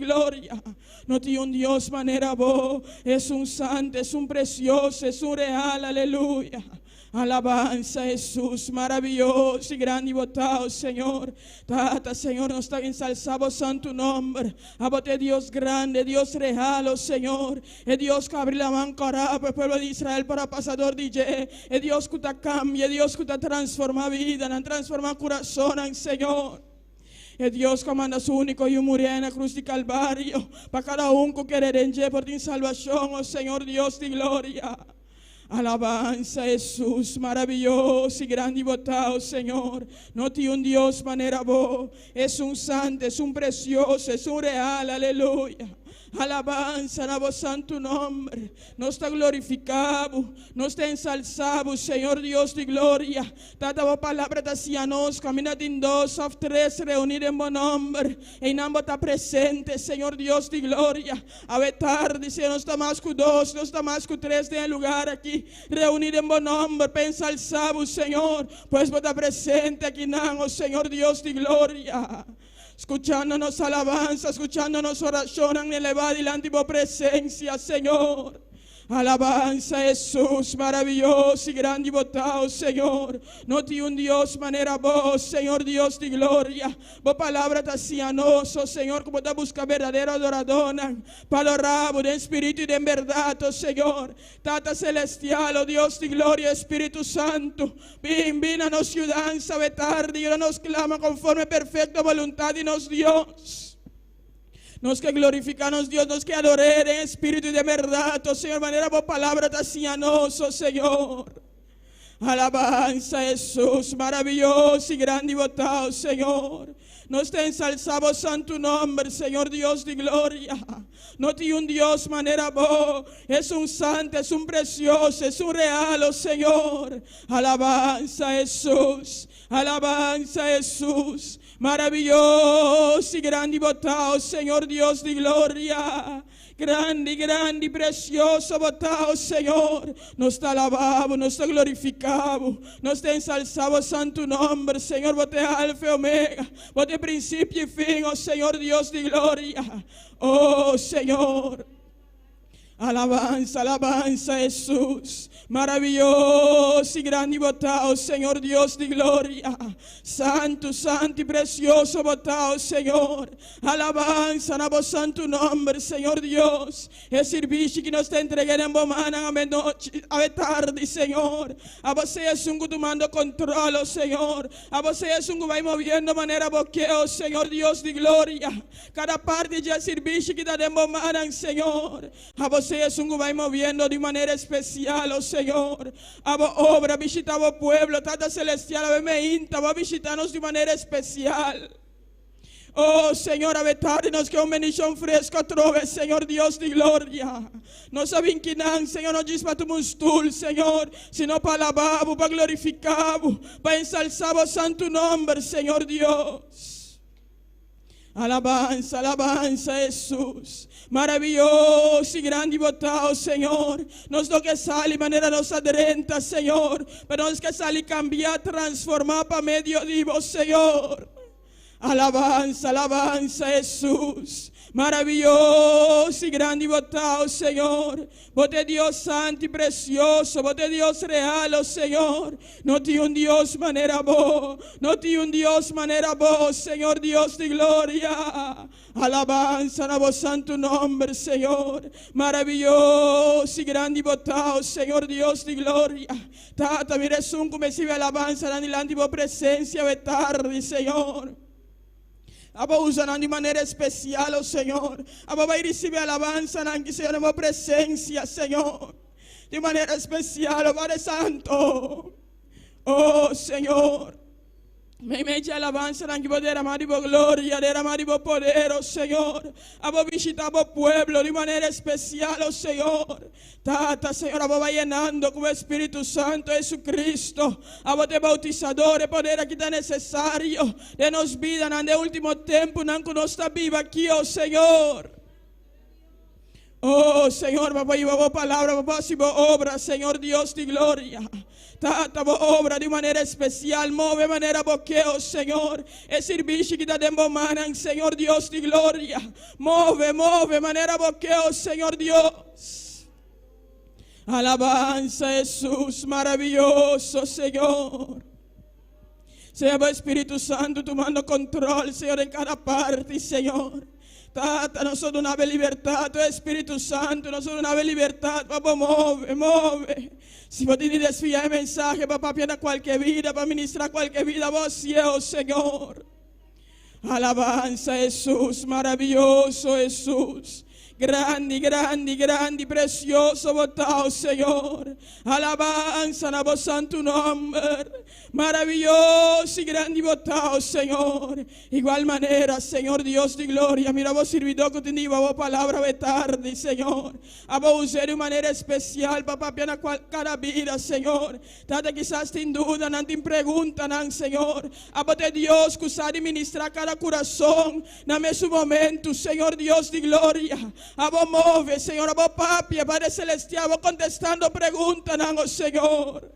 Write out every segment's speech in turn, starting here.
gloria. No tiene un Dios manera vos, es un santo, es un precioso, es un real, aleluya. Alabanza Jesús, maravilloso y grande y votado, Señor. Tata, Señor, nos está ensalzado santo nombre. Abote Dios grande, Dios real, oh Señor. Es Dios que abre la mano para el pueblo de Israel para pasador DJ. Es Dios que te cambia, es Dios que te transforma vida, transforma corazón, Señor. Es Dios que manda su único y murió en la cruz de Calvario para cada uno que quiere por ti salvación, oh Señor Dios de gloria. Alabanza Jesús, maravilloso y grande y votado, Señor. No tiene un Dios manera vos, es un santo, es un precioso, es un real, aleluya. Alabanza a vos santo nombre. No está glorificado, no está ensalzado, Señor Dios de gloria. Tata vos palabra tacianos, camina en dos of tres, reunir en buen nombre. En ambos está presente, Señor Dios de gloria. A ver tarde, Señor, no está más que dos, no está más que tres de lugar aquí. Reunir en buen nombre, pensa al sábado, Señor. Pues vos está presente aquí, oh Señor Dios de gloria. Escuchándonos alabanza, escuchándonos oración elevada y la antigua presencia, Señor. Alabanza Jesús, maravilloso y grande y votado, Señor. No tiene un Dios manera vos, Señor Dios de gloria. Vos palabra tacianoso, Señor, como te busca verdadero adoradona. Palorabo de espíritu y de verdad, oh Señor. Tata celestial, oh Dios de gloria, Espíritu Santo. Ven a nos ciudad, sabe tarde y ahora nos clama conforme perfecta voluntad y nos Dios. Nos que glorificanos Dios, nos que adorar en espíritu y de verdad, oh Señor, manera por palabra tacianoso, Señor. Alabanza Jesús, maravilloso y grande y votado, Señor. Nos te ensalzamos santo nombre, Señor Dios de gloria. No tiene un Dios manera vos, es un santo, es un precioso, es un real, oh Señor. Alabanza Jesús, alabanza Jesús. Maravilloso y grande y votado, Señor Dios de gloria. Grande, grande y precioso votado, Señor. Nos está alabado, nos está glorificado, nos está ensalzado santo nombre, Señor. Vos te alfa y omega, vos te principio y fin, oh Señor Dios de gloria. Oh Señor. Alabanza, alabanza Jesús. Maravilloso y grande y votado, Señor Dios de gloria. Santo, santo y precioso votado, Señor. Alabanza a vos santo nombre, Señor Dios. El servicio que nos te entregué en bomana a noche, a tarde, Señor. A vos es un que tomando control, oh Señor. A vos es un que va moviendo manera boqueo, Señor Dios de gloria. Cada parte ya servicio que te den bomana, Señor. A vos es un que va moviendo de manera especial, oh Señor. A vos obra, visita a vos pueblo, Tata Celestial, a ver me inta, va a visitarnos de manera especial. Oh Señor, a vetar nos que un bendición fresco trove, Señor Dios de gloria. No saben quién, Señor, no dice para tu mustul, Señor, sino para alabar, para glorificar, para ensalzar santo nombre, Señor Dios. Alabanza, alabanza Jesús. Maravilloso y grande y votado, Señor. Nos lo que sale manera nos adrenta, Señor. Pero nos que sale cambiar, transformar para medio de vos, Señor. Alabanza, alabanza Jesús. Maravilloso y grande y votado, Señor. Vos de Dios santo y precioso, vos de Dios real, oh Señor. No tiene un Dios manera vos, no tiene un Dios manera vos, Señor Dios de gloria. Alabanza a vos santo nombre, Señor. Maravilloso y grande y votado, Señor Dios de gloria. Tata, mire un que me sirve alabanza, delante de vos presencia de tarde, Señor. Abba usan de manera especial, oh Señor. Abba va a recibir alabanza, que Señor, en presencia, Señor. De manera especial, oh Padre Santo. Oh Señor. Me echa alabanza, que vos derramar y gloria, derramar y poder, oh Señor. Abba visita a pueblo de manera especial, oh Señor. Tata, Señor, Abba va llenando con el Espíritu Santo Jesucristo. Abba te bautizador, el poder aquí tan necesario. Denos vida en el último tiempo, no está viva aquí, oh Señor. Oh, Señor, papá, y vos palabra, papá, si vos obra, Señor Dios de gloria. Tata, vos obra de manera especial, move manera boqueo, Señor. Es servicio que te demos manan, Señor Dios de gloria. Move manera boqueo, Señor Dios. Alabanza, Jesús, maravilloso, Señor. Señor Espíritu Santo, tomando control, Señor, en cada parte, Señor. Tata, nosotros una libertad, tu Espíritu Santo, nosotros una libertad, papá, move. Si vos tienes desviar el mensaje, papá, pierde cualquier vida, para ministrar cualquier vida, vos cielo, Señor. Alabanza, Jesús, maravilloso, Jesús. Grande, precioso votado, Señor. Alabanza na vos santo nombre. Maravilloso y grande votado, Señor. Igual manera, Señor Dios de gloria. Mira vos servidor que tenía vos palabra de tarde, Señor. A vos usar de manera especial, papá, piana cada vida, Señor. Tata quizás sin duda, no te preguntan, Señor. A vos de Dios que usar y ministrar cada corazón. Dame su momento, Señor Dios de gloria. A vos move, Señor, a vos papi, Padre Celestial, a vos contestando preguntas, Señor.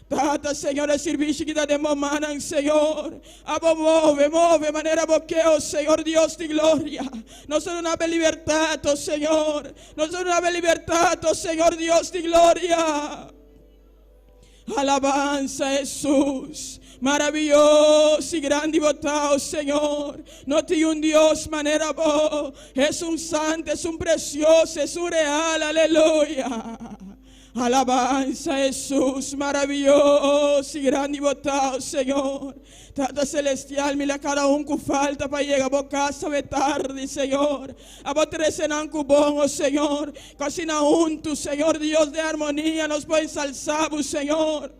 Tata, Señor, el servicio que te demos manan, Señor. A vos move, manera boqueo, Señor Dios de gloria. Nosotros una libertad, oh Señor. Nosotros una libertad, oh Señor Dios de gloria. Alabanza, Jesús. Maravilloso y grande votado, Señor. No tiene un Dios manera vos. Es un santo, es un precioso, es un real, aleluya. Alabanza, Jesús, maravilloso y grande votado, Señor. Tata celestial, mira cada un que falta para llegar a vos casa de tarde, Señor. A vos te cenan cubón, oh Señor. Casi na juntos, Señor Dios de armonía, nos puede ensalzar, Señor.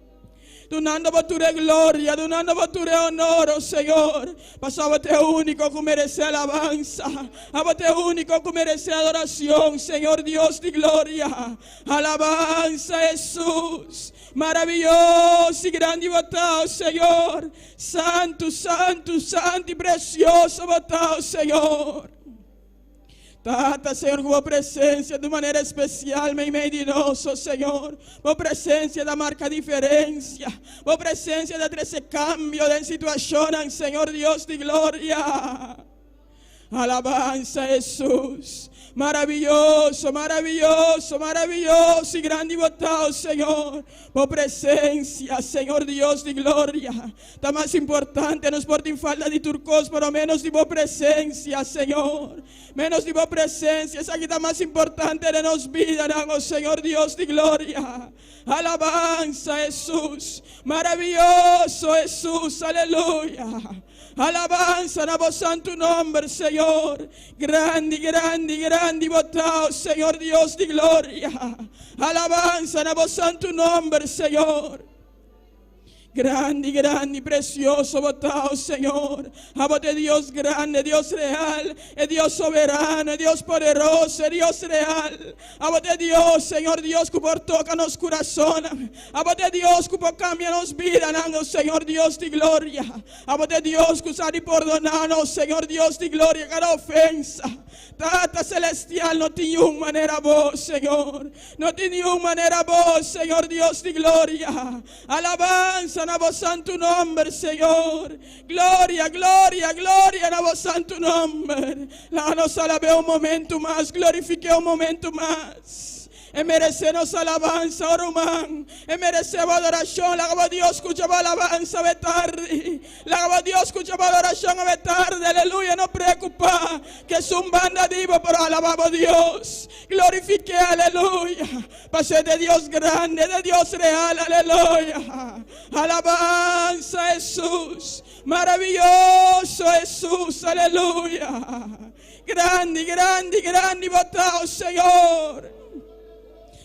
Donando por tu gloria, donando por tu honor, oh Señor. Pasaba te único que merece alabanza. Abate único que merece adoración, Señor Dios de gloria. Alabanza, Jesús. Maravilloso y grande votado, Señor. Santo, santo, santo y precioso votado, Señor. Tata, Señor, con presencia de manera especial, me medinoso, Señor. Con presencia da marca diferencia. Con presencia da ese cambio de situación, Señor Dios de gloria. Alabanza, Jesús. Maravilloso, maravilloso, maravilloso y grande votado, Señor. Por presencia, Señor Dios de gloria. Está más importante, no es por ti falta de turcos, pero menos de tu presencia, Señor. Menos de tu presencia, esa que está más importante de nos vida, oh Señor Dios de gloria. Alabanza, Jesús. Maravilloso, Jesús, aleluya. Alabanza a vos santo nombre, Señor. Grande, grande, grande votado, Señor Dios de gloria. Alabanza a vos santo nombre, Señor. Grande, grande, precioso votado, Señor. A de Dios grande, Dios real, es Dios soberano, es Dios poderoso, es Dios real. A de Dios, Señor Dios, que por toca nos corazón. A de Dios, que por cambia nos vida, Señor Dios de gloria. A de Dios, que sabe perdonarnos, Señor Dios de gloria, cada ofensa. Tata celestial, no tiene una manera vos, Señor. No tiene una manera vos, Señor Dios de gloria. Alabanza a vos santo nombre, Señor. Gloria, gloria, gloria a vos santo nombre. La nos alabe un momento más, glorifique un momento más. E merecemos alabanza, oh Román. E merecemos adoración. La alaba Dios, escuchaba alabanza de tarde. La alaba Dios, escuchaba adoración de tarde. Aleluya, no preocupa. Que es un banda divo, pero alabamos a Dios. Glorifique, aleluya. Pase de Dios grande, de Dios real, aleluya. Alabanza, Jesús. Maravilloso, Jesús, aleluya. Grande, grande, grande, votado, Señor.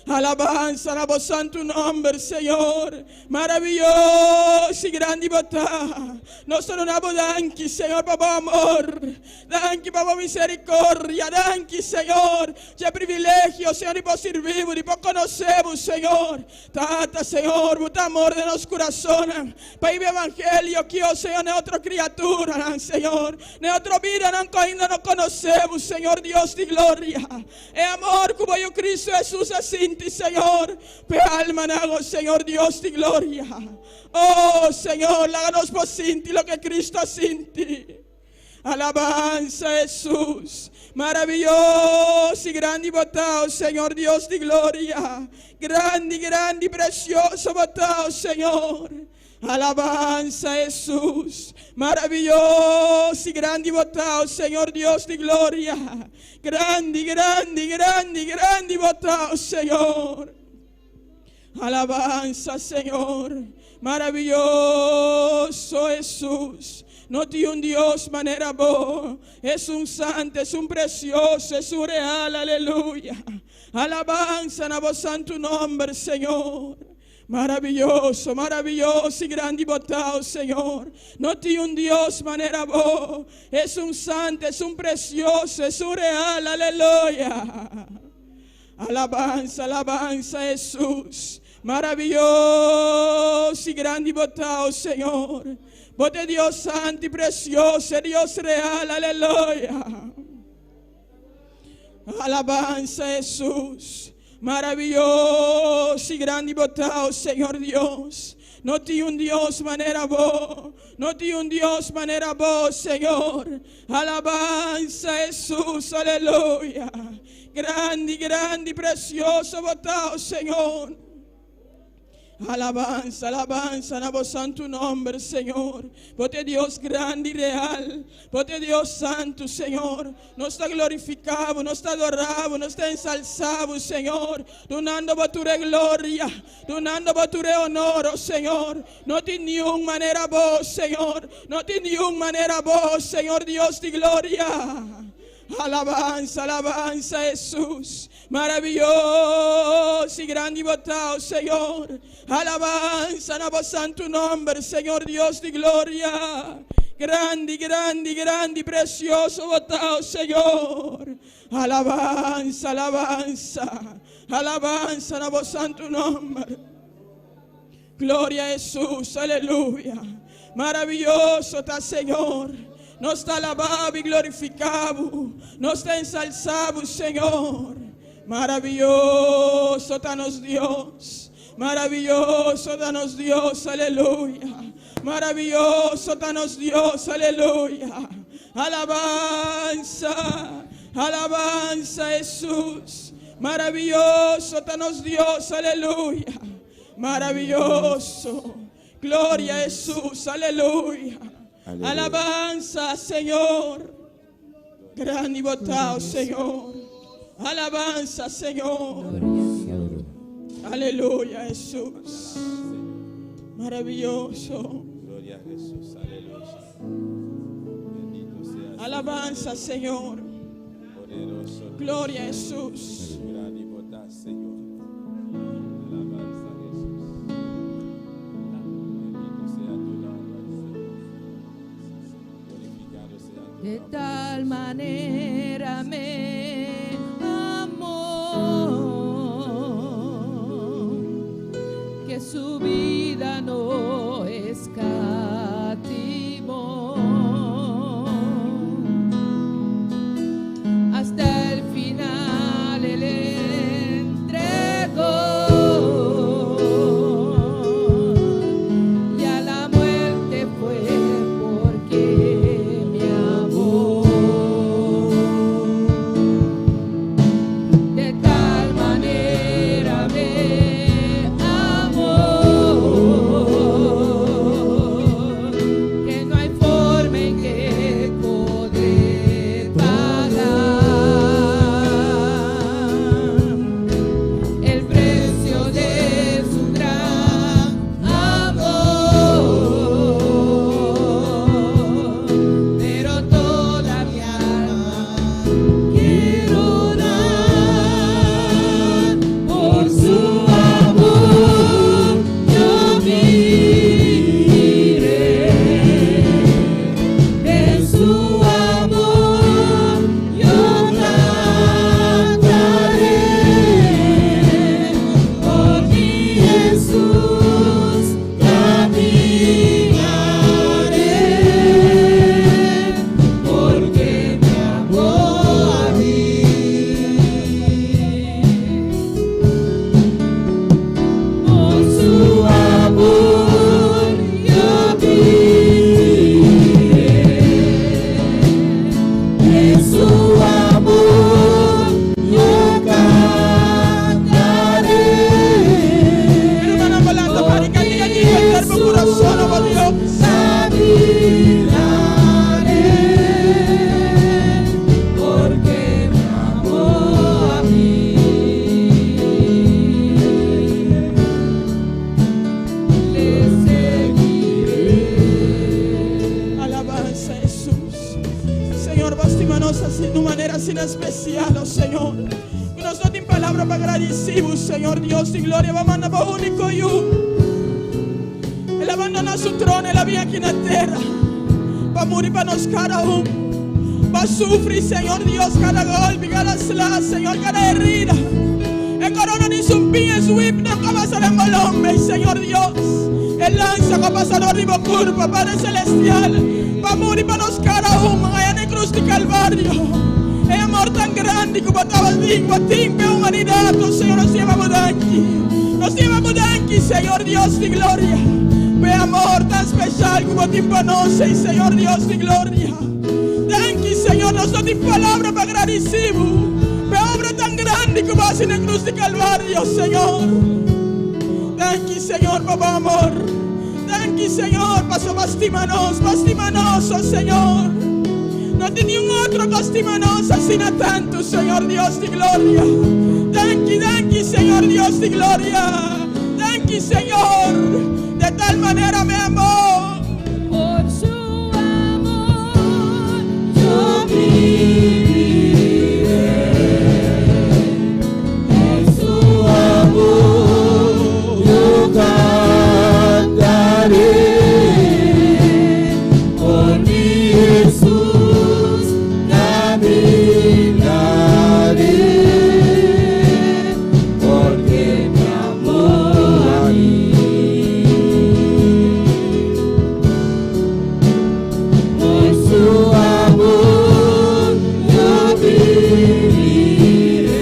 Alabanza, alabamos tu nombre, Señor. Maravilloso y grande bondad. Nosotros damos danki, Señor, papá amor. Danki, papá misericordia. Danki, Señor. Qué privilegio, Señor, y por servimos y por conocemos, Señor. Tata, Señor, por amor de nuestro corazón. Para el evangelio que, oh Señor, es otra criatura, Señor. De otra vida, ainda no conocemos, Señor Dios de gloria. Es amor como yo Cristo Jesús así. Señor, pe alma nago, Señor Dios de gloria. Oh Señor, háganos por sinti lo que Cristo sinti. Alabanza Jesús, maravilloso y grande botado, Señor Dios de gloria. Grande, grande y precioso botado, Señor. Alabanza Jesús, maravilloso y grande botado, Señor Dios de gloria. Grande, grande, grande, grande botado, Señor. Alabanza, Señor, maravilloso Jesús. No tiene un Dios manera boa, es un santo, es un precioso, es un real, aleluya. Alabanza na voz santo nombre, Señor. Maravilloso, maravilloso y grande botado, Señor. No tiene un Dios manera boa, es un santo, es un precioso, es un real, aleluya. Alabanza, alabanza Jesús. Maravilloso y grande botado, Señor. Bote Dios santo y precioso, Dios real, aleluya. Alabanza Jesús. Maravilloso y grande botado, Señor Dios. No tiene un Dios manera boa, no tiene un Dios manera boa, Señor. Alabanza Jesús, aleluya. Grande, grande y precioso botado, Señor. Alabanza, alabanza, na voz santo nombre, Señor. Porque Dios grande y real, porque Dios santo, Señor. Nos está glorificado, nos está adorado, nos está ensalzado, Señor. Donando por tu gloria, donando por tu honor, oh Señor. No tiene ni una manera vos, Señor. No tiene ni una manera vos, Señor Dios de gloria. Alabanza, alabanza Jesús. Maravilloso y grande botado, Señor. Alabanza, na voz santo nombre, Señor Dios de gloria. Grande, grande, grande, precioso botado, Señor. Alabanza, alabanza. Alabanza, na voz santo nombre. Gloria a Jesús, aleluya. Maravilloso está, Señor. Nos está alabado y glorificado. Nos está ensalzado, Señor. Maravilloso danos Dios, maravilloso danos Dios, aleluya. Maravilloso danos Dios, aleluya. Alabanza, alabanza Jesús. Maravilloso danos Dios, aleluya. Maravilloso, gloria a Jesús, aleluya. Aleluya. Alabanza, Señor. Grande y botado, Señor. Alabanza, Señor. Aleluya, Jesús. Maravilloso. Gloria a Jesús, aleluya. Bendito sea. Alabanza, Señor. Poderoso. Gloria a Jesús. Grande y bondad, Señor. Alabanza a Jesús. Bendito sea tu nombre, Señor. Glorificado sea tu nombre. De tal manera me amó que su vida no escatimó. Hasta el final él entregó y a la muerte fue porque me amó. especial, oh Señor. Nosotros en palabra para agradecimos, Señor Dios y gloria. Vamos a mandar para único y Él abandona su trono, Él había aquí en la tierra. Para morir para nos cada uno. Para sufrir, Señor Dios, cada golpe, cada slash, Señor, cada herida. El corona ni su pie, su himno, que pasa en el hombre, Señor Dios. El lanza que pasa al ritmo curva, Padre Celestial. Para morir para nos cada uno, allá en el cruz de Calvario. El amor tan grande que estaba digno a ti, que humanidad, Señor, nos llevamos de aquí. Nos llevamos de aquí, Señor Dios de gloria. Ve amor tan especial como te conoce, Señor Dios de gloria. Thank you, Señor, nosotros en palabra para agradecimos. Ve obra tan grande que vas en el cruz de Calvario, Señor. Thank you, Señor, papá amor. Thank you, Señor, paso bastimanos, oh Señor. No tiene un otro bastimanos así no tanto, Señor Dios de gloria. Thank you, Señor Dios de gloria. Thank you, Señor. De tal manera me amó. Por su amor yo viviré. Por su amor yo cantaré. Por mi Jesús caminaré. Porque me amó a mí. Por su amor yo viviré.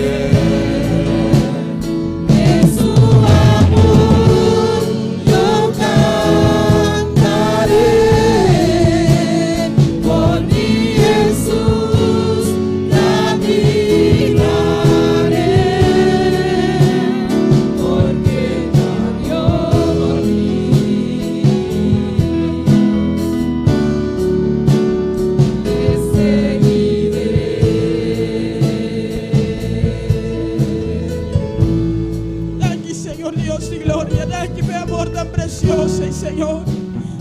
De su amor yo cantaré. Por mi Jesús caminaré. Porque ya dio por mí. Le seguiré. Thank you, Señor Dios de gloria. Thank you, mi amor tan precioso, Señor.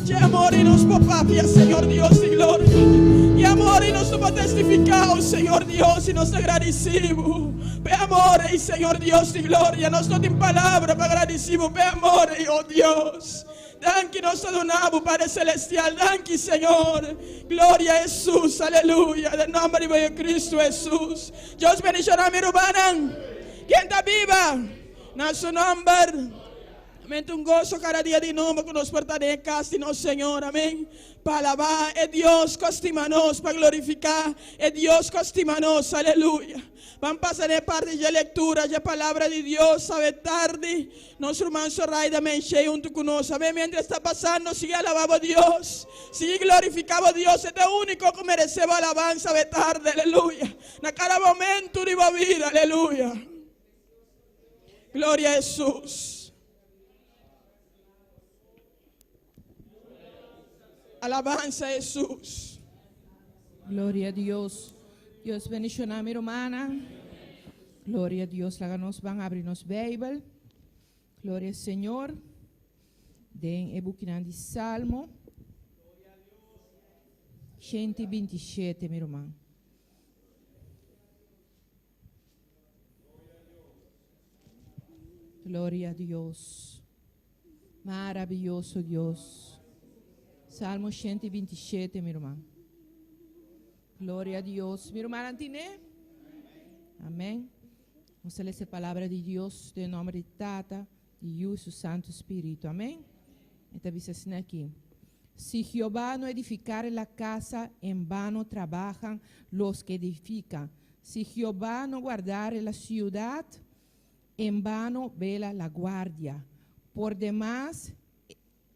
Y amor y nos papapia, Señor Dios de gloria. Y amor y nos hemos testificado, Señor Dios, y nos agradecimos. Ve amor y Señor Dios de gloria. Nosotros en palabra para agradecimos. Ve amor y oh Dios. Thank you, nos adoramos, Padre Celestial. Thank you, Señor. Gloria a Jesús, aleluya. En el nombre de Cristo Jesús. Dios bendicioná mi hermana. ¿Quién está viva? En su nombre. Amén. Un gozo cada día de nuevo que nos pertenece, no Señor. Amén. Para alabar, es Dios costimanos, para glorificar, es Dios costimanos, aleluya. Vamos a pasar de parte de lectura, de palabra de Dios, sabe tarde. Nuestro hermano Soraya Menche junto con nosotros. Amén. Mientras está pasando, sigue alabando a Dios, sigue glorificando a Dios. Es el único que merece alabanza, sabe tarde, aleluya. En cada momento de la vida, aleluya. Gloria a Jesús. Alabanza a Jesús. Gloria a Dios. Dios bendicionar a mi hermana. Gloria a Dios. Láganos van a abrirnos Bible. Gloria al Señor. Den ebuquinan de Salmo 127, mi hermano. Gloria a Dios. Maravilloso Dios. Salmo 127, mi hermano. Gloria a Dios. Mi hermana Antiné. Amén. Vamos a leer la palabra de Dios en nombre de Tata, de Hijo y su Santo Espíritu. Amén. Esta dice así aquí. Si Jehová no edificare la casa, en vano trabajan los que edifican. Si Jehová no guardare la ciudad, en vano vela la guardia. Por demás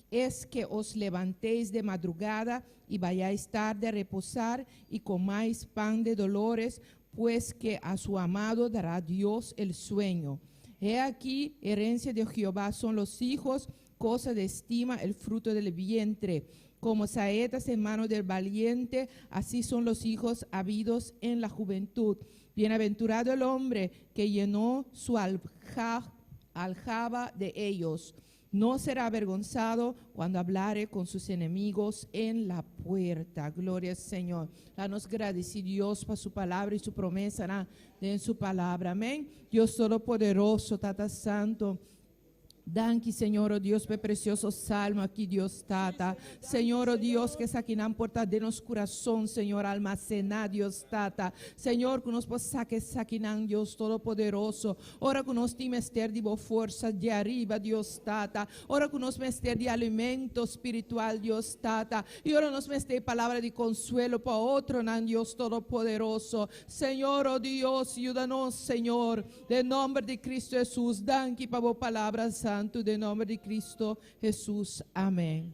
es que os levantéis de madrugada y vayáis tarde a reposar y comáis pan de dolores, pues que a su amado dará Dios el sueño. He aquí, herencia de Jehová son los hijos, cosa de estima el fruto del vientre. Como saetas en mano del valiente, así son los hijos habidos en la juventud. Bienaventurado el hombre que llenó su aljaba de ellos. No será avergonzado cuando hablare con sus enemigos en la puerta. Gloria al Señor. Danos gracias, Dios, por su palabra y su promesa en su palabra. Amén. Dios Todopoderoso, Tata Santo. Danke, Senhor, oh Deus, por precioso salmo aqui, Deus, Tata. Senhor, oh Deus, que essa aqui na porta de nosso coração, Senhor, almacenar, Deus, Tata. Senhor, que nós possa que essa aqui na Deus Todo-Poderoso. Ora que nós temos mester de boa força de arriba, Deus, Tata. Ora que nós mester de alimento espiritual, Deus, Tata. E ora nós mester palavra de consuelo para outro, na Deus Todo-Poderoso. Senhor, oh Deus, ajuda-nos, Senhor. De nome de Cristo Jesus, danke para a palavra santa. Santo, de nome de Cristo Jesús. Amén.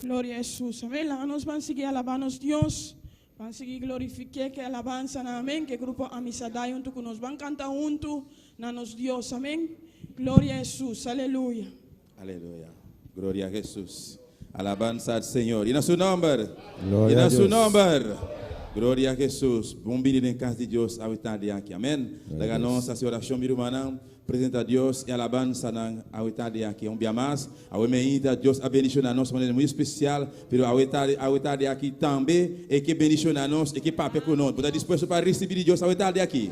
Gloria a Jesús. Amén. Nos van a seguir alabando a Dios. Van a seguir glorificar que alabanza. Amén. Que grupo Amisadai junto que nos van a cantar junto. Nanos Dios. Amén. Gloria a Jesús. Aleluya. Aleluya. Gloria a Jesús. Alabanza al Señor. Y en su nombre. Gloria Y a en su Dios. nombre. Glória a Jesus. Bom vir em casa de Deus ao tarde aqui. Amém. Daga nossa oração mirumana, presenta a Deus e alabança ao tarde aqui. Dia mais, ao meio Deus a bendição a nós de maneira muito especial, pero ao tarde aqui também e que bendição a nós e que pape conosco. Está disposto para receber de Deus ao tarde aqui.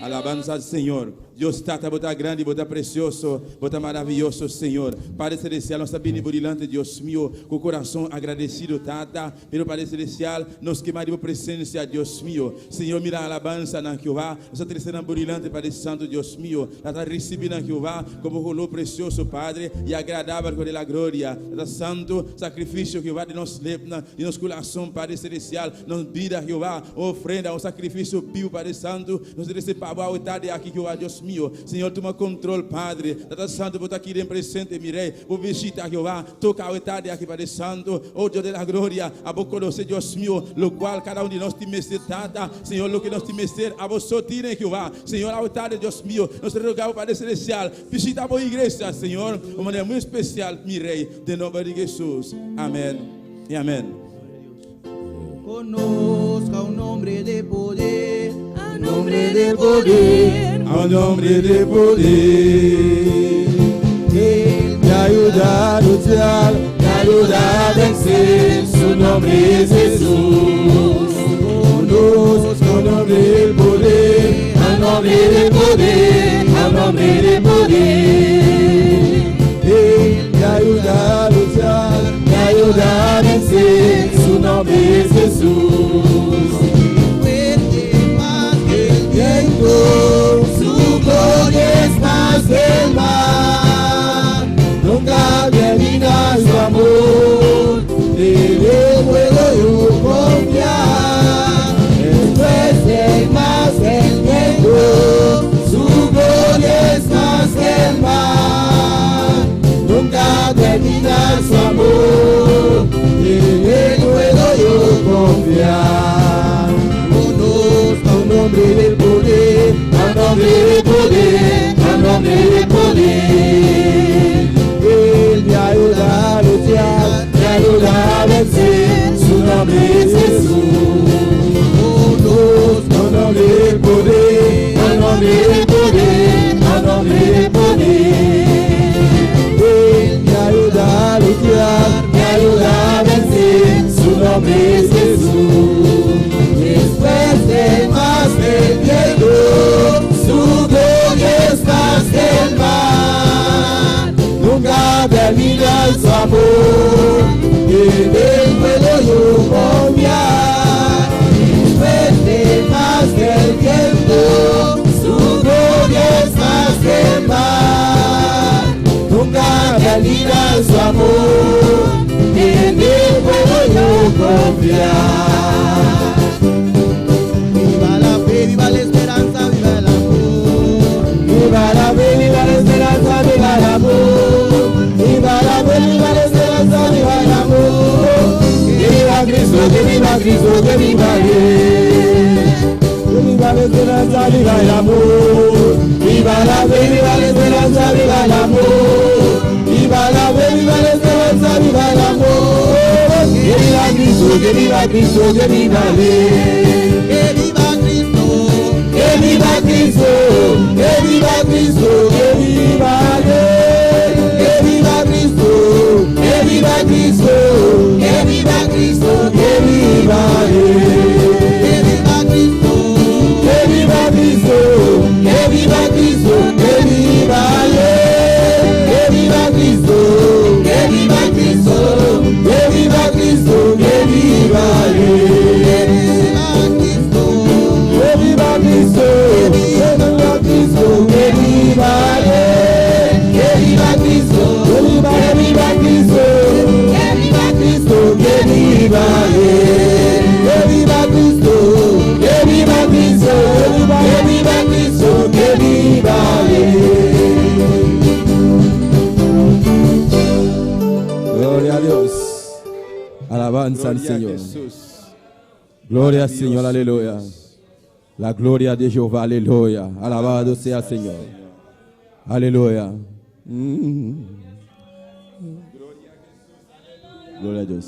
Alabanza ao Senhor. Deus está bota grande, bota precioso, bota maravilhoso, Senhor. Padre celestial, nós estamos delante de Deus meu, com o coração agradecido, Tata. Pero Padre celestial, nós queimamos a presença, Deus meu. Senhor, mira a alabança na Jeová. Nós estamos terceirando burilante, Padre Santo, Deus meu. Nós estamos recebendo na Jeová como rolô precioso, Padre, e agradável com a glória. Nós santo sacrifício, Jeová, de nosso coração, Padre celestial. Nós vida, Jeová, ofrenda, um sacrifício pio, Padre Santo. Nós recebemos a tarde aqui, Jeová, Deus meu. Senhor, toma controle, Padre. Tata Santo, bota aqui em presente, mirei. Vou visitar, Jeová. Toca a tarde aqui, Padre Santo. Oh, Deus da glória. A boca de Deus meu, lo qual cada de nós tem mestre, Tata. Senhor, lo que nós tem mestre, a você tira, Jeová. Senhor, a tarde, Deus meu. Nós te rogamos, Padre celestial. Visita a boa igreja, Senhor. De maneira muito especial, mirei. De nome de Jesus. Amém. E amém. Conozca un nombre de poder, a nombre de poder, Ao nome de poder. Él Me ayuda a luchar, me ayuda a vencer. Su nombre es Jesús. Conozco el nombre del poder, al nombre del poder, al nombre del poder. Él me ayuda a luchar, me ayuda a vencer. Su nombre es Jesús. fuerte más que el Viento, su gloria es más que el mar. Nunca termina su amor, en él puedo yo confiar. Es fuerte más que el viento, su gloria es más que el mar. Nunca termina su amor, en él puedo yo confiar. Conozca un nombre del poder, al nombre del poder, al nombre del poder. Él me ayuda a luchar, me ayuda a vencer. Su nombre es Jesús. Conozca un nombre del poder, al nombre del poder, al nombre del poder. Él me ayuda a luchar, me ayuda a vencer. Su nombre es Jesús. Es fuerte más que el viento, su gloria es más que el mar. Nunca termina su amor, en él puedo yo confiar. Es fuerte más que el viento, su gloria es más que el mar. Nunca termina su amor, en él puedo yo confiar. viva la fe, viva la esperanza, viva el amor. Viva la fe, viva la esperanza, viva el amor. Viva la fe, viva la esperanza, viva el amor. Que viva Cristo, que viva Cristo, que viva Él. Que viva la esperanza, viva el amor. Viva la fe, viva la esperanza, viva el amor. Viva la fe, viva la esperanza, viva el amor. Que viva Cristo, que viva Cristo, que viva Él. Que viva Cristo, Que viva Cristo, que viva Cristo, que viva al Gloria a Señor. Jesús. Gloria al Señor, aleluya. La gloria de Jehová, aleluya. Alabado sea el Señor. Aleluya. Gloria a Dios.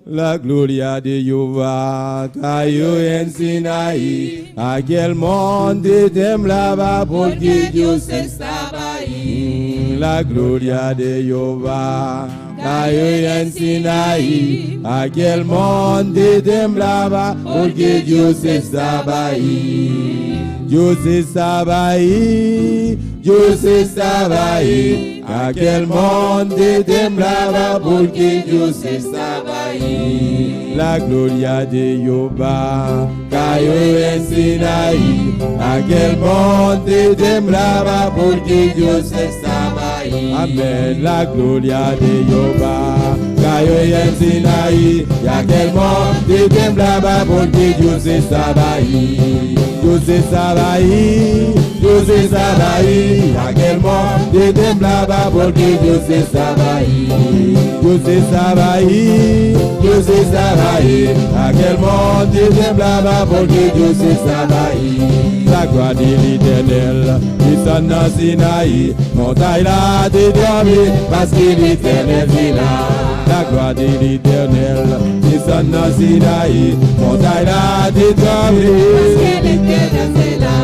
La gloria de Jehová cayó en Sinaí. Aquel monte temblaba porque Dios estaba ahí. La gloria de Jehová cayó en Sinaí. Aquel monte temblaba porque Dios estaba ahí. Dios estaba ahí. Dios estaba ahí. Aquel monte temblaba porque Dios estaba ahí. La gloria de Jehová cayó en Sinaí. Aquel monte temblaba porque Dios estaba ahí. Amén. La gloria de Jehová cayó en Sinaí. Y aquel monte temblaba porque Dios estaba ahí. Dios estaba ahí. Dios estaba ahí. Aquel monte temblaba porque Dios estaba ahí. Dios estaba ahí. Dios estaba ahí. Aquel monte temblaba porque Dios estaba ahí. La gloire de l'Éternel descend dans Sinaï. Montagne là de dormir parce que l'Éternel est là. La gloire de l'Éternel descend dans Sinaï. Montagne là de dormir parce que l'Éternel est là.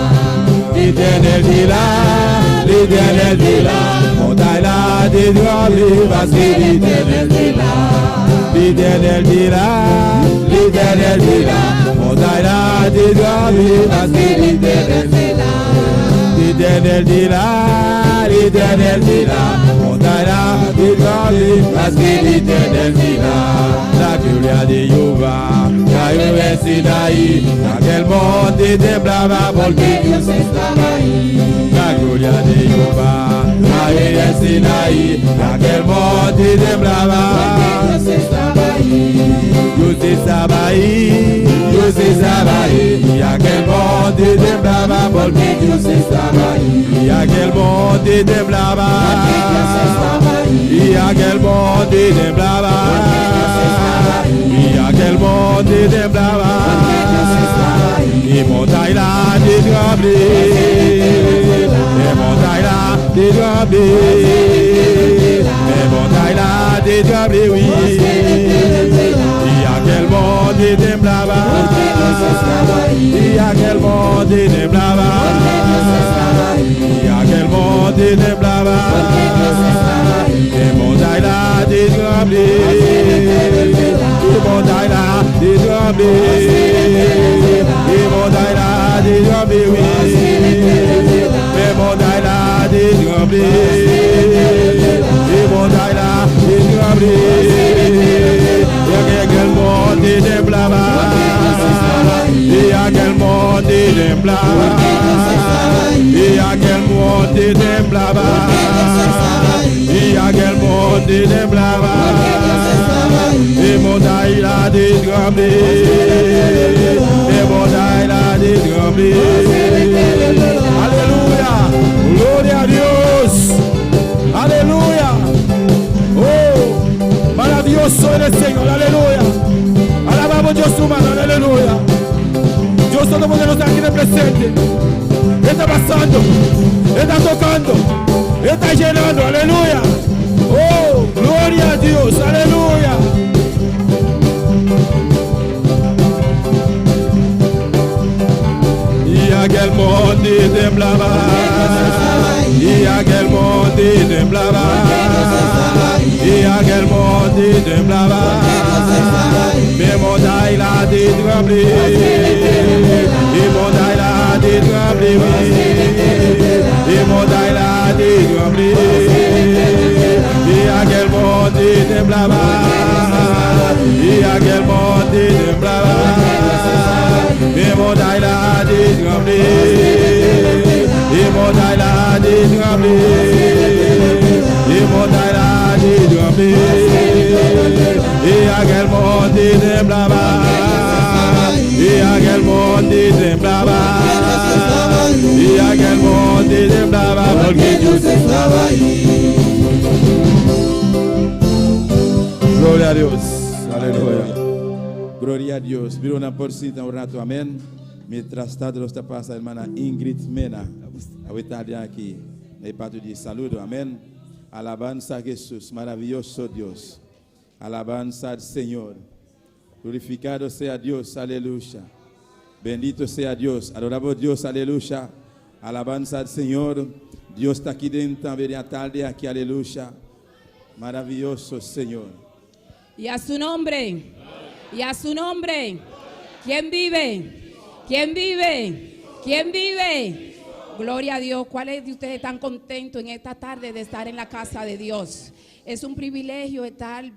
L'Éternel est là. L'Éternel est là. Montagne là de dormir parce que l'Éternel est là. L'Éternel est là. L'Éternel est là. Montagne là de dormir parce que l'Éternel est là. L'Éternel est là. L'Éternel est là. Montagne là de dormir parce que l'Éternel est là. La gloria de Jehová cayó en Sinaí. Aquel monte temblaba porque Dios estaba ahí. La gloria de Jehová cayó en Sinaí. Aquel monte temblaba porque Dios estaba ahí. Dios estaba ahí. Dios estaba ahí. Y aquel monte temblaba porque Dios estaba ahí. Y aquel monte temblaba porque Dios estaba ahí. Y aquel monte temblaba porque Dios estaba ahí. Y aquel monte temblaba porque Dios estaba ahí. Y montagne là de trembler. Et montagne là de trembler. Et montagne là de trembler, oui. Y aquel monte temblaba porque Dios estaba ahí. Y aquel monte temblaba porque Dios estaba ahí. Y aquel monte temblaba porque Dios estaba ahí. Et montagne là de trembler. Et montagne là de trembler. Et montagne là de trembler, oui. Et montagne là de trembler. Et montagne là de trembler. Et aquel monte temblaba. Et aquel monte temblaba. Et aquel monte temblaba. Et aquel monte temblaba. Et montagne là de trembler. Et montagne là de trembler. Alléluia. Gloria a Dios. Aleluya. Oh, maravilloso eres Señor. Aleluya. Alabamos a Dios humano. Aleluya. Dios Todopoderoso está aquí presente. Está pasando. Está tocando. Está llenando. Aleluya. Oh, gloria a Dios. Aleluya. Y aquel monte temblaba. Y aquel monte temblaba. Y aquel monte temblaba. Mais montagne là de trembler. Et montagne là de trembler, oui. Et montagne là de trembler. Et aquel monte temblaba. Et aquel monte temblaba. Mais montagne là de trembler. Et montagne là de trembler. Et montagne là de trembler. Et aquel monte temblaba. Et aquel monte temblaba. Et aquel monte temblaba porque Dios estaba ahí. Gloria a Dios. Aleluya. Gloria a Dios. Viro una porcita un rato, amén. Mientras tanto, está pasando hermana Ingrid Mena. Ahorita de aquí. De parte de saludo, amén. Alabanza a Jesús, maravilloso Dios. Alabanza al Señor. Glorificado sea Dios, aleluya. Bendito sea Dios, adoramos Dios, aleluya. Alabanza al Señor. Dios está aquí dentro también a tarde, aquí, aleluya. Maravilloso Señor. Y a su nombre. Y a su nombre. ¿Quién vive? ¿Quién vive? ¿Quién vive? Gloria a Dios. ¿Cuáles de ustedes están contentos en esta tarde de estar en la casa de Dios? Es un privilegio estar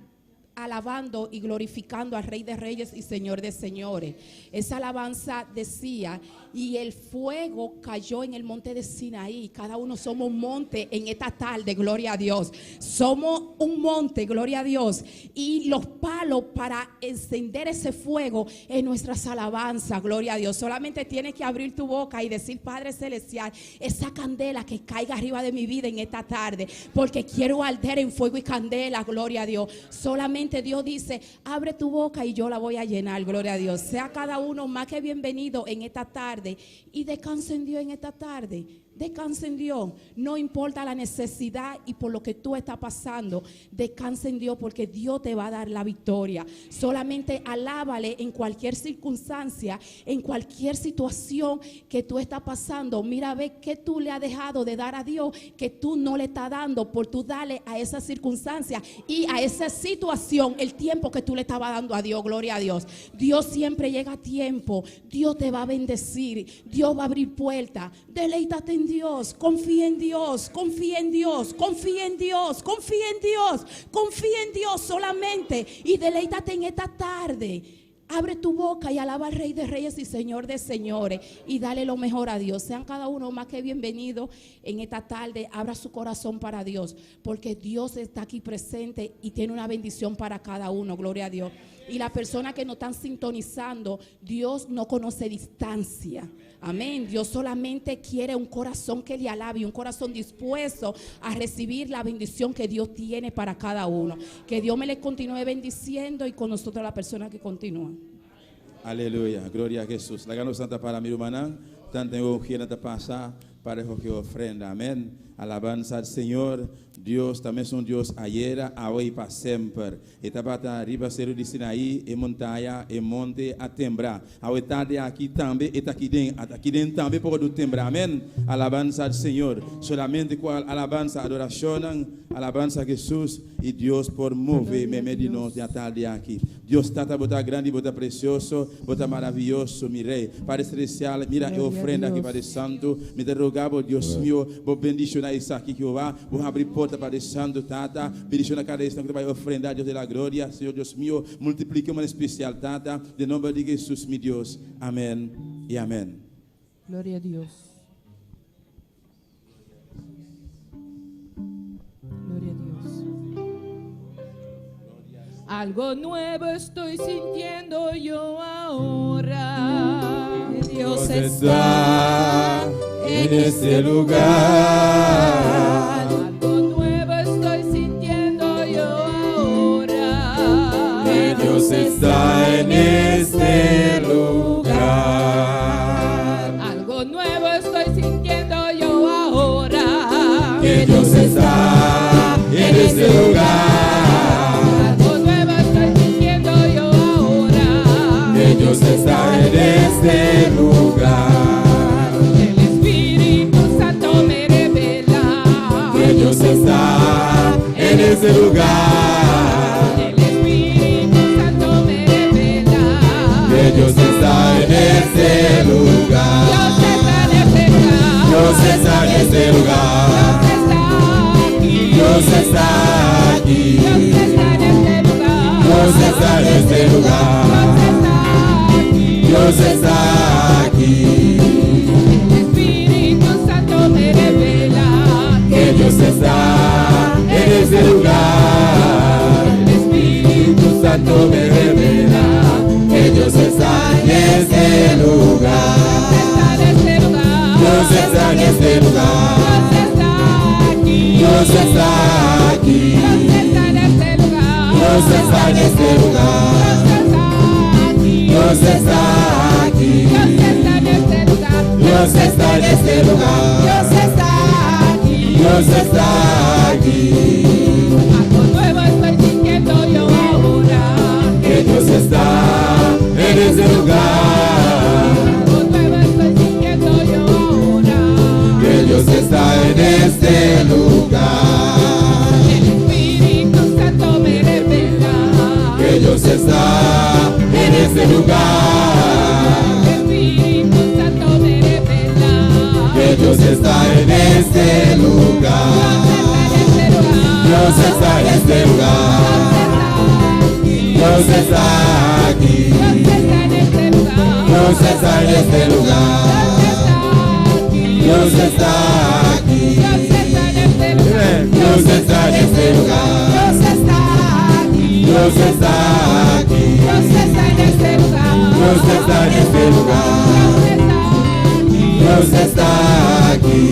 alabando y glorificando al Rey de Reyes y Señor de Señores. Esa alabanza decía: y el fuego cayó en el monte de Sinaí. Cada uno somos un monte en esta tarde, gloria a Dios. Somos un monte, gloria a Dios. Y los palos para encender ese fuego en nuestras alabanzas, gloria a Dios. Solamente tienes que abrir tu boca y decir: Padre Celestial, esa candela que caiga arriba de mi vida en esta tarde, porque quiero arder en fuego y candela, gloria a Dios. Solamente Dios dice: abre tu boca y yo la voy a llenar, gloria a Dios. Sea cada uno más que bienvenido en esta tarde. Y descansa en Dios en esta tarde. Descansa en Dios. No importa la necesidad y por lo que tú estás pasando, descansa en Dios, porque Dios te va a dar la victoria. Solamente alábale en cualquier circunstancia, en cualquier situación que tú estás pasando. Mira a ver qué tú le has dejado de dar a Dios, que tú no le estás dando por tú darle a esa circunstancia y a esa situación el tiempo que tú le estabas dando a Dios. Gloria a Dios. Dios siempre llega a tiempo. Dios te va a bendecir. Dios va a abrir puertas. Deleítate en Dios, confía en Dios, confía en Dios, confía en Dios, confía en Dios, confía en Dios solamente y deleítate en esta tarde. Abre tu boca y alaba al Rey de Reyes y Señor de Señores y dale lo mejor a Dios. Sean cada uno más que bienvenidos en esta tarde. Abra su corazón para Dios, porque Dios está aquí presente y tiene una bendición para cada uno. Gloria a Dios. Y las personas que nos están sintonizando, Dios no conoce distancia. Amén. Dios solamente quiere un corazón que le alabe y un corazón dispuesto a recibir la bendición que Dios tiene para cada uno. Que Dios me les continúe bendiciendo y con nosotros la persona que continúa. Aleluya, gloria a Jesús. La gano santa para mi hermana, tanto en ojera te pasa para que ofrenda. Amén. Alabanza al Señor. Deus também é um Deus ayer, hoje e para sempre. E está ribaceiro de Sinaí, e montanha, e monte a tembrar. A tarde aqui também, e aqui dentro também pode tembrar. Amém. Alabanza al Senhor. Solamente com alabanza, adoração, alabanza a Jesus e Deus por mover meme de nós a tarde aqui. Deus está botar grande, botar precioso, botar maravilhoso, mi rei. Padre celestial, mira a ofrenda aqui para o santo. Me derrogava, Deus meu, vou bendicionar isso aqui que eu vou abrir porta para o santo, tata. Bendicionar cada instante que vai ofrendar, Deus da glória. Senhor Deus meu, multiplique uma especial, tata. De nome de Jesus, meu Deus. Amém e amém. Glória a Deus. Gloria a Dios. Algo nuevo estoy sintiendo yo ahora. Dios está en este lugar. Algo nuevo estoy sintiendo yo ahora. Dios está en este lugar. Algo nuevo estoy sintiendo yo ahora. Que Dios está en este lugar. Algo nuevo estoy sintiendo yo ahora. Que Dios está en este lugar. El Espíritu Santo me revela. Que Dios está en este lugar. El Espíritu Santo me revela. Que Dios está en este lugar. Dios está en este lugar. Dios está aquí. Dios está en este lugar. Dios está aquí. El Espíritu Santo me revela. Que Dios está en este lugar. El Espíritu Santo me revela que Dios está en este lugar. Dios está en este lugar. Dios está aquí. Dios está está en este lugar. Dios está aquí. Dios está en este lugar. Dios está aquí. Algo nuevo estoy sintiendo yo ahora. Que Dios está en este lugar. Algo nuevo estoy sintiendo yo ahora. Que Dios está en este lugar. El Espíritu Santo me revela. Que Dios está en este lugar. El Espíritu Santo me revela. Que Dios está en este lugar. Dios está en este lugar. Dios está aquí. Dios está en este lugar. Dios está aquí. Dios está en este lugar. Dios está aquí. Dios está en este lugar. Dios está aquí.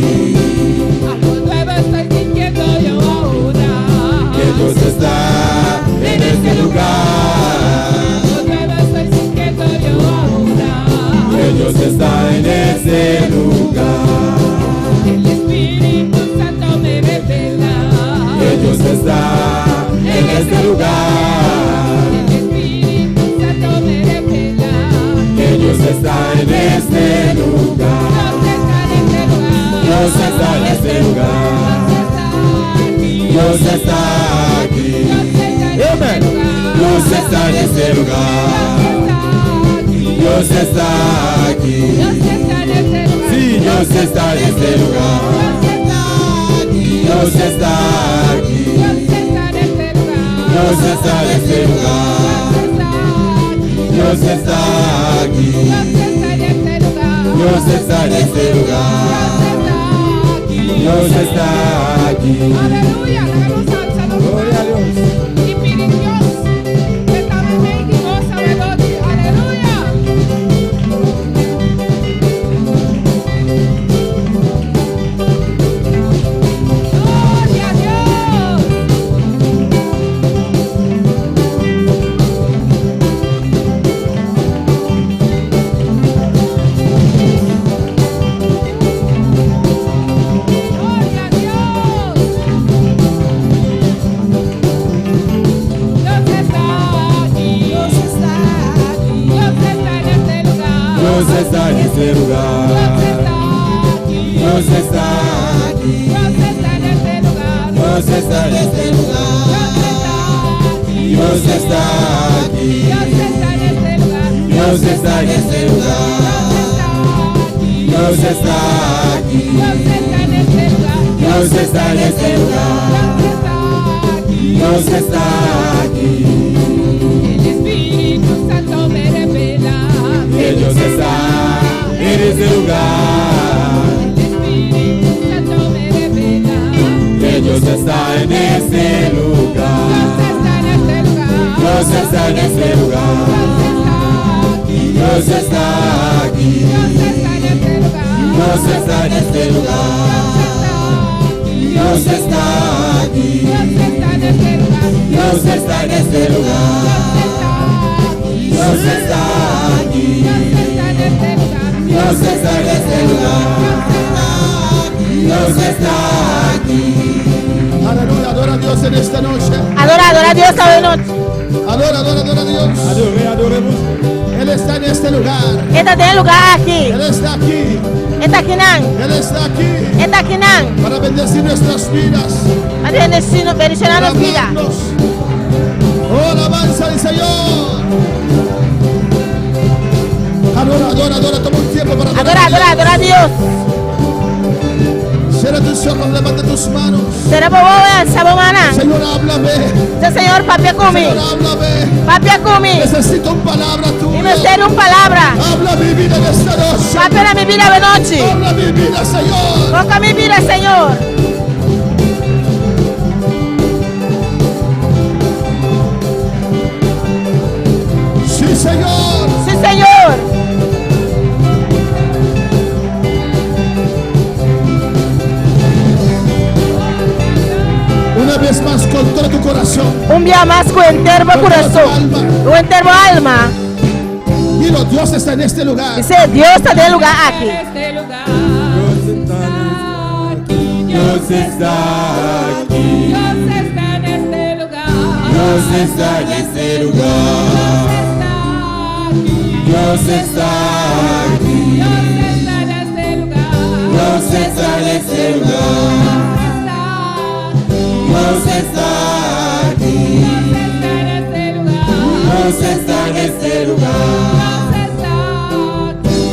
Algo nuevo estoy sintiendo yo ahora. Que Dios está en este lugar. Algo nuevo estoy sintiendo yo ahora. Que Dios está en este lugar. El Espíritu Santo me revela. Que Dios está en este lugar. El Espíritu Santo me revela. Que Dios está en este lugar. Dios está en este lugar. Dios está aquí. Amén. Dios está en este lugar. Dios está aquí. Sí, Dios está en este lugar. Dios está aquí. Dios está en este lugar. Dios está aquí. Dios está en este lugar. Dios está aquí. Aleluya, hagamos salsa, no Gloria a Dios. y pide Dios que también y goza de noche. Aleluya. Gloria a Dios. Gloria a Dios. Dios está aquí. Dios está aquí. Dios está en este lugar. Dios está en este lugar. Dios está aquí. Dios está aquí. Dios está en este lugar. Dios está aquí. Dios está en este lugar. Dios está aquí. Dios está en este lugar. Dios está aquí. Dios está aquí. El Espíritu Santo me revela Que Dios está en este lugar. El Espíritu Santo me revela Que Dios está en este lugar. Dios está en este lugar. Dios está aquí. Dios está en este lugar. Dios está aquí. Dios está en este lugar. Dios está aquí. Dios está en este lugar. Dios está aquí. Aleluya, adora a Dios en esta noche. Adora a Dios esta noche. Adora a Dios. Adoremos. Él está en este lugar. Esta tiene lugar aquí. Él está aquí. Esta aquí nan. Él está aquí Esta aquí nan. para bendecir nuestras vidas. Para bendicionar Para nuestras vidas. amarnos. Oh, alabanza al Señor. Adora. Toma un tiempo para Adora a Dios. Cierra tus ojos, levanta tus manos. Será boba, sabo mana. Señor, háblame. Señor, papia comi. Señor, háblame. Papia comi. Necesito una palabra Y tuya. me ser una palabra. Habla mi vida en esta noche. Papia mi vida de noche. Habla mi vida, Señor. Toca mi vida, Señor. Sí, Señor. Sí, Señor. Una vez más con todo tu corazón. Un día busca más con entero corazón, con entero alma. Dilo, Dios está en este lugar. Dice, Dios está en el lugar aquí. Este lugar. Dios está aquí. Dios está en este lugar. Dios está en este lugar. Dios está aquí. Dios está en este lugar. Dios está aquí. Dios está en este lugar.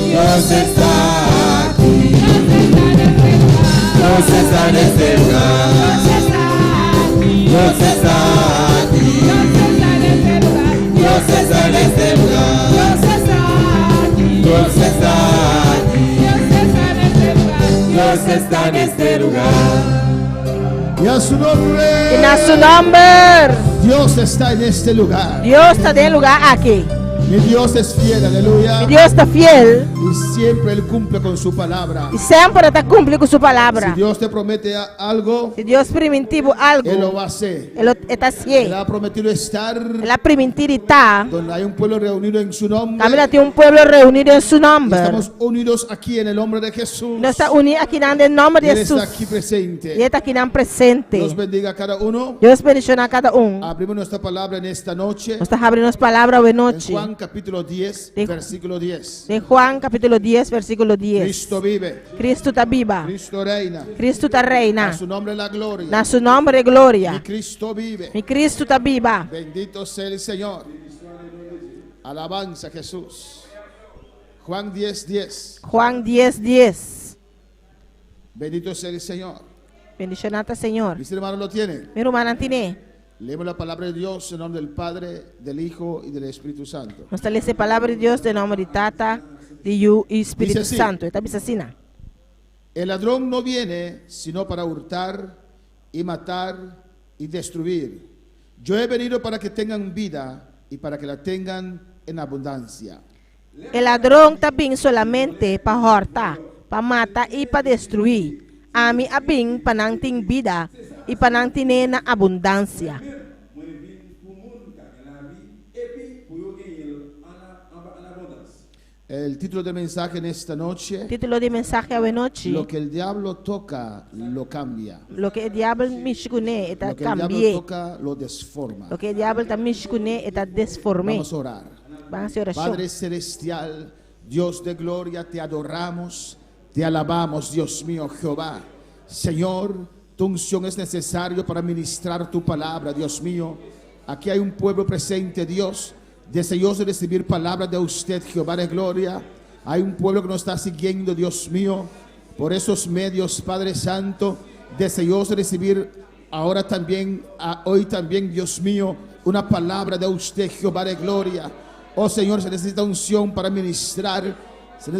Dios está aquí. Dios está en este lugar. Dios está aquí. Dios está en este lugar. Dios está aquí. Dios está en este lugar. Y a su nombre. En su nombre. Dios está en este lugar. Dios está en el lugar aquí. Mi Dios es fiel, aleluya. Y Dios está fiel Y siempre Él cumple con su palabra. y siempre está cumpliendo con su Si palabra. Dios te promete algo, Si Dios prometió algo, Él lo va a hacer. Él está Él haciendo. ha prometido estar Él ha prometido estar. donde hay un pueblo reunido en su nombre. También tiene un pueblo reunido en su nombre. Estamos unidos aquí en el nombre de Jesús. Nos está unido aquí en el nombre de Él Jesús. está aquí Y presente. está aquí en presente. Dios bendiga a cada uno. Dios bendiga a cada uno. Abrimos nuestra palabra en esta noche. Nos está abriendo palabras de En noche. Juan capítulo 10, De- versículo 10. De Juan capítulo 10, versículo 10. Cristo vive. Cristo está viva. Cristo reina. Cristo está reina. A su nombre la gloria. Na su nombre Mi gloria. Cristo vive. Mi Cristo está viva. Bendito sea el Señor. Alabanza a Jesús. Juan 10, 10. Juan 10, 10. Bendito sea el Señor. Bendición a Señor. Mis hermanos lo tienen. Mi hermana tiene. Leemos la palabra de Dios en nombre del Padre, del Hijo y del Espíritu Santo. Nos trae palabra de Dios de nombre de Tata, de Yu y Espíritu Dice así. Santo. Esta bisacina. El ladrón no viene sino para hurtar y matar y destruir. Yo he venido para que tengan vida y para que la tengan en abundancia. El ladrón también solamente para hurtar, para matar y para destruir. A mí abing panangting vida y panangting na abundancia. El título del mensaje en esta noche: Título de mensaje a noche. lo que el diablo toca, lo cambia. Lo que el diablo mishkune eta Lo que el diablo cambie. toca, lo desforma. Lo que el diablo también mishkune eta desforme. Vamos a orar. Van a hacer oración. Padre celestial, Dios de gloria, te adoramos, te alabamos, Dios mío, Jehová. Señor, tu unción es necesario para ministrar tu palabra, Dios mío. Aquí hay un pueblo presente, Dios, deseoso de recibir palabras de usted, Jehová de gloria. Hay un pueblo que nos está siguiendo, Dios mío, por esos medios, Padre Santo, deseoso de recibir ahora también, hoy también, Dios mío, una palabra de usted, Jehová de gloria. Oh Señor, se necesita unción para ministrar,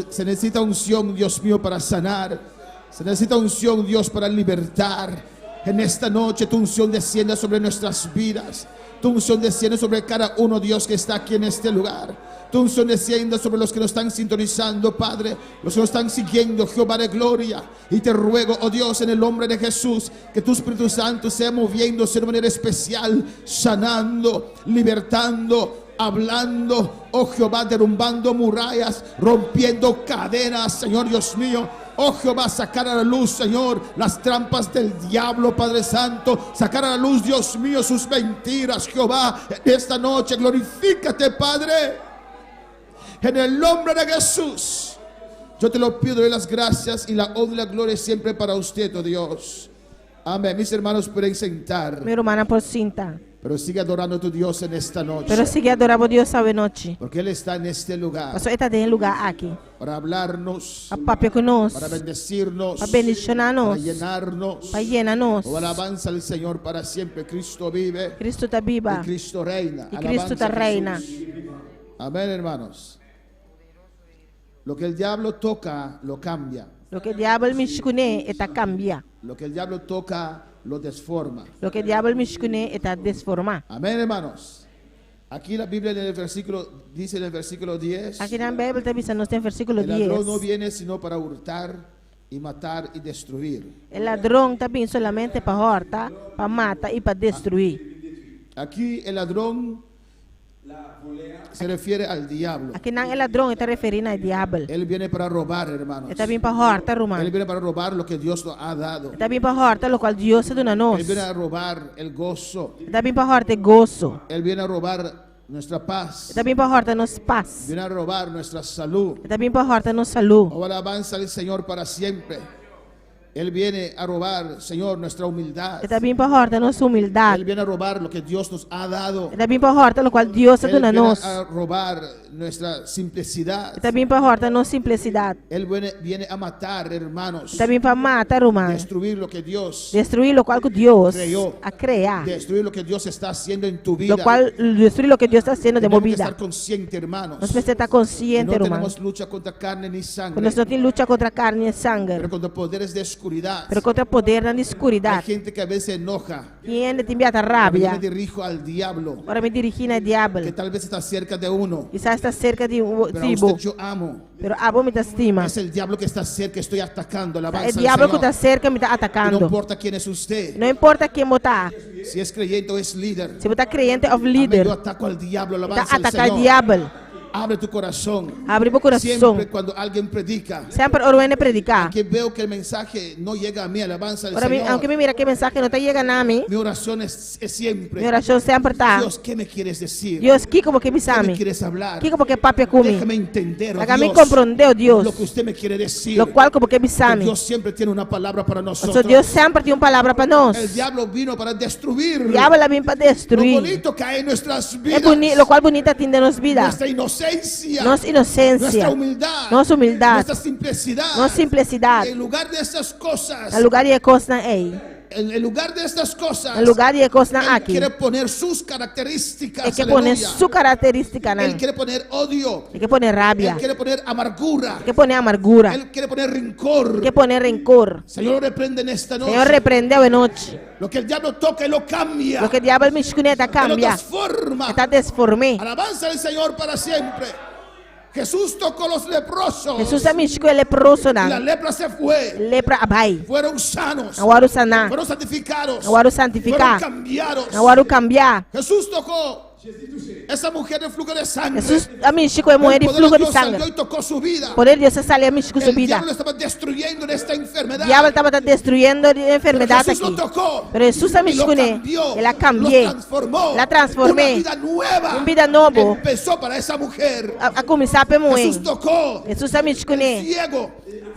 se necesita unción, Dios mío, para sanar, se necesita unción, Dios, para libertar. En esta noche tu unción descienda sobre nuestras vidas. Tu unción desciende sobre cada uno, Dios, que está aquí en este lugar. Tu unción descienda sobre los que nos están sintonizando, Padre, los que nos están siguiendo, Jehová de gloria. Y te ruego, oh Dios, en el nombre de Jesús, que tu Espíritu Santo sea moviéndose de manera especial, sanando, libertando, hablando, oh Jehová, derrumbando murallas, rompiendo cadenas, Señor Dios mío. Oh Jehová, sacar a la luz, Señor, las trampas del diablo, Padre Santo. Sacar a la luz, Dios mío, sus mentiras, Jehová. En esta noche, glorifícate, Padre. En el nombre de Jesús. Yo te lo pido, doy las gracias y la honra y la gloria siempre para usted, oh Dios. Amén. Mis hermanos pueden sentar, Mi hermana por cinta. pero sigue adorando a tu Dios en esta noche. Pero sigue adorando a Dios a noche. Porque Él está en este lugar Pasó está en el lugar aquí. para hablarnos, A papi con nos. para bendecirnos, Para bendicionarnos. para llenarnos. Para llenarnos. Oh, alabanza al Señor para siempre. Cristo vive Cristo está viva. y Cristo reina. Y Alabanza Cristo está a Jesús. reina. Amén, hermanos. Lo que el diablo toca, lo cambia. Lo que el diablo mishkune eta cambia. Lo que el diablo toca, lo desforma. Lo que el diablo mishkune eta desforma. Amén, hermanos. Aquí la Biblia en el versículo, dice en el versículo 10. Aquí en la Biblia también nos en versículo El ladrón 10. no viene sino para hurtar y matar y destruir. El ladrón también solamente para hurtar, para matar y para destruir. Aquí el ladrón se refiere al diablo. Aqui não é ladrão, está referindo ao diabo. Él viene para robar, hermanos. Está vindo para horta, Él Romano. viene para robar lo que Dios nos ha dado. Está vindo para horta, lo qual Deus se dona a nós. Él viene a robar el gozo. Está vindo para horta, gozo. Él viene a robar nuestra paz. Está vindo para horta, nos paz. Viene a robar nuestra salud. Está vindo para horta, nos saúde. Oh, alabanza al Señor para siempre. Él viene a robar, Señor, nuestra humildad. Está vindo para horta, nossa humildade. Él viene a robar lo que Dios nos ha dado. Está vindo para horta, lo qual Deus se Él dona a viene nós. a robar nuestra simplicidad. Está vindo para horta, nossa simplicidade. Él viene a matar, hermanos. Está vindo para matar, Romano. Destruir lo que Dios, Destruir lo qual Deus Creou. a criar. destruir lo que Dios está haciendo en tu vida. Lo qual destruir lo que Deus está haciendo de Tenemos que movida. estar consciente, hermanos. Nós precisamos estar Que consciente, no Romano. tenemos lucha contra carne ni sangre, Quando nós não temos luta contra carne e sangue, pero contra poderes de oscuridad. pero contra poder na Hay escuridade. gente que a veces enoja. Quem te enviata Yo me rabia, dirijo al diablo, ora me dirigir ao diabo. que tal vez está cerca de uno, Quizás está cerca de pero a tipo, usted yo amo. pero a vos me te estima. Es el diablo que está cerca, estoy atacando. É Alabanza o al diabo que está Señor. cerca me está Y no atacando. importa quién es usted, Não importa quem botar, si es creyente o es líder. se botar crente ou Amén, líder, yo ataco al diablo, está alabanza al atacar o Señor. diabo. Abre tu corazón. Abre o coração. Siempre cuando alguien predica, Sempre orando predicar. que veo que el mensaje no llega a mí, alabanza al Ora, Señor. aunque me mira que mensagem não está chegando a mim, Mi oración es siempre, minha oração sempre está. Dios, ¿qué me quieres decir? Deus, que como que me ¿Qué me sabe? quieres hablar? Que como que papi come? Déjame entender, oh Hágame Dios, compreender, Deus. lo que usted me quiere decir. Lo qual como que me Que sabe? Dios siempre tiene una palabra para O nosotros. sea, Deus sempre tem uma palavra para nós. El diablo vino para destruir O diabo ela vem para lo destruir. bonito que hay en nuestras É vidas, bonito, lo qual bonita tem de nos vida. nuestra inocencia, Nossa nuestra inocência, humildad, nossa humildade, nuestra simplicidad. nossa simplicidade. En lugar de estas cosas, No lugar de coisa não é. en lugar de estas cosas, No lugar de coisa não Él aqui. quiere poner sus características. É que poner aleluya. sua característica, não. Él quiere poner odio. É que poner Él rabia. quiere poner amargura. É que poner amargura. Él quiere poner rencor. É que poner rencor. Señor, reprende en esta noche. Senhor repreendeu em noite. Lo que el diablo toca y lo cambia. O que o diabo me escuneta Él lo cambia. transforma. Está desformé. Alabanza al Señor para siempre. Jesús tocó los leprosos. Jesus a me escolhe leproso Y la não. lepra se fue. Lepra abai. Fueron sanos. Agora o sanar. Fueron santificados. Agora o Fueron santificar. cambiados. Agora o cambiar. Jesús tocó esa mujer de flujo de sangre. Jesus a me escolhe El mulher de poder flujo de Dios salió sangue. y tocó su vida. Poder de Deus sale a me escolhe El su vida. diablo estaba destruyendo en esta enfermedad. O diabo estava destruindo a Pero enfermidade Jesús lo aqui. tocó. Pero Jesus a me Y lo escolhe. cambió. Ela Lo cambiei. transformó. La transformé. Una vida nueva. Uma vida nova. Empezó para esa mujer. A começar para mulher. Jesús tocó. Jesus a me escolhe. Ciego.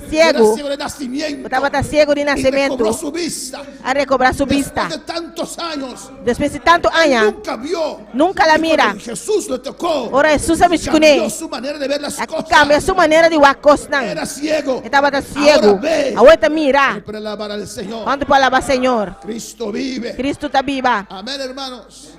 Ciego. Era ciego de nacimiento. Estava ciego de Y nascimento. recobró su vista. A recobrar sua vista. Después de tantos años. Depois de tanto anos, Nunca vio. nunca la Y mira. cuando Jesús lo tocó. Ora Jesus a me escolhe. Cambió su manera de ver las cosas. Cambia sua maneira de ver coisas. Era ciego. Estava Ahora ciego. ve. A outra mira. Para alabar al Señor. Quando para alabar Senhor. Cristo vive. Cristo está viva. Amén, hermanos.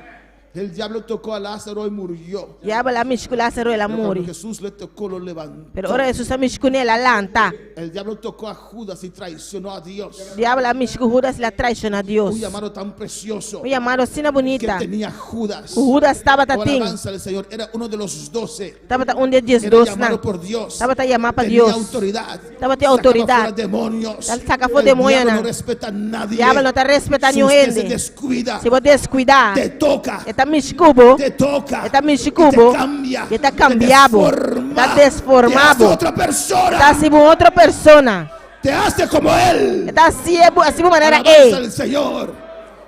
El diablo tocó a Lázaro y murió. Diabo la me escolhe Lázaro ela Pero cuando morre. Jesús le tocó, lo levantó. Pero ora Jesus a me escolhe ela lanta. El diablo tocó a Judas y traicionó a Dios. Diabo la me escolhe Judas la traiciona a Deus. Un llamado tan precioso O llamado sina que bonita. tenía Judas. O Judas estava Oh, tatim. alabanza al Señor. Era uno de los 12. Estava de dias Era dois llamado não. por Dios. Estava a chamar para Tenía Deus. autoridad. Estaba de Sacaba autoridad. fuera demonios. Él saca fuera El demonios, diablo ¿no? no respeta a nadie. Diabo não está respeitando Si usted se ninguém. descuida, Se você descuidar, te toca. está me escubo. Te toca. Está me Y escubo. te cambia. E está Te cambiado. deforma. Está Te hace desformado. otra persona. Está assim outra persona. Te hace como él. Está assim de maneira Alabanza ei. al Señor.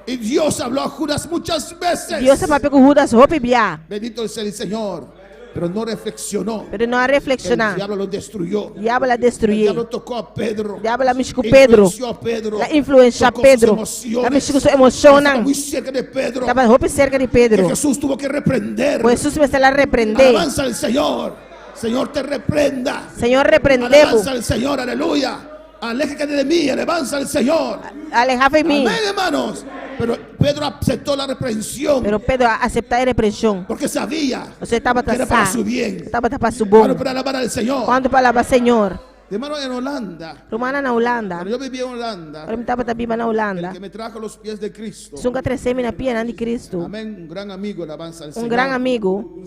Y Dios habló a Judas muchas veces. Deus se papel com Judas roupa e biar. Bendito sea el Señor. Pero no reflexionó. Pero não a El reflexionar. diablo lo destruyó. Diabo la El destruiu. diablo tocó a Pedro. Diabo la mexicou Pedro. Influenció a Pedro. La influencia a Tocó Pedro. sus emociones. La mexicou sua emoção. Estaba muy cerca de Pedro. Estava roupa cerca de Que Pedro. Jesús tuvo que reprender. Pues Jesus me la repreender. Alabanza al Señor. Señor, te reprenda. Senhor repreendeu. Alabanza al Señor. Aleluya. Aléjate de mí. Alabanza al Señor. Alejava em mim. Amén, hermanos. Pero Pedro aceptó la reprensión. Pero Pedro aceitar a repreensão. Porque sabía Você estava que era para taçar. su bien. Estava para su bom. Para alabar al Señor. Quando falava Senhor. Hermano, en Holanda. Romana na Holanda. Cuando yo vivía en Holanda. Para mim estava viva na El Holanda. que me trajo a los pies de Cristo. Sunga trecemi na pia de Cristo. Amén. Un gran amigo, alabanza al Señor. Gran amigo.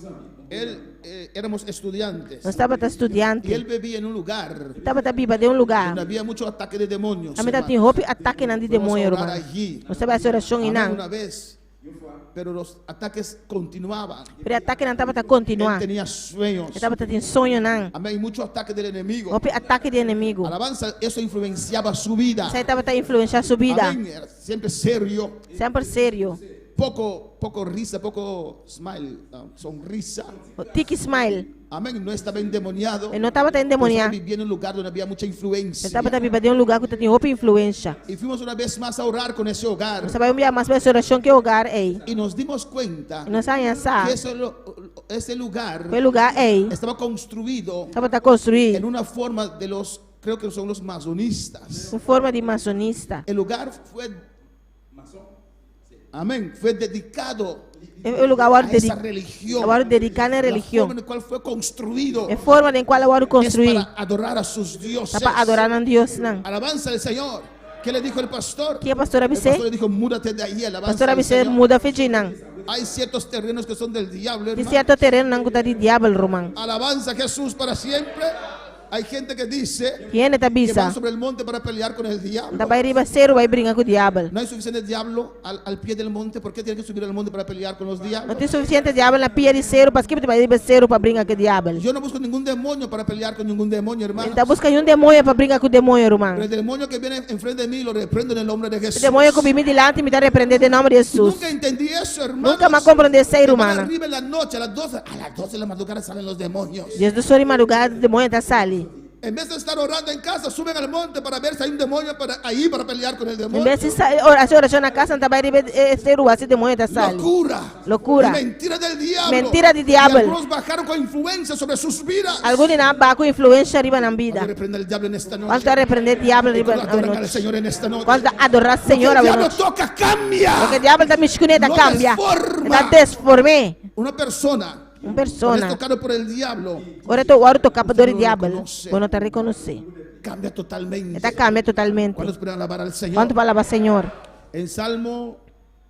Él, éramos estudiantes. Nós estava Y él estudiante. vivía en un lugar Estava viva de lugar. donde había mucho ataque de demonios. A mim hermano. tem roupa ataque na de Vamos a demônio, orar irmão. allí. Você vai ser oração e Amén. não. Una vez pero los ataques continuaban. Pero ataque não estava a Él continuar. tenía sueños. Estava a ter sonho não. Amén. Y muchos ataques del enemigo. O ataque de inimigo. Alabanza, eso influenciaba su vida. Isso aí estava a influenciar sua vida. Amén. Era siempre serio. Sempre sério. Poco risa, poco smile, sonrisa. O tique smile. Amén. No estaba endemoniado. Ele não estava a endemoniar. Vivía en un lugar donde había mucha Ele influencia. estava a viver em lugar que tinha roupa influência. Y fuimos una vez más a orar con ese hogar. Você vai enviar mais vezes oração que hogar aí. Y nos dimos cuenta E nós vamos que pensar. ese lugar Foi lugar aí. estaba construido Estava a construir en una forma de los, creo que son los masonistas. em forma de maçonista. El lugar fue, amén, fue dedicado É o lugar a agora esa religión. agora dedicado à La religião. forma en la cual fue construido É forma em qual agora es construir. para adorar a sus dioses. Está para adorar a Deus não. Alabanza al Señor. ¿Qué le dijo el pastor? Que a pastora El pastor Abissé? le dijo, múdate de ahí, alabanza Pastora al Abissé Señor. muda feijão não. Hay ciertos terrenos que son del diablo, De hermano. certo terreno não está de diabo, Romão. Alabanza a Jesús para siempre. Hay gente que dice Quem é que tabisa? van sobre el monte para pelear con el diablo. Da vai riba cero vai brincar com o diabo. No hay suficiente diablo al pie del monte. ¿Por qué tienen que subir al monte para pelear con los Não diablos? tem suficiente diabo na pia de cero, para que vai riba cero para brincar com o diabo. Yo no busco ningún demonio para pelear con ningún demonio, hermano. Ele está buscando demônio para brincar com o demônio, Romão. Pero el demonio que viene enfrente de mí lo reprendo en el nombre de O Jesús. demônio que me delante me está repreendendo em nome de Jesus. Nunca entendí eso, hermano. Nunca me comprendí ser humano. Arriba en la noche, a las 12 de la madrugada salen los demonios. Jesus do de madrugada, o demônio está sali. En vez de estar orando en casa, suben al monte para ver si hay un demonio ahí para pelear con el Em demonio. vez de fazer oração na casa, não vai riba cero, assim o demônio está sali. Locura. Locura. Mentira del diablo. Mentira del diablo. Y algunos bajaron con influencia sobre sus vidas. Alguns não vai com influência riba na vida. Cuando reprende el diablo en esta noche. Quando repreender o diabo Y riba cuando na adoran al noite. Señor en esta noche. Quando adorar o Lo que Senhor el a diablo noite. toca cambia. Porque o diabo está me escolhendo, Lo cambia. desforma. Está desformé. Una persona. Uma Cuando es persona. tocado por el diablo, Ora tu ora tu capa do Não diabo. reconhece. Quando te reconhecer. cambia totalmente. Está cambia totalmente. ¿Cuántos pueden alabar al Señor? Quanto palavra Senhor? En Salmo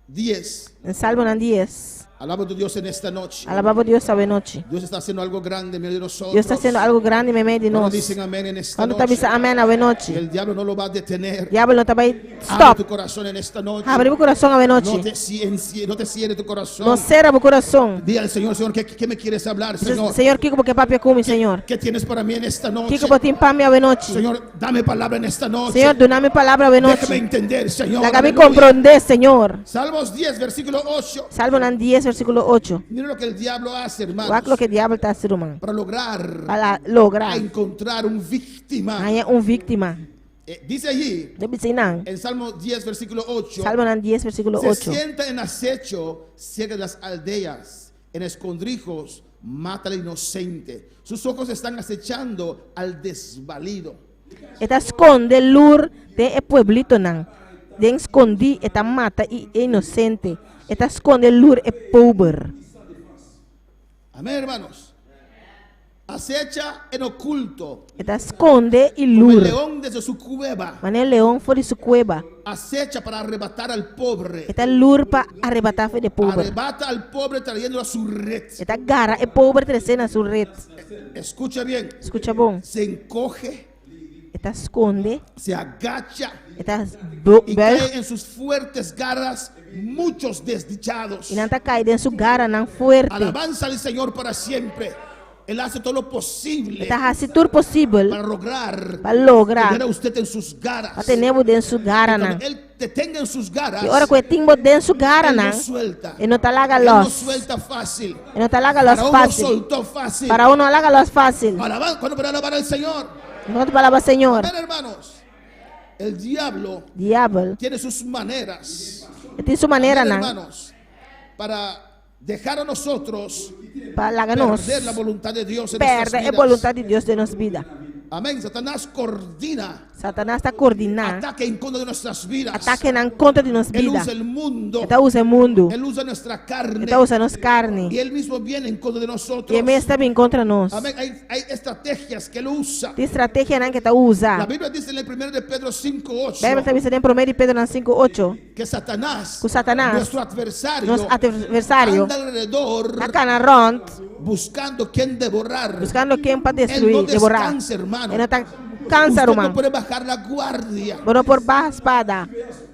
10, Em Salmo 10. alaba a tu Dios en esta noche. Alababa Deus esta noite. Dios está haciendo algo grande en medio de nosotros. Deus está fazendo algo grande em meio de Cuando nós. dicen amén en esta Quando está noche, dizendo amém na y noite. el diablo no lo va a detener. Diabo não está vai Abre stop. tu corazón en esta noche. Abre o coração a No noite. no te cierre tu corazón. Não cera o coração. Dile al Señor, Señor, ¿qué me quieres hablar, Señor? Senhor, que porque papi come, Senhor. ¿Qué tienes para mí en esta noche? Que porque para mim a noite. Señor, dame palabra en esta noche. Senhor, dá-me palavra a Déjame noite. entender, Señor. Dá-me Aleluya. compreender, Senhor. Salmos 10, versículo 8. Salmo 10, versículo 8. Mira lo que el diablo hace, hermano. Olha o que o diabo está fazendo, irmão. Para lograr Para lograr. a encontrar un víctima. Aí é vítima. Dice allí, Deve ser não. en Salmo 10, versículo 8. Salmo 10, versículo Se 8. sienta en acecho, ciega las aldeas, en escondrijos, mata al inocente. Sus ojos están acechando al desvalido. Está esconde lur de pueblito não. De escondi, está mata e inocente. Está esconde lur e pobre. Amén, hermanos. Acecha en oculto, Está esconde e como el lur. león desde su cueva. Mas o leão foi de sua cueva. Acecha para arrebatar al pobre. Está lur para arrebatar de pobre. Arrebata al pobre trayéndolo a su red. Está garra e pobre trazendo a sua rede. Escucha bien. Escucha bom. Se encoge, Está esconde. se agacha Está y bel. cae en sus fuertes garras muchos desdichados. E não está caído em sua garra, não forte. Alabanza al Señor para siempre. Él hace todo lo posible Está fazendo tudo possível para lograr para lograr. tener a usted en sus garras. Para ter dentro de sua garra, não. Cuando Él te tenga en sus garras, E ora que timbo dentro de sua garra, Él no não. suelta. E não está larga Él no los. suelta fácil. E não está larga Para los uno fácil. soltó fácil. Para uno larga los fácil. ¿Cuándo para alabar al Señor? Enquanto palavra Senhor. Amén, hermanos. El diablo Diabo. tiene sus maneras. Tem sua maneira, Amén, não. hermanos, para dejar a nosotros Para largar nós. perder la voluntad de Dios en nuestras Perde a vidas. vontade de Deus de nossa vida. Amén. Satanás coordina Satanás está coordenando. ataque en contra de nuestras vidas. Ataque na conta de nossa Él vida. usa el mundo. Está usando o mundo. Él usa nuestra carne. Está usando nossa carne. Y él mismo viene en contra de nosotros. E mesmo está bem contra nós. Amén. Hay estrategias que él usa. Tem estratégia não que está La usando. Biblia dice en el 1 de Pedro 5:8 Bíblia está dizendo em 1 Pedro 5:8 que Satanás, que Satanás, nuestro adversario, nosso adversário, anda alrededor está canarront, buscando quien devorar. buscando quem para Él no destruir, devorar. descansa, hermano. Ele não está cansa, Usted no irmão. puede bajar la guardia. Bueno, por baixo espada.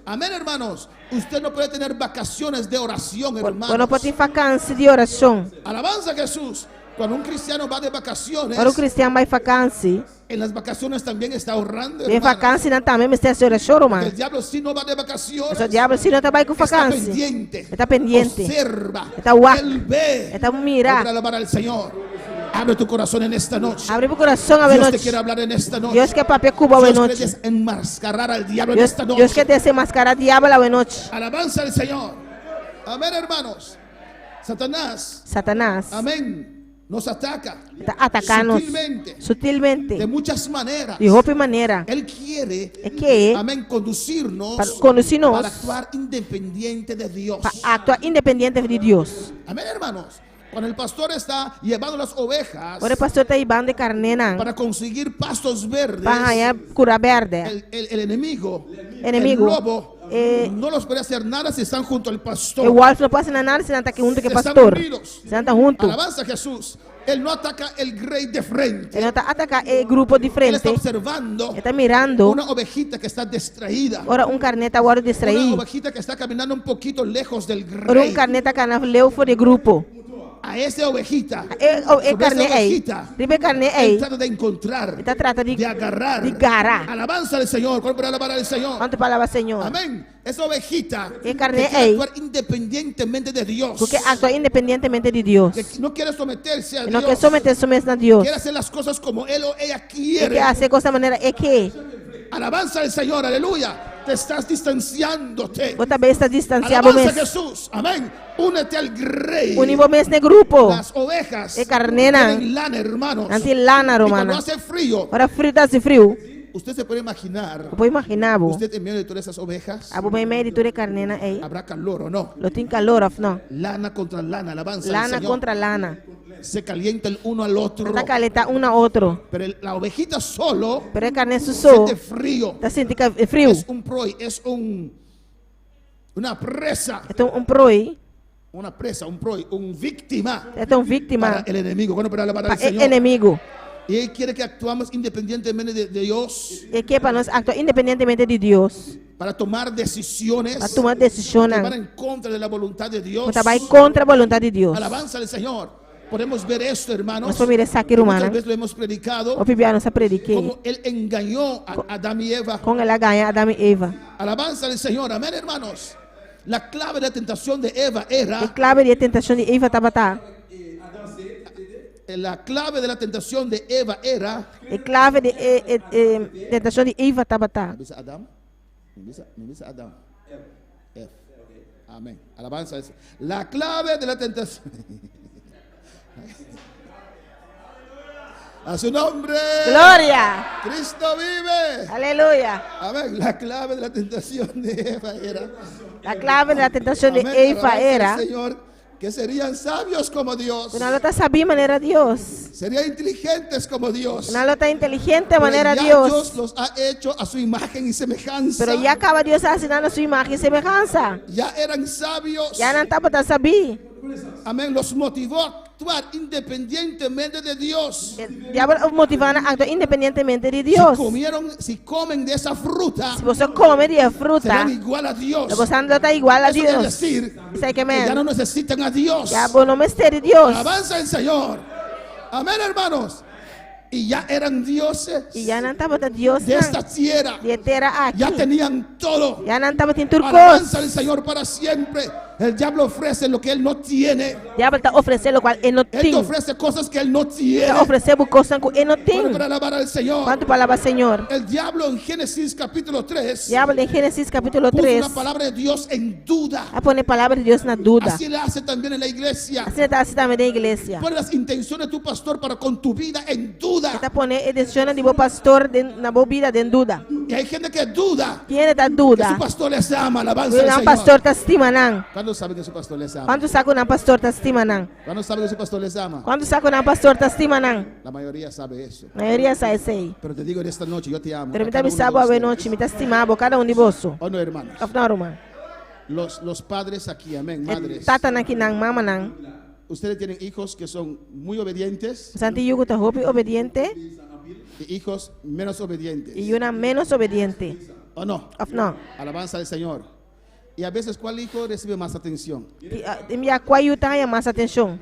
Amén, hermanos. Usted no puede tener vacaciones de oración, hermanos. Quando pode ter vacância de oração. Alabanza a Jesús. Cuando un cristiano va de vacaciones, Quando o cristiano vai vacância, en las vacaciones también está ahorrando, tem hermanos. vacância não também, mas tem a oração, El irmão. diablo si no va de vacaciones, O diabo se não trabalha com está vacância. pendiente, Está pendiente. observa, Está guapo. él ve. Está Para mirar. alabar al Señor. Abre tu corazón en esta noche. Abre o coração a Dios te noite. quiere hablar en esta noche. Deus quer papel cuba a Dios quiere noite. desenmascarar al diablo en Deus, esta Deus quer noche. desmascarar o diabo a noite. Alabanza al Señor. Amén, hermanos. Satanás, Satanás amén, nos ataca está atacando sutilmente, de sutilmente, muchas maneras. de roupa e maneira. Él quiere, Que amén, conducirnos para conduzir-nos para actuar independiente de Dios. para actuar independente de Deus. Amén, hermanos. Cuando el pastor está llevando las ovejas Quando o pastor está ibando de carne, para conseguir pastos verdes, para arranhar cura verde, el enemigo, Enemigo, el lobo, no los puede hacer nada si están junto al pastor. o Wolf não pode fazer nada se não está aqui junto com o Están pastor. unidos. Se não está junto, Alabanza a Jesús. Él no ataca el grey de frente. ele não está atacando o grupo de Él frente, está ele observando está mirando. una ovejita que está distraída. Ora carneta agora Una distraído. ovejita que está caminando un poquito lejos del Ora grey. carneta canal fora de grupo. A esa ovejita, E sobre carne esa aí, ovejita, ribe carne él aí, trata de encontrar, está trata de agarrar. de garrar. Alabanza al Señor. ¿Cuál para alabar al Señor? Quanto palavra Senhor? Amén. Esa ovejita E carne que quiere aí, actuar independientemente de Dios. porque atua independentemente de Deus. Que no quiere someterse a Não quer Dios. someter-se mesmo a Deus. Quiere hacer las cosas como él o ella E quiere. quer fazer coisa maneira é que Alabanza al Señor, aleluya. Te estás distanciándote. você também está distanciado Alabanza a mesmo. Jesús, amén. Únete al grey. Unimos mesmo de grupo. Las ovejas E carnena. tienen lana, hermanos. Anti lana Y cuando romana. hace frío, Ora frio está se frio. usted se puede imaginar, Eu vou imaginar, bo. usted en medio de todas esas ovejas, Abo bem meio de tudo carnena aí. habrá calor o no. Lo tem calor of não. Lana contra lana, alabanza al Lana Señor. contra lana. Se calienta el uno al otro. Está caleta um a outro. Pero la ovejita solo Pero a carne susou. siente frío. Está sentindo frio. Es un proi, es una presa. Então proi, Una presa, un proi, un víctima é tão para vítima el enemigo. Bueno, para alabar al para Señor. inimigo. Y Él quiere que actuamos independientemente de Dios E que para nós actuar independentemente de Deus. para tomar decisiones Para tomar que decisões. van en contra de la voluntad de Dios. Para trabalhar contra a vontade de Deus. Alabanza al Señor. Podemos ver esto, hermanos. Nós podemos ver essa aqui, Que muchas romana. veces lo hemos predicado. O Bíblia nos prediquei. Como Él engañó a Adán y Eva. Com ela ganha Adão e Eva. Alabanza al Señor. Amén, hermanos. La clave de la tentación de Eva era. E clave de tentação de Eva estava tá. La clave de la tentación de Eva era. E clave de tentação de Eva estava tá. ¿Me dice Adán? ¿Me dice Adán? F. Amén. Alabanza. La clave de la tentación. A su nombre. Glória! Cristo vive. Aleluia! Amén. La clave de la tentación de Eva era. A clave da tentação de Amén. Eva Alabanza era. al Señor, que serían sabios como Dios. Quando ela está sabia maneira Deus. Serían inteligentes como Dios. Quando ela está inteligente Pero maneira ya Deus. Dios los ha hecho a su imagen y semejanza. Pero já acaba Deus assinando a sua imagem e semelhança. Ya eran sabios. Já não estava tá sabia. Amén. Los motivó a actuar independientemente de Dios. Diabo motivando a actuar independentemente de Si Deus. si comen de esa fruta, Se você come de fruta, serán igual a Dios. você não está igual a Eso quiere Deus. decir Isso aí que que ya no é. necesitan a Dios. Diabo não mistério de Deus. Alabanza al Señor. Amén, hermanos. Y ya eran dioses E já não estava tá Deus de esta não. tierra. De terra aqui. Ya tenían todo. Já não estava tem turcos. Alabanza al Señor para siempre. El diablo ofrece lo que él no tiene. Diabo está oferecendo o qual ele não Él te tem. ofrece cosas que él no tiene. Está oferecendo coisas que ele não tem. Bueno, para alabar al Señor. Quanto palavra Senhor? El diablo en Génesis capítulo 3 Diabo em Gênesis capítulo puso 3. una palabra de Dios en duda. A poner palavra de Deus na dúvida. Así le hace también en la iglesia. Assim está assim também na igreja. Pone las intenciones de tu pastor para con tu vida en duda. Está poner edição de bom pastor na boa vida de dúvida. Y hay gente que duda Quem está que dúvida? su pastor les ama. Alabanza O al não Señor. pastor está estima não. ¿Cuándo saben que su pastor les ama? Quanto saco não pastor está estima não? ¿Cuándo saben que su pastor les ama? Quanto saco não pastor está estima não? La mayoría sabe eso. A maioria sabe isso aí. Pero te digo en esta noche, yo te amo. Pero A me cada está uno de bisabo a ustedes. noite, me está estimado cada um de vosso. ¿O no, hermanos? Afna Roma. Los padres aquí, amén, madres. Tata na kinang mama nang. Ustedes tienen hijos que son muy obedientes Santi yugo ta hopi obediente y hijos menos obedientes. e una menos obediente. ¿O no? Of no? Alabanza al Señor. Y a veces, ¿cuál hijo recibe más atención? Imya kwayo tayo mas atención.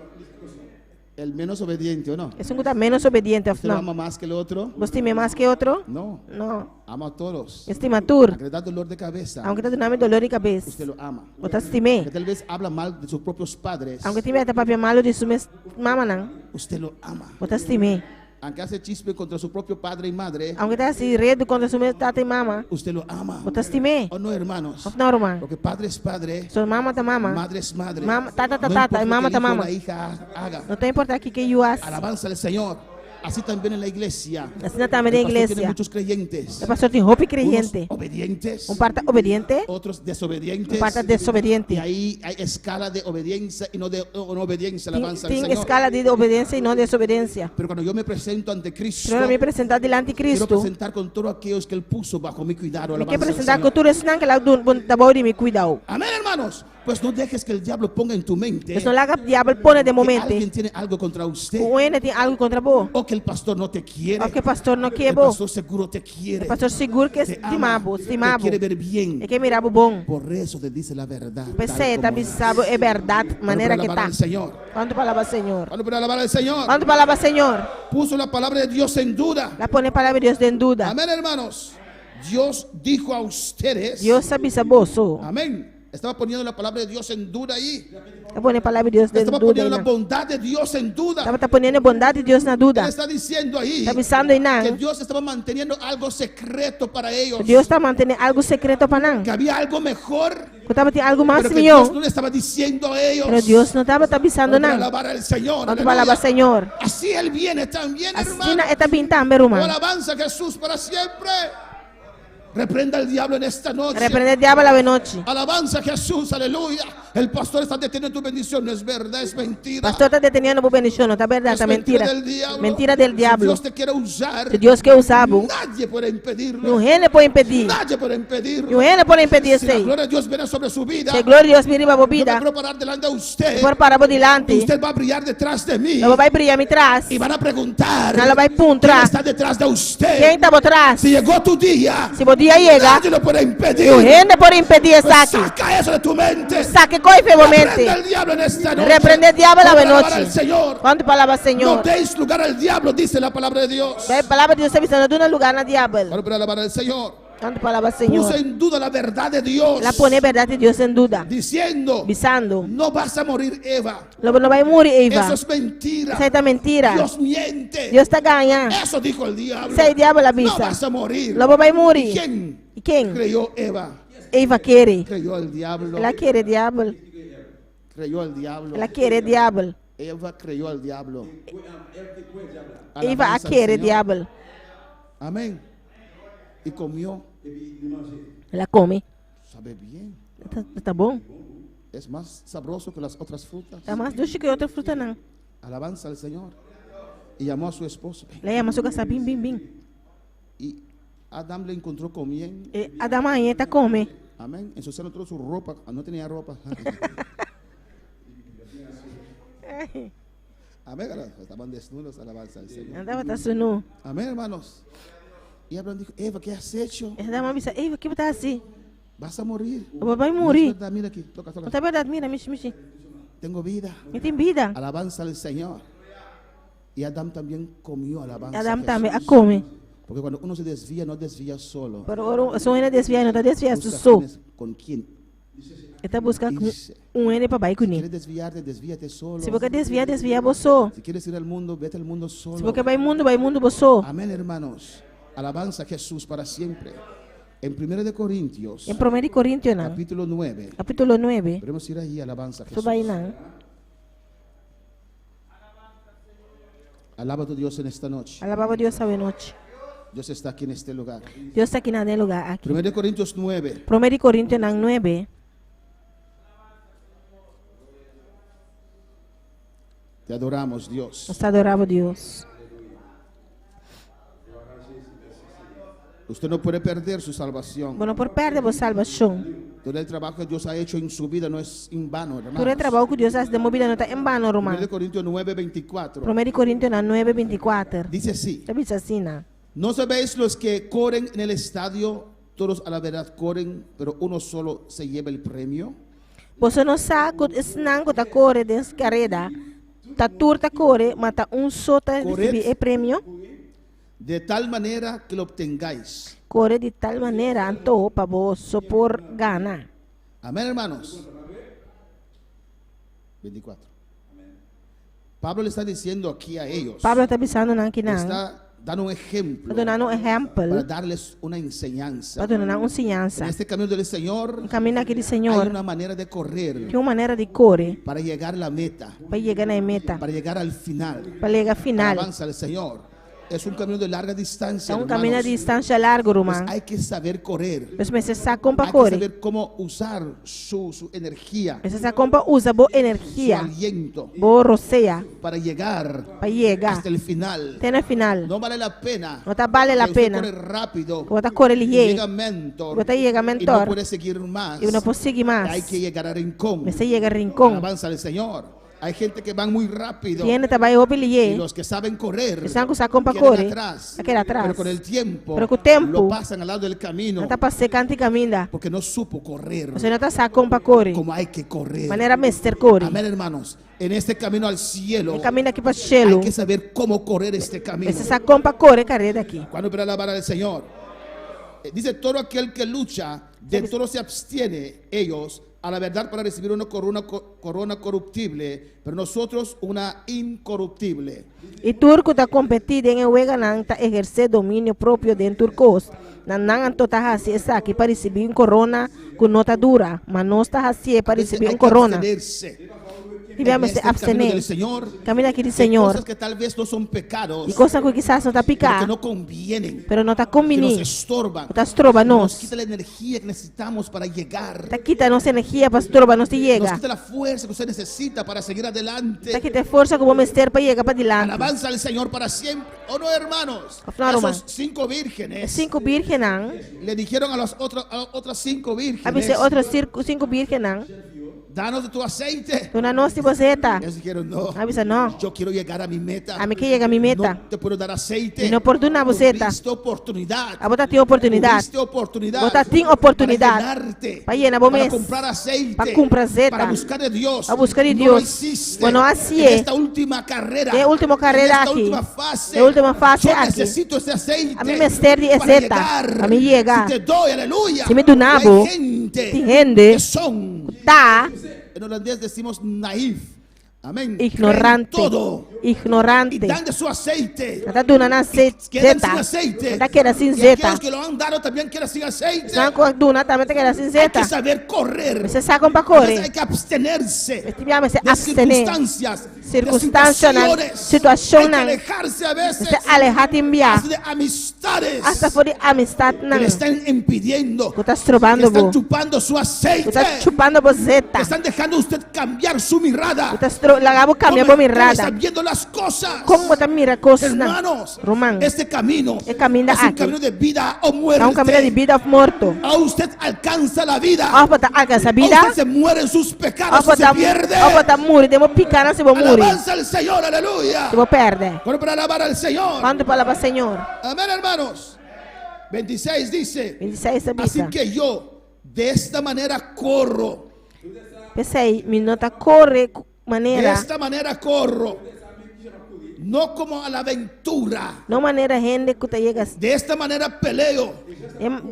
El menos obediente, ¿o no? Es un gusta menos obediente of ¿Usted lo no? ama más que el otro? Vos time más que otro? No. No. Ama a todos. Estima tur. Aunque le da dolor de cabeza, Aunque te name dolor de cabeça. usted lo ama. Vos estime. Que tal vez habla mal de sus propios padres, Aunque tiver até papel malo de sumes mama não. usted lo ama. Vos estime. Aunque hace chisme contra su propio padre y madre, Aunque tá assim redo contra sumes tata e mama. usted lo ama. Vos estime. ¿O no, hermanos? Of no, irmão. Porque padre es padre, So mama ta mama. madre es madre. Mama, tata No tata importa e mama que ta el hijo o mama. la hija haga. Não tem importar aqui que you as. Alabanza al Señor. Así también en la iglesia. Assim também na El pastor tiene igreja. muchos creyentes. O pastor tem roupa Unos creyente. obedientes, Parte obediente. otros desobedientes. Parte Y desobediente. ahí hay escala de obediencia y no de no obediencia. Alabanza al Tem Señor. escala de obediência e não desobediência. Pero cuando yo me presento ante Cristo, Para me apresentar diante de quiero Cristo. presentar con todos aquellos que Él puso bajo mi cuidado. Me quer Alabanza al apresentar Señor. com tudo isso não que lá da boa de me cuidar. Amén, hermanos. Pues no dejes que el diablo ponga en tu mente Mas não larga o diabo pone de que momento. alguien tiene algo contra usted, O ene tem algo contra bo. o que el pastor no te quiere. O que pastor não quer El bo. pastor seguro te quiere. O pastor seguro que te ama, estimabo, te estimabo. quiere ver bien. E que mirar bom. Por eso te dice la verdad. Pensei, tal tá como es. bisabo é verdade, maneira que Alabar tá. al Señor. Quando palavra Senhor. Cuando para alabar al Señor, Quando palavra Senhor. puso la palabra de Dios en duda. Lá pone palavra de Deus em dúvida. Amén, hermanos. Dios dijo a ustedes. Deus sabe saboso. Amén. Estaba poniendo la palabra de Dios en duda ahí. Lá pone palavra de Deus em Estaba dúvida. poniendo la bondad de Dios en duda. Estava poniendo a bondade de Deus na Él dúvida. está diciendo ahí Está pensando em que não. Dios estaba manteniendo algo secreto para ellos. Deus está mantendo algo secreto para não. Que había algo mejor, Que estava tendo algo mais pero que Dios no melhor. le estaba diciendo a ellos. Mas Deus não estava pensando Para não. alabar al Señor. Quando Aleluya. palavra Senhor. Así Él viene también, Assim hermano. está pintando, Oh, irmão. alabanza a Jesús para siempre. Reprenda al diablo en esta noche. Repreende o diabo lá noite. Alabanza a Jesús, aleluya. El pastor está deteniendo tu bendición. No es verdad, es mentira. Pastor está deteniendo por bendição, não está verdade, Es está mentira. del diablo. Mentira del Si diabo. Dios te quiere usar, Se Deus quer usar-o, nadie puede impedirlo. não reine pode impedir. Nadie puede impedirlo. Não reine pode impedir Si la isso. gloria de Dios viene sobre su vida, Se glória de Deus vir para a yo me vida, quiero parar delante de usted. por parar por delante, Usted va a brillar detrás de mí. ela vai brilhar me trás. Y van a preguntar Ela vai quién puntar. está detrás de usted. Quem está por trás? Si llegó tu día, Se o dia chega, nadie lo puede impedir. não reine pode impedir Pues saque. saca eso de tu mente. Saque coi fervamente. Reprenda al diablo en esta noche. Reprende o diabo lá Vamos a alabar noite. al Señor. Quando palavra No Senhor, deis lugar al diablo, dice la palabra de Dios. a palavra de Deus está visando em lugar na diabo. Vamos a alabar al Señor. Quando palavra Puso Senhor, en duda la verdad de Dios, ela põe a verdade de Deus em dúvida. diciendo: Visando, no vas a morir, Eva. não vai morrer, Eva. Eso es mentira. Isso aí tá mentira. Dios miente. Deus está ganhando. Eso dijo el diablo. Isso aí diabo la No visa. vas a morir. Lobo vai morrer. ¿Quién E quem? creyó Eva? Eva quer. Creyó el diablo. Ela quer diabo. Creyó el diablo. Ela quer diabo. Eva creyó al diablo. Eva Alabanza al quer Señor. diabo. Amén. Y comió. Ela come. Sabe bien. Tá bom? Es más sabroso que las otras frutas. Tá mais doce que outra fruta não. Alabanza al Señor. Y llamó a su esposo. Ela ama sua casa bim, bim, bim. Y Adán le encontró comiendo. E a da manhã tá come. Amén. En su seno toda su ropa. No tenía ropa. Amén. Estaban desnudos. Alabanza al Señor. Andava tá sunu. Amén, hermanos. Y Abraham dijo: Eva, ¿qué has hecho? Ela dá uma vista. Eva, que tá assim? Vas a morir. O vai No es morrer. verdad, mira aquí. Toca, Não toca. tá verdade, mira, mexe. Tengo vida. Me tem vida. Alabanza al Señor. Y Adán también comió alabanza. a Adam também a Jesús. come. Porque cuando uno se desvía, no desvía solo. Pero se ele desviar, não tá desviado Busca só. quienes- con quién. Ele tá buscando Irse. Ele para vai com Si ele. quieres desviarte, desvíate solo. Se você desviar você. Si quieres ir al mundo, vete al mundo Se solo. você vai mundo você. Amén, hermanos. Alabanza a Jesús para siempre. En 1 de Corintios, Em 1 Coríntios, não. capítulo 9. Capítulo 9. Podemos ir ahí, alabanza a Tu Jesús. vai não. Alaba a tu Dios en esta noche. Alabava Deus essa noite. Dios está aquí en este lugar. Deus está aqui naquele lugar. Aqui. 1 de Corintios 9. 1 Coríntios 9. Te adoramos, Dios. Nós adorava Deus. Usted no puede perder su salvación. Bom, não por perder a salvação. Todo el trabajo que Dios ha hecho en su vida no es en vano, Por o hermanos. trabalho que Deus faz de movida não está em vano, 1 Romano. de Corintios 9, 24. 1 Coríntios 9, 24. Dice así: Já viste assim, não? ¿No sabéis los que corren en el estadio, todos a la verdad corren, pero uno solo se lleva el premio? Você não sabe que senang que tá corre dessa carreira, tá turta corre, mas tá só tá receber o prêmio. De tal manera que lo obtengáis. Corre de tal maneira, então, para você por ganhar. Amén, hermanos. 24. Pablo le está diciendo aquí a ellos. Pablo está pensando aqui não. Está dando un ejemplo Está dando para exemplo, darles una enseñanza. para dar uma En ensinança. este camino del Señor O caminho aqui do hay Senhor una manera de correr tem uma maneira de correr para llegar a la meta, para chegar na meta, para llegar al final. para chegar final. Alabanza al Señor. Es un camino de larga distancia, É caminho de hermanos. distância larga, Pues irmão. hay que saber correr. Mas você sabe como para Hay que correr. saber cómo usar su energía, Você sabe como para usar boa su energia, aliento boa roceia, para llegar para chegar hasta el final. até na final. No vale la pena Não tá vale a que usted pena. corre rápido. Você corre Y ligeiro, llega mentor você chega y no mentor puede seguir más. e não pode seguir Hay mais. que llegar a rincón. Você chega rincón. Alabanza al Señor. Hay gente que van muy rápido Tiene trabalho y ligeiro. los que saben correr Estão com saco para quedan correr. atrás. Aquele atrás. Pero con el tiempo, Pero con el tiempo, lo pasan al lado del camino Não tá para ser canta e caminha. porque no supo correr Você não tá sabe como para correr. como hay que correr. Maneira mestre corre. Amén, hermanos. En este camino al cielo E caminha aqui para o hay cielo. que saber cómo correr este camino. Você sabe como para correr carreira aqui. Cuando para alabar al Señor. Dice, todo aquel que lucha, de todo se abstiene ellos a la verdad para recibir una corona corruptible, pero nosotros una incorruptible. E turco tá competindo em uega não tá exercer domínio próprio dentro do curso. Não anto tá assim essa aqui para receber um corona com nota dura, mas nós tá assim para Dice, receber hay um que corona. abstenerse. E vamos En se este camino abstener. del Señor, Caminha aqui do de Senhor. cosas que tal vez no son pecados, E coisa que quizás não tá pero que picar, no convienen, pero não tá que nos combinando. estorban, Tá estroba nos nós. quita la energía que necesitamos para llegar, Tá quita nossa energia para estroba nós te nos chega. quita la fuerza que usted necesita para seguir adelante. Tá quita força que vamos ter para chegar para dilante. Alabanza al Señor para siempre. ¿O no, hermanos? Claro, Esos 5 vírgenes Cinco virgens não. le dijeron a las otras 5 Avise vírgenes, outros cinco virgens não. danos de tu aceite. Dona nós te você tá. Ellos dijeron, no, Avisa não. yo quiero llegar a mi meta. A mim que chega a minha meta. No te puedo dar aceite. E não oportuna você tá. Tuviste oportunidad. A botar tem oportunidade. Tuviste oportunidad. Botar tem oportunidade. Para llenarte. Para llenar vos Para mes. comprar aceite. Para comprar aceite. Para buscar de Dios. Para buscar de No Dios. lo hiciste. Bueno, así en es. esta última carrera. É a última carreira en esta aqui. última fase. É a última fase yo aqui. necesito ese aceite. A mí me serve para aceite. llegar. A mí llega. Si te doy, aleluya. Si me do nabo, hay gente tem gente que son, tá en holandés decimos naïf. Amén. ignorante. Creen todo. Y Ignorante. dan de su aceite. Não tá dando aceite. Quedan sin Zeta. aceite. Não tá querendo sin Y zeta. aquellos que lo han dado también quedan sin aceite. Não com duna também tá querendo sin Hay zeta. que saber correr. Você sabe como para A veces hay correr. que abstenerse Estivemos se de abstener. circunstancias, Circunstância de na situaciones. situação Hay que na alejarse a veces se alejar te enviar. hasta de amistades Hasta por amistad que não. le están impidiendo, Tu estás que trobando están bo. chupando su Tu aceite, estás chupando por que zeta. están dejando usted cambiar su mirada. Tu estás lagabo cambia por ¿Cómo mirada. están viendo las cosas? Como botar mira coisas não. Hermanos, Román. este camino El camino es un aquí. camino de vida o É muerte. caminho de vida ou morto. O usted alcanza la vida, Ou botar alcança a o vida. usted se muere en sus pecados Ou y se botar pierde. muri. Demo picar não se vou morir. Alabanza al Señor, aleluya. Se vou perder. Bueno, para alabar al Señor. Quando palavra Senhor. Amén, hermanos. 26 dice, 26 así sabia. que yo de esta manera corro, Pensei, me nota corre de maneira. esta manera corro, no como a la aventura, Não maneira rende que tu llegas. de esta manera peleo,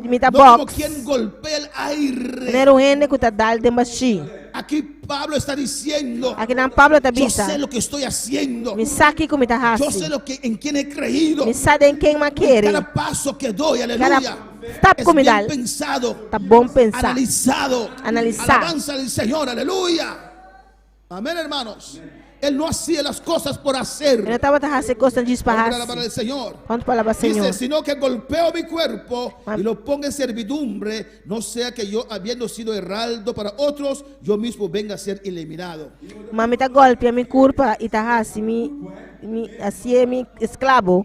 Me dá no como box. quien golpea el aire. Maneira rende que tu dá de machi. Aquí Pablo está diciendo, Aqui na Pablo tá yo bisa. sé lo que estoy haciendo, Me saque como tá yo sé hasi. lo que en quien he creído, Me sabe em quem mais quer. cada paso que doy, aleluya, step es que me bien dá. pensado, Tá bom pensar. analizado, Analizar. alabanza al Señor, aleluya, amén, hermanos. Él no hacía las cosas por hacer, Eu não estava tá hasi coisa de para esparrar. alabar al Señor. Quando palavra Senhor. Dice, sino que golpeo mi cuerpo y lo ponga en servidumbre, no sea que yo, habiendo sido heraldo para otros, yo mismo venga a ser eliminado. Mas me tá golpe a minha culpa e tá hasi assim é mi escravo.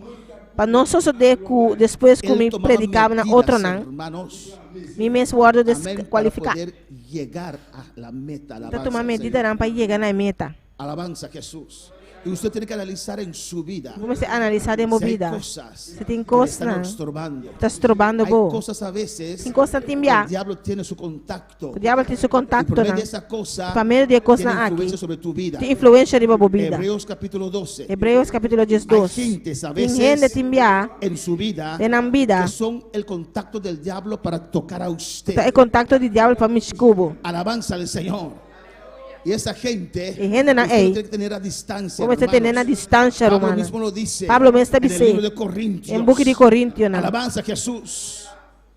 Para não só de que depois que Él me tomaba predicava na medidas, outra não. hermanos, Me mesmo guardo amén, para desqualificar. poder llegar a la meta. Então Alabanza tomar al medida Señor. não para chegar na meta. Alabanza a Jesús. Y usted tiene que analizar en su vida. Comece a analisar de Si hay movida. cosas Se tem que le coisas están não. estorbando. Estás trobando Hay bo. cosas a veces Tem coisa que timbia. el diablo tiene su contacto. O diabo tem seu Y por contato medio na. de esa cosa Por meio de coisa tiene aqui. influencia sobre tu vida. Tem influência de bobida. Hebreos capítulo 12. Hebreus capítulo Hay 12. gentes a Tem gente veces timbia. en su vida De nam vida. que son el contacto del diablo para tocar a usted. É contato de diabo para me escubo. Alabanza al Señor. Y esa gente, Y gente na usted ei. tiene que tener a distancia. Como você tem na hermanos. distância, Pablo romana. mismo lo dice Pablo mesmo está en el libro dizendo. de Corintios. Em book de Coríntios, não. Alabanza a Jesús.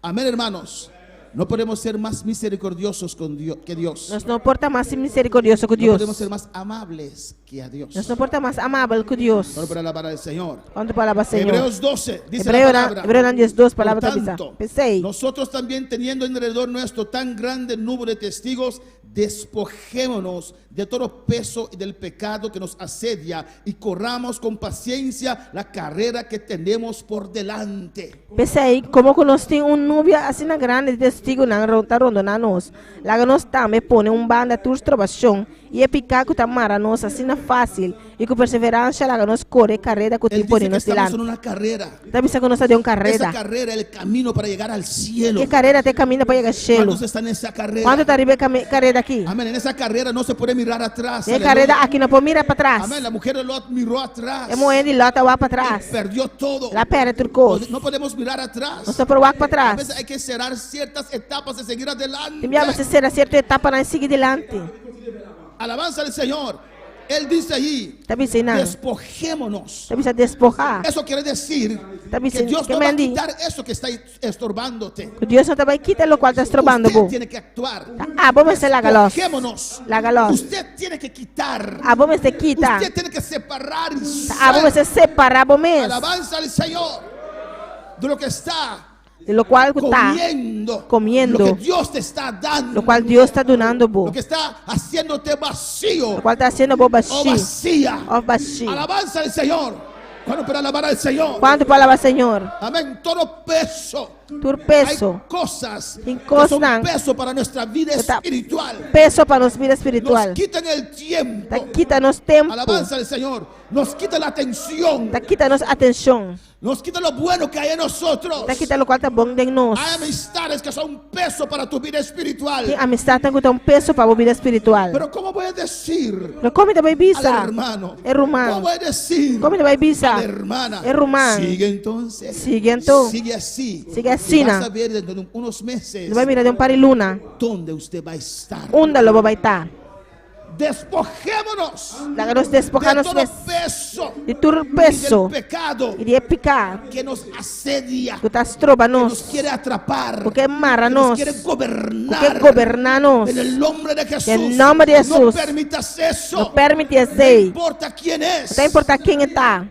Amén, hermanos. No podemos ser más misericordiosos con Dios, que Dios. Nós não porta mais misericordioso que No Deus. podemos ser más amables que a Dios. Nós não porta mais amável que Deus. Solo para alabar al Señor. Quando palavra Senhor. Hebreos 12 dice Hebreo la palabra. Hebreo 10:2 Por palavra da tanto, Pensei. nosotros también teniendo en alrededor nuestro tan grande número de testigos, despojémonos de todo peso y del pecado que nos asedia y corramos con paciencia la carrera que tenemos por delante. Pensei, como que nós tem número assim na grande de testigo na ronda na nós. Lá nós também põe banda tus trovação e é picar que tamara nós assim na fácil e com perseverança lá nós corre carreira que Él tipo dice que nós estamos en delante. una carrera. Tá pensando que nós de uma Esa carreira. carrera es el camino para llegar al cielo. E carreira até caminha para chegar ao cielo. ¿Cuántos están en esa carrera? Quando tá arriba carreira aqui? Amén. En esa carrera no se puede mirar atrás. E Aleluya. carreira aqui não pode mirar para trás. Amén. La mujer de Lot miró atrás. É moendo e lota lá para trás. Perdió todo. Lá perde tudo coisa. No podemos mirar atrás. Nós estamos para A trás. veces hay que cerrar ciertas etapas de seguir adelante. Enviamos ser a certa etapa na seguir delante. Alabanza al Señor. Él dice allí, Tá pensando? despojémonos. Tá pensando despojar. Eso quiere decir Tá que pensando Dios que no va a mendi. quitar eso que está estorbándote. O Deus não tá vai quitar o qual tá estrobando bo. Usted tiene que actuar. Ah, vamos ser la galos. Despojémonos. La galos. Usted tiene que quitar. Ah, vamos se quita. Usted tiene que separar. y Ah, vamos se separar bo mes. Alabanza al Señor de lo que está De lo qual tá comiendo, lo que Dios te está dando, lo qual Deus está donando bo. lo que está haciéndote vacío Lo qual tá sendo bo o baixi. vacía. Ó baixi. Alabanza al Señor. Cuando para alabar al Señor. Quando palavra Senhor, Amén. Todo peso. tur peso. Hay cosas Tem que coisas son peso para nuestra vida que tá- espiritual. Peso para nos vida Nos espiritual. quitan el tiempo. Tá quita nos tempo. Alabanza al Señor. Nos quita la atención. Tá quita nos atenção. Nos quita lo bueno que hay en nosotros. Tá quita lo qual tá bom de nós. Hay amistades que son peso para tu vida espiritual. Tem amistade tem que ter peso para a vida espiritual. Pero ¿cómo voy a decir Pero como te vai al bisa? hermano? É romano. ¿Cómo voy a decir Como te vai a bisa? la hermana? É romano. Sigue entonces. Sigue então. Sigue así. Sigue assim, Y vas na. a ver dentro de unos meses Não vai mirar de pari luna. dónde usted va a estar. Onda lo vai estar. Despojémonos Lá nos de despojar todo nos peso de tur y peso del pecado e de picar. que nos asedia, Que tá estroba que nos nos. quiere atrapar, Porque marra que nos nos. quiere gobernar. Porque governar nos. En el nombre de Jesús. En el nombre de No Jesús. permitas eso. Não permite No esse. importa quién es. Não tem importar quem está.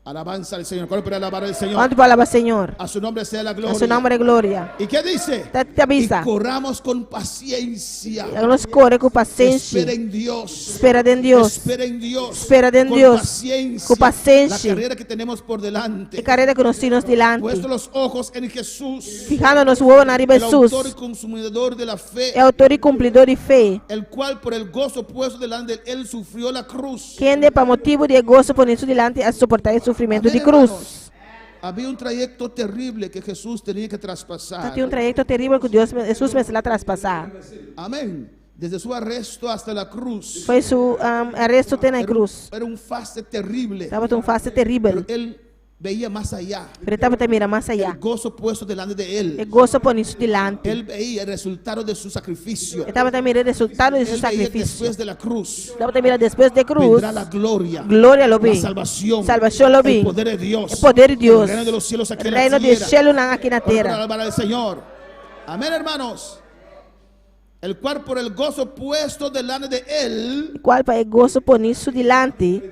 Alabanza al Señor. ¿Cuál para alabar al Señor? Quando palavra Senhor. A su nombre sea la A gloria. seu nome é glória. ¿Y qué dice? Te avisa. Y corramos con paciencia. Nos corre com paciência. Espera en Dios. Espera em Deus. Espera en Dios. Espera en con Dios. Paciencia. Con paciencia. La carrera que tenemos por delante. E carreira que nós temos delante. Puesto los ojos en Jesús. Fijando-nos o olho na riba El de Jesus. autor y consumidor de la fe. É autor e cumpridor de fé. El cual por el gozo puesto delante de él sufrió la cruz. Quem de para motivo de gozo por isso delante a suportar o sofrimento de Amén, cruz. hermanos. Había un trayecto terrible que Jesús tenía que traspasar. Tem um trajeto terrível que Deus, Jesus me lá traspassar. Amén. Desde su arresto hasta la cruz. Foi seu arresto tem na cruz. Era un fase terrible. Estava um face Pero terrível. él veía más allá. Ele estava te mira mais El allá. gozo puesto delante de E él. gozo por isso delante. Él veía el resultado de su sacrificio. Ele estava te mira o resultado de seu Él veía sacrifício. después de la cruz. Estava te mira depois de cruz. Vendrá la gloria. Glória lo La vi. salvación. Salvação lo vi. El poder de Dios. O poder de Deus. El reino de los cielos aquí en la Reino do tierra. cielo não aqui na Vamos a terra. alabar al Señor. Amén, hermanos. El cual por el gozo puesto delante de él, Qual para gozo por isso delante.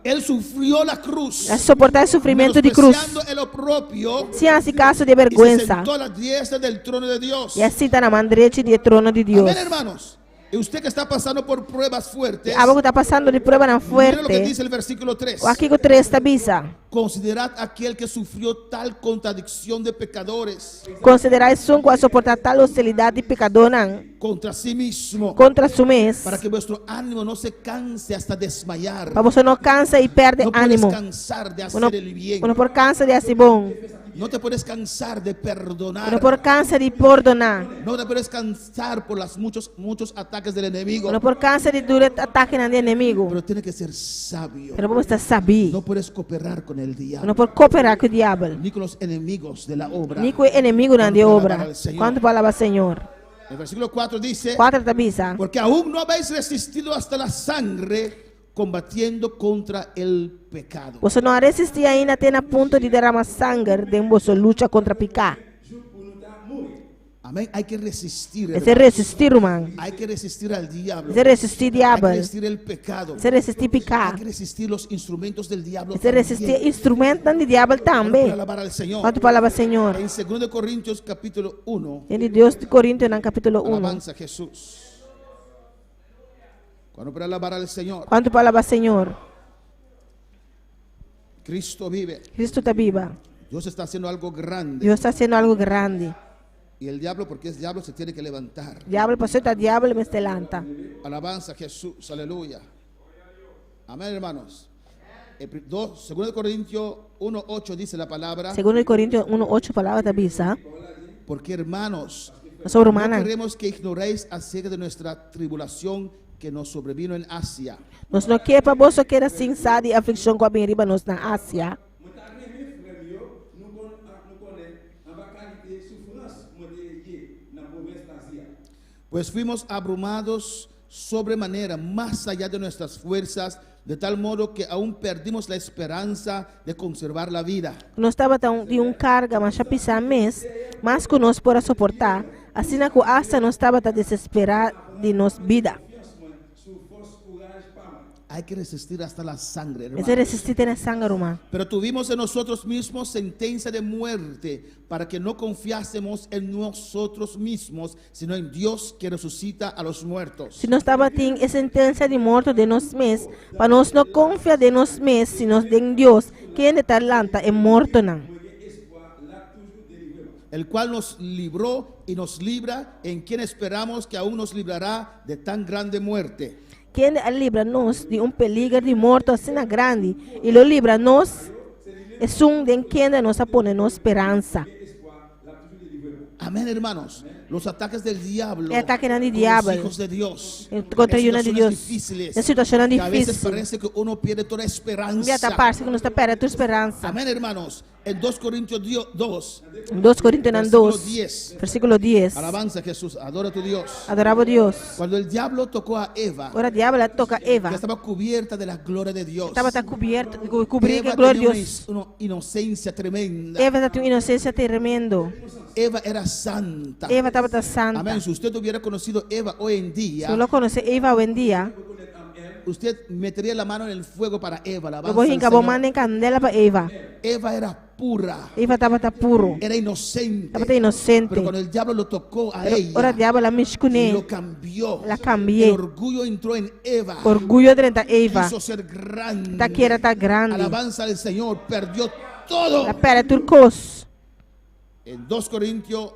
él sufrió la cruz. A suportar o sofrimento de cruz. Menospreciando el oprobio. Sem esse caso de Y se vergüenza. sentó a la diestra del trono de Dios. E assim está na mão direita do trono de Deus. Amén, hermanos. Y usted que está pasando por pruebas fuertes, Algo que está passando de prova na mire lo que fuerte. dice el versículo 3. O aqui que o 3 está bisa. Considerad aquel que sufrió tal contradicción de pecadores Considerai um a suportar tal hostilidade de pecador não, contra sí mismo, contra su mês. para que vuestro ánimo no se canse hasta desmayar. Para você não cansa e perde No puedes ânimo. cansar de hacer Uno, el bien. uno por cansa de ser bom. No te puedes cansar de perdonar. Uno por cansa de perdonar. No te puedes cansar por los muchos ataques del enemigo. Uno por cansa de duro ataque no inimigo. Pero tiene que ser sabio. Pero vamos estar saber. No puedes cooperar con el diablo, Uno por cooperar com o diabo. ni con los enemigos de la obra. Nem com o inimigo não de Quando obra. palavra do Senhor. Quando palavra Senhor. El versículo 4 dice: 4 está bisa. porque aún no habéis resistido hasta la sangre, combatiendo contra el pecado. Você não resistir ainda até a ponto de derramar sangue de você luta contra picar. Amén. Hay que resistir. Esse resistir, irmão. Hay que resistir al diablo. Esse resistir Hay diabo. que resistir el pecado. Esse resistir Hay picar. que resistir los instrumentos del diablo. Esse resistir también. instrumento do diabo Para também. alabar al Señor. Quanto palavra Senhor. En 2 Corintios capítulo 1, Em Deus de Coríntios, no capítulo 1. alabanza a Jesús. Cuando para alabar al Señor, Quanto palavra Senhor. Cristo vive. Cristo está viva. Dios está haciendo algo grande. Deus está fazendo algo grande. Y el diablo, porque es diablo, se tiene que levantar. Diabo, para ser diabo, me estelanta. Alabanza a Jesús, aleluya. Amén, hermanos. 2 Corintios 1:8 dice la palabra: Segundo Coríntios 1:8, palavra da bisa. porque hermanos, Sobre no humana. queremos que ignoréis acerca de nuestra tribulación que nos sobrevino en Asia. Nós não quer para você que era assim, sabe, aflição com a bem riba nós na Ásia. Pues fuimos abrumados sobremanera, más allá de nuestras fuerzas, de tal modo que aún perdimos la esperanza de conservar la vida. Nós estava de carga, mas já pisar mês, mas que nós para suportar. Assim na que asa nós estava desesperado de nos vida. Hay que resistir hasta la sangre, hermano. Esse resistir tem sangue, irmão. Pero tuvimos en nosotros mismos sentencia de muerte para que no confiásemos en nosotros mismos, sino en Dios que resucita a los muertos. Se nós estava tem sentença de morte de nós mesmos, para nós não confiar de nós mesmos, sino em Deus, que ainda está lanta é morto não. El cual nos libró y nos libra, en quien esperamos que aún nos librará de tan grande muerte. Quem livra-nos de peligro de morte assim na grande, e lo livra-nos, é de quem nos põe na esperança. Amén, hermanos. Los ataques del diablo El ataque del con diablo. los hijos de Dios, Contra en o de situaciones Deus. difíciles, Em situações que a veces difíceis. parece que uno pierde toda Um esperanza. dia está parte que nós está perdendo a tua esperança. Amén, hermanos. En 2 Corintios 2, 2 Coríntios versículo 2, 10. versículo 10. Alabanza a Jesús, adora a tu Dios. Adorava Deus. Cuando el diablo tocó a Eva, Ora, o diabo toca Eva. que estaba cubierta de la gloria de Dios. Estava coberto, cobrir Eva a glória de tenía Deus. una inocencia tremenda. Eva tinha uma inocência tremendo. Eva era santa. Eva estava santa. Amén. Si usted hubiera conocido Eva hoy en día, Se eu não conhecer Eva hoje em dia, usted metería la mano en el fuego para Eva. eu Alabanza vou al rincar Señor. manda em candela para Eva. Eva era pura, Eva estava puro. era inocente. Estava inocente. Pero cuando el diablo lo tocó a Ora, o ella, diabo la mexe com lo ele. cambió. La cambié. El orgullo entró en Eva. Orgulho dentro da Eva. Quiso ser grande. Tá que era tá grande. Alabanza al Señor, perdió todo. La pera turcos. En 2 Corintios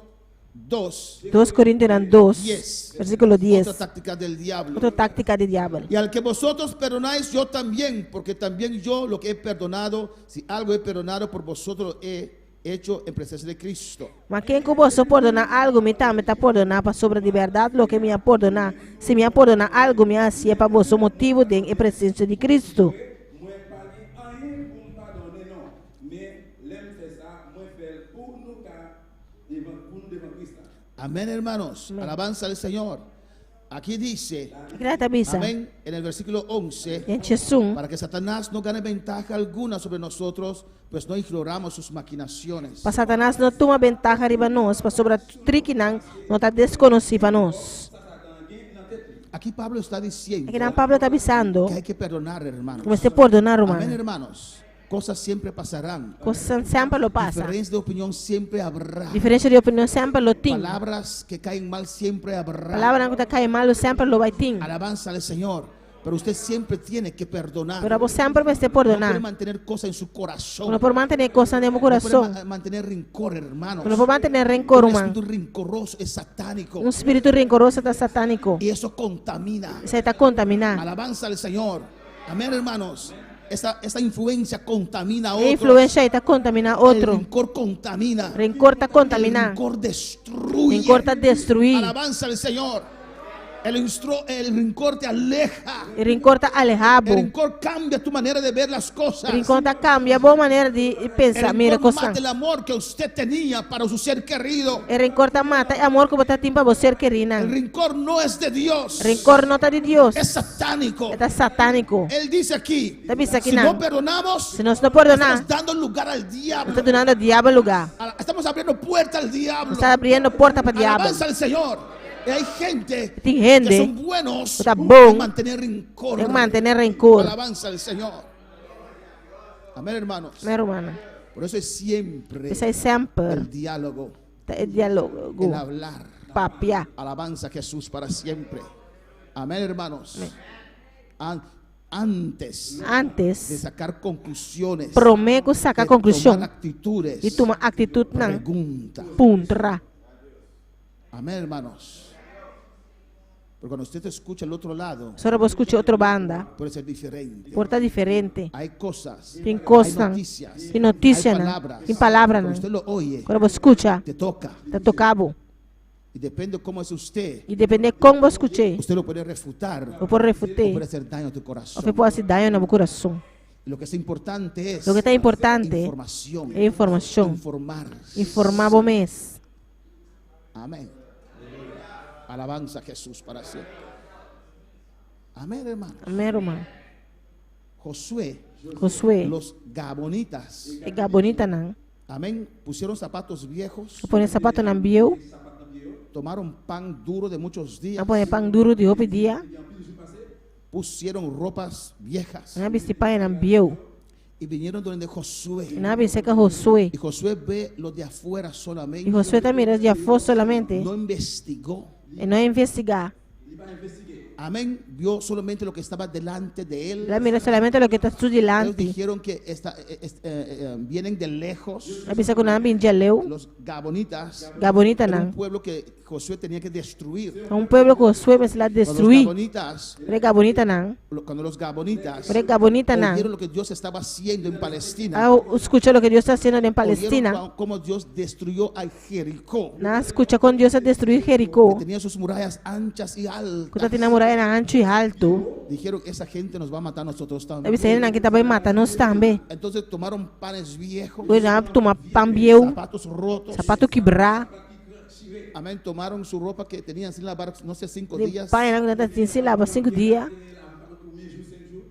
2, 2 Coríntios 2, 10. versículo 10. Otra táctica del diablo. Outra tática de diabo. Y al que vosotros perdonáis, yo también, porque también yo lo que he perdonado, si algo he perdonado por vosotros, he hecho en presencia de Cristo. Mas quem que posso perdonar algo, me também está perdonar para sobre de verdade, lo que me perdonar. Se me perdonar algo, me assim para você motivo de presença de Cristo. Amén, hermanos. Alabanza al Señor. Aquí dice, Grata bisa. amén, en el versículo 11, Em Jesus, para que Satanás no gane ventaja alguna sobre nosotros, pues no ignoramos sus maquinaciones. para Satanás não toma ventaja riba nós, para sobre trick não está desconhecido para nós. Aquí Pablo está diciendo Aqui não Pablo está avisando, que hay que perdonar, hermanos. você perdonar, Amén, irmão. hermanos. Cosas siempre pasarán. Cosas sempre lo passa. Diferencia de opinión siempre habrá. Diferença de opinião sempre lo tem. Palabras que caen mal siempre habrá. Palavra que cai mal sempre lo vai ter. Alabanza al Señor. Pero usted siempre tiene que perdonar. Pero você sempre vai se No puede perdonar. mantener cosas en su corazón. Não pode manter coisas no meu No puede coração. mantener rencor, hermanos. Não pode manter rencor, Un mano. espíritu rencoroso es satánico. Espírito rancoroso está satânico. Y eso contamina. Isso aí está contaminado. Alabanza al Señor. Amén, hermanos. Esta influencia contamina a A otros. influência aí está contaminando El outro. rencor contamina. Rencor está El contaminado. rencor destruye. Rencor está destruir. Alabanza al Señor. El rencor te aleja. Rencor está alejado. El rencor cambia tu manera de ver las cosas. Rencor está cambia a boa maneira de pensar. El Mira rencor coisa. mata el amor que usted tenía para su ser querido. Rencor está mata o amor que você tem para você querida. El rencor no es de Dios. Rencor não está de Deus. Es satánico. Está satânico. Él dice aquí, Está dizendo aqui si no não. perdonamos, Se nós não perdonar, estamos dando lugar al diablo. está dando ao diabo lugar. Estamos abriendo puerta al diablo. Está abrindo porta para o diabo. Alabanza al Señor. Y hay gente Tem gente que son buenos está bom en mantener rencor. em manter rencor. Alabanza al Señor. Amén, hermanos. Meu irmão, Por eso es siempre isso é sempre el diálogo, é diálogo, el hablar. papiar. Alabanza a Jesús para siempre. Amén, hermanos. Antes de Antes, sacar conclusiones, prometo sacar de conclusão tomar actitudes, e tomar atitude não. pregunta. Puntra. Amén, hermanos. Pero cuando usted escucha el otro lado, Só vou escutar outra banda. puede ser diferente. Porta diferente. Hay cosas, Tem hay coisas, noticias, tem notícia, hay né? palabras. Tem palavra, Cuando né? usted lo oye, Quando você escuta, te toca. tá tocado. Y depende cómo es usted, E depende de como você escute, usted lo puede refutar eu posso o refutar, puede hacer daño a tu ou corazón. pode dar no meu coração. Lo que es importante es O que está importante información. é informação. Informar. Informar o mês. Amén. Alabanza a Jesús para siempre. Amén, hermano. Amém, irmão. Josué, Josué, los gabonitas, é gabonita não. amén, pusieron zapatos viejos, Põe sapato na bio, tomaron pan duro de muchos días, não põe pão duro de roupa dia, pusieron ropas viejas não veste pão na bio, y vinieron donde Josué. não veste que Josué. Y Josué ve lo de afuera E solamente, Josué também já foi solamente no investigó. e não investigar. Amén, vio solamente lo que estaba delante de él. Lá mira solamente o que está tudo Ellos delante. dijeron que vienen de lejos. A pensa que não vem de leu, Los gabonitas gabonita era un não. pueblo que Josué tenía que destruir. É pueblo que Josué vai se lá Cuando los destruir. gabonitas, É gabonita não. cuando los gabonitas É gabonita não. oyeron lo que Dios estaba haciendo en Palestina, Ah, escucha o que Deus está fazendo em oyeron Palestina. cómo Dios destruyó a Jericó, Não escucha quando Deus a destruir Jericó. que tenía sus murallas anchas y Que está altas. tendo muralha na ancho e alto. Dijeron, esa gente nos va a matar a nosotros Deve también. ser que também mata nós também. Entonces tomaron panes viejos, Hoje já toma pão bieu, zapatos rotos. sapato quebrar, Amén, tomaron su ropa que tenían sin lavar, no sé, 5 de días, pão não tem se lava 5 dias.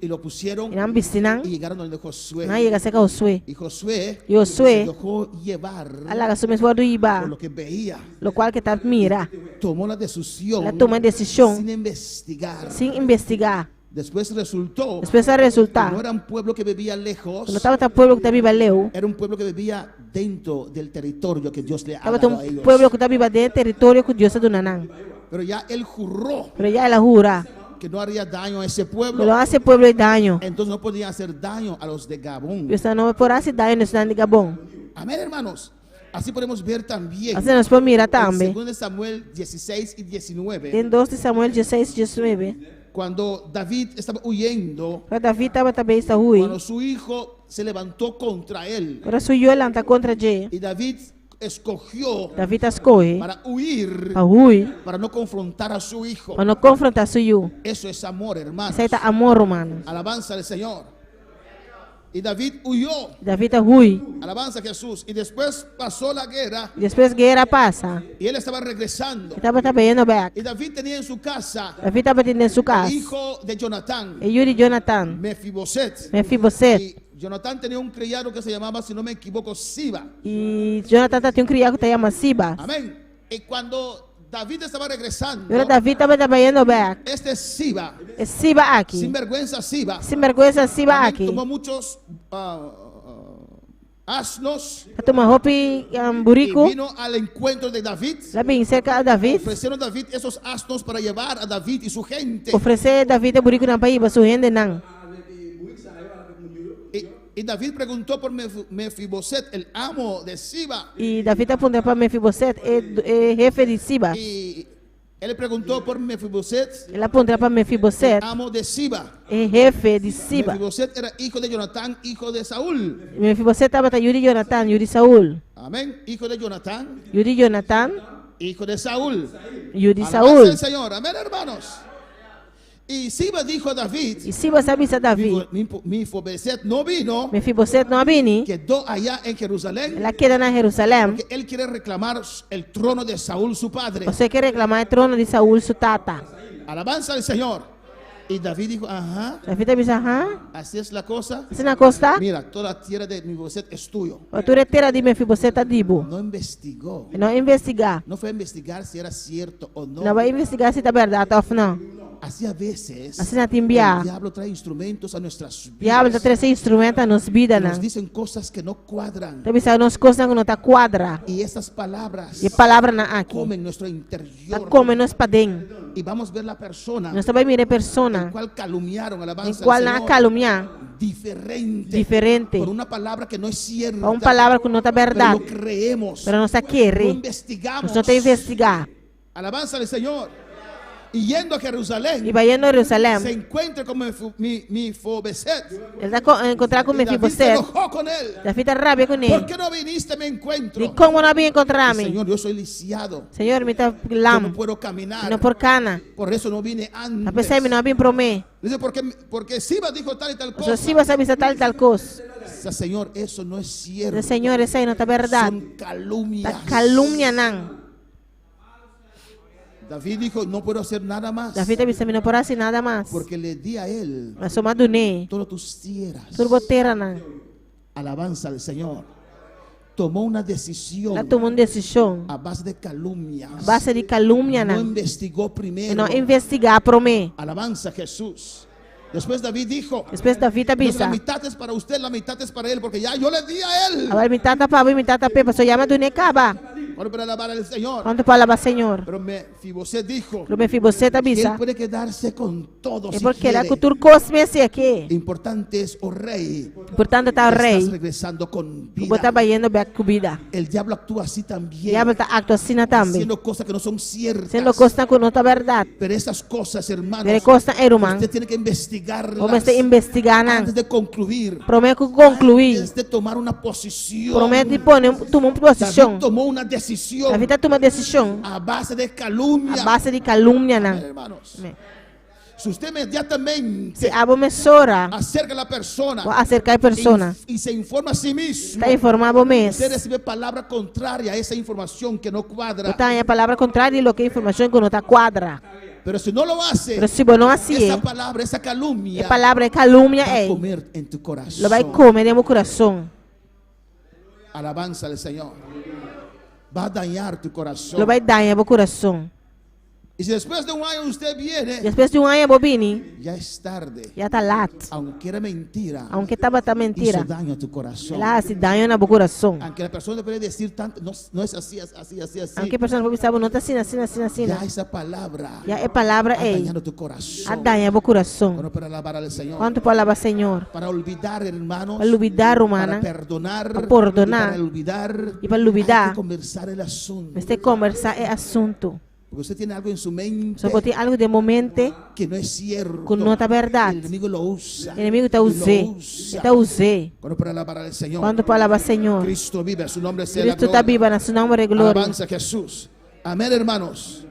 y lo pusieron E não viste não. y llegaron donde Josué. Não chega a ser Josué. Y Josué E Josué, se dejó llevar ela gastou mesmo do por Iba, lo que veía. lo qual que tá mira. Tomó la decisión Ela toma decisão sin investigar. sem investigar. Después resultó Depois a que resultar. no era un pueblo que vivía lejos, Quando estava o pueblo que está viva leu, era un pueblo que vivía dentro del territorio que Dios le ha estava dado a um ellos. pueblo que está viva dentro do território que Deus está dando. Pero ya él juró Pero ya ela jura que no haría daño a ese que pueblo, lo hace pueblo de daño. entonces no podía hacer daño a los de Gabón. Deus não por hacer daño nesse de Gabão. Amén, hermanos. Así podemos ver también Assim nós podemos mirar en também. 2 Samuel 16 y 19, Tem 2 de Samuel 16, 19. cuando David estaba huyendo, Para Davi estava também está ruim. cuando su hijo se levantó contra él, Para suyo ela está contra G. y David escogió Davi está escorre. para huir, Para ruim. para no confrontar a su hijo. Para não confrontar suyo. Eso es amor, hermano. Isso aí está amor, humano. Alabanza al Señor. Y David huyó. Davi está ruim. Alabanza a Jesús. Y después pasó la guerra Depois guerra passa. y él estaba regresando. Estava também indo back. Y David tenía en su casa Davi estava tendo sua casa. hijo de Jonatán, E Yuri Jonathan. Mefiboset. Mefiboset. Y Jonatán tenía un criado que se llamaba, si no me equivoco, Siba. E Jonathan tinha criado que se chama Siba. Amén. Y cuando David estaba regresando, Agora Davi estava também indo back. este Siba, É Siba aqui. sin vergüenza Siba, Sem vergonha Siba amén, aqui. tomó muchos asnos Atuma hopi y buriku. vino al encuentro de David. Labing cerca a David. Ofrecieron a David esos asnos para llevar a David y su gente. Ofrece David buriku ng paiba su hende nang. Y David preguntó por Mefiboset, el amo de Siba. E David apunta para Mefiboset, jefe de Siba. Y él preguntó por Mefiboset, Ele apunta para Mefiboset, amo de Siba. jefe de Siba. Mefiboset era hijo de Jonatán, hijo de Saúl. Mefiboset estava ta Yuri Jonathan, Yuri Saul. Amén. Hijo de Jonatán, Yuri Jonathan, hijo de Saúl. Yuri Alabanza Saul. al Señor. Amén, hermanos. Y Siba dijo a David, E Siba sabe sa David. Mefiboset no vino, Mefiboset não abini. quedó allá en Jerusalén, Ela queda na Jerusalém. porque él quiere reclamar el trono de Saúl, su padre. Você quer reclamar o trono de Saul, su tata. Alabanza al Señor. Y David dijo, ajá, David avisa, ha? así es la cosa. Assim na costa? Mira, toda la tierra de Mefiboset es tuyo. A turetera de Mefiboset a dibo. No investigó. E não investigar. No fue a investigar si era cierto o no. Não vai investigar se tá verdade ou não. Así a veces Assim na timbia. el diablo trae instrumentos a nuestras Diabo tá vidas. trazendo instrumento nos vida, Nos não. dicen cosas que no cuadran. Tá pensando nas coisas que não tá quadra. Y esas palabras E palavra na aqui. comen nuestro Tá interior. como nos padem. Y vamos a ver la persona Nós vai mirar en persona cual calumniaron, em alabanza qual al na Señor, calumniar diferente, diferente. por una palabra que no es cierta, Uma palavra que não tá pero verdade. lo creemos, Pero nós tá no querer. investigamos. Nós não tá investigar. Alabanza al Señor. Y yendo a E Jerusalén, vai indo a se Jerusalém. encuentra con Mefiboset. Ele tá encontrar com Y David se Mefiboset. enojó con él. David tá rabia com ¿Por ele. qué no viniste a mi encuentro? E como não vim encontrar-me? Señor, yo soy lisiado. Senhor, me tá Yo no lam. puedo caminar. Não por cana. Por eso no vine A antes. pesar de não vim para mim. Dice, porque Siba dijo tal y tal Se cosa. si você sabe tal coisa. Dice, Señor, eso no es cierto. Senhor, isso aí não tá verdade. Son calumnias. Tá calúnia não. David dijo, no puedo hacer nada más. David avisa, não por assim nada mais. Porque le di a él Mas só madune. todo tus tierras. Turbotera não. Alabanza al Señor. Tomó una decisión Ela tomou uma decisão. a base de calumnias. Base de calúnia No não. investigó E primero. não investigar para mim. Alabanza a Jesús. Después David dijo, Depois David "No, avisa. la mitad es para usted, la mitad es para él, porque ya yo le di a él. Agora me tata para mim, me tata para só chama do necaba. Bueno, para alabar al Señor. Quanto para lavar Senhor. Pero Mefiboset dijo Pro Mefiboset que él avisa. puede quedarse con todo É si porque ela quiere. cultura cosme assim aqui. Importante es, oh rey, Portanto tá o estás rei. regresando con Botar vida. baiano back comida. El diablo actúa así también, Diabo tá acto assim também. haciendo cosas que no son ciertas. Sendo costa com nota verdade. Pero esas cosas, hermanos, Dere costa é humano. usted tiene que investigarlas Como este investigar não. antes de concluir, Prometo concluir. antes de tomar una posición. Prometo pôr tomar uma David posição. tomó una decisión David tá tomando decisão. a base de calumnia. A base de calúnia não. Hermanos, si usted inmediatamente Se abo mesora. acerca a la persona Vou acercar a persona. y se informa a sí mismo, Está informado mês. usted recibe palabra contraria a esa información que no cuadra. Botar a palavra contrária e lo que é informação que não tá quadra. Pero si no lo hace, Pero se não assim esa é. palabra, esa calumnia A palavra é calúnia va a é. comer en tu corazón. Lo vai comer no meu coração. Alabanza al Señor. Va a dañar tu corazón. Lo vai dar em meu coração. Y si después de un año usted viene, Depois de ano bobini, ya es tarde. já tá lat. Aunque era mentira, Aunque tava tá mentira. hizo daño a tu corazón. Ela se dá no meu coração. Aunque la persona puede decir tanto, no, no es así, así. Aunque a pessoa não sabe, não tá assim. Ya esa palabra Já é palavra ha é. dañado tu corazón. A dar em meu coração. Bueno, para alabar al Señor. Quanto palavra Senhor. Para olvidar, hermanos. Para olvidar, Para humana. perdonar. Para perdonar. Para olvidar. E para olvidar. Hay que conversar el asunto. Mas tem que conversar é assunto. Porque usted tiene algo en su mente Só botar algo de momento que no es cierto. que não é verdade. El enemigo lo usa. O inimigo está Y lo usando. usa. Está usando. Bueno, para alabar al Señor. Quanto palavra Senhor. Cristo vive, su nombre sea la Cristo está gloria. viva, na seu nome de glória. Alabanza a Jesús. Amén, hermanos.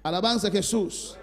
Alabanza a Jesús.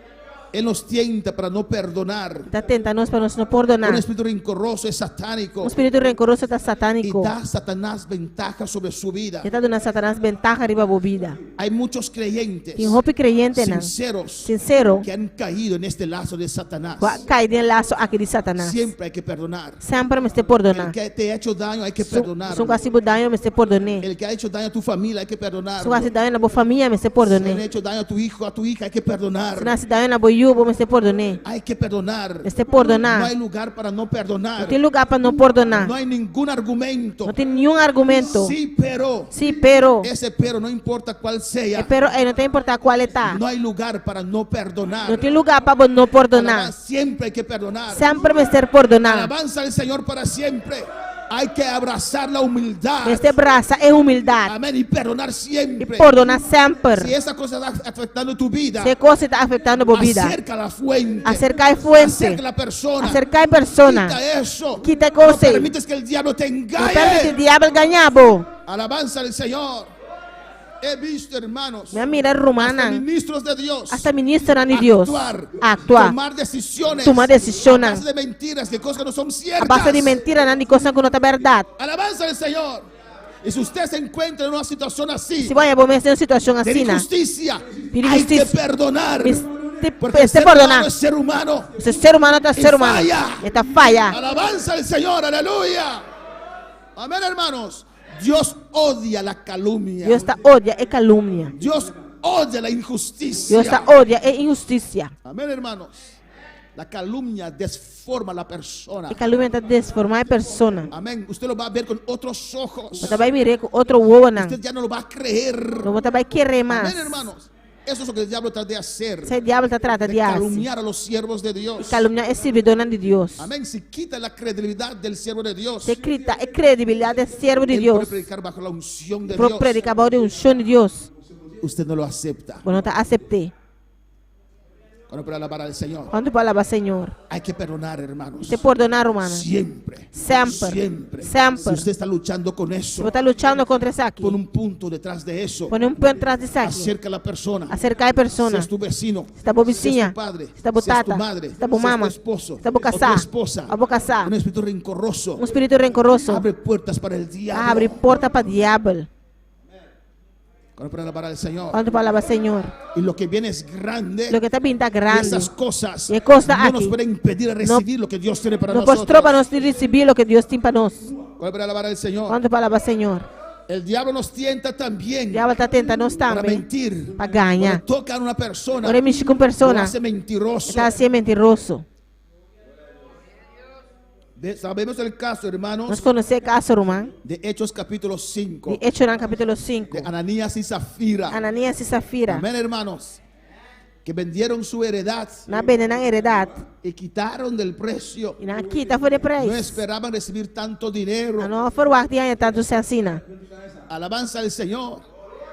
Él nos tienta para no perdonar. Está tentando para nós não Un perdonar. espíritu rencoroso es satánico Espírito rencoroso está y satánico. da a Satanás ventaja sobre su vida. Está dando a Satanás ventaja arriba da vida. Hay muchos creyentes Tem roupa creyente, não. sinceros Sincero. que han caído en este lazo de Satanás. Cai dentro do laço aqui de Satanás. Siempre hay que perdonar. Sempre me está El perdonar. que te ha hecho daño hay que perdonar. São quase daño, me está perdonar. El que ha hecho daño a tu familia hay que perdonar. São quase daño na boa família, me está Si le han perdonar. hecho daño a tu hijo, a tu hija hay que perdonar. Se nasce daño na boa Yubo me se perdoné. Hay que perdonar. Este No perdonar. hay lugar para no perdonar. No tiene lugar para no perdonar. No hay ningún argumento. No tiene nenhum argumento. Sí, pero Sí, pero. ese pero no importa cuál sea. Pero no te importa cuál está. No hay lugar para no perdonar. No tiene lugar para no perdonar. Alabanza, siempre hay que perdonar. Sempre me ser perdonar. Alabanza al Señor para siempre. Hay que abrazar la humildad. Este brazo es humildad. Amén. Y perdonar Y siempre. perdonar Si sempre. esa cosa está afectando tu vida, Se cosa está afectando a vida. acerca la fuente. Acercar fuente. Acerca la persona. Acercar persona. Quita eso. Quita No cosa. permites que el diablo te No permite engañe. el diablo ganhabo. Alabanza al Señor. He visto, hermanos, Minha mira hasta romana. ministros de Dios Hasta ministra de Dios. actuar, Actuar. tomar decisiones, Tomar decisiones. a base de mentiras, que cosas que no son A ciertas. base de mentira, não de coisa que não é verdade. Alabanza al Señor. Y si usted se encuentra en una situación así, Se vai vou em uma situação de assim, injusticia, De hay que injusticia. perdonar. Porque el Este ser humano perdonar. es ser humano. Se ser humano está ser humano. falla. Está falha. Alabanza al Señor, aleluya. Amén, hermanos. Dios odia la calumnia. Deus está odia e calúnia. Dios odia la injusticia. Deus está odia e injustiça. Amén, hermanos. La calumnia desforma a la persona. E calúnia está desformar a persona. Amén. Usted lo va a ver con otros ojos. Você vai mirar com outro olho, não. Usted ya no lo va a creer. Não você vai querer mais. Amén, hermanos. Eso es lo que el diablo trata de hacer. Se o diabo está tratando De de hacer. calumniar a los siervos de Dios. Calúnia é servidora de Deus. Amén. Si quita la credibilidad del siervo de Dios, Se crita é credibilidade de servo de él Deus. puede predicar bajo la unción de Para Dios. predicar de um chão de Deus. Usted no lo acepta. Quando está aceptei. Cuando puede alabar al Señor. Quando palavra Senhor. Hay que perdonar, hermanos. Se perdonar, romana. Siempre. Sempre. Siempre. Sempre. Si usted está luchando con eso, Você está lutando contra isso aqui. pon un punto detrás de eso. Põe um pé atrás disso aqui. Acerca a la persona. Acercar a Si persona. es tu vecino, Está bo si es vizinha. tu padre, Está bo si es tu tata. madre, Está bo si es mama. tu esposo, Está bo o tu casar. esposa, A bo casar. un espíritu rencoroso, Um espírito rencoroso. abre puertas para el diablo. Abre porta para o diabo. Cuando pueden alabar al Señor. Quando palavra Senhor. Y lo que viene es grande. Lo que está pinta Y grande. esas cosas Y cosa no nos aquí. pueden impedir recibir lo que Dios tiene para Não nosotros. mostrou para nós receber o que Deus tem para nós. Cuando pueden alabar al Señor. Quando palavra Senhor. El diablo nos tienta O también diabo está tentando nós para também. mentir. Para ganhar. Cuando toca a una persona, Ora mexer com lo persona. hace mentiroso. Está assim mentiroso. Sabemos el caso, hermanos, Nós conhecemos o caso, romano. de Hechos capítulo 5, De Hechos no capítulo 5. de Ananías y Zafira. Ananias e Safira. Amén, hermanos, que vendieron su heredad Na benena heredade. y quitaron del precio. E na quita foi de No preço. esperaban recibir tanto dinero. A não for o guardião tanto se ensina. Alabanza al Señor.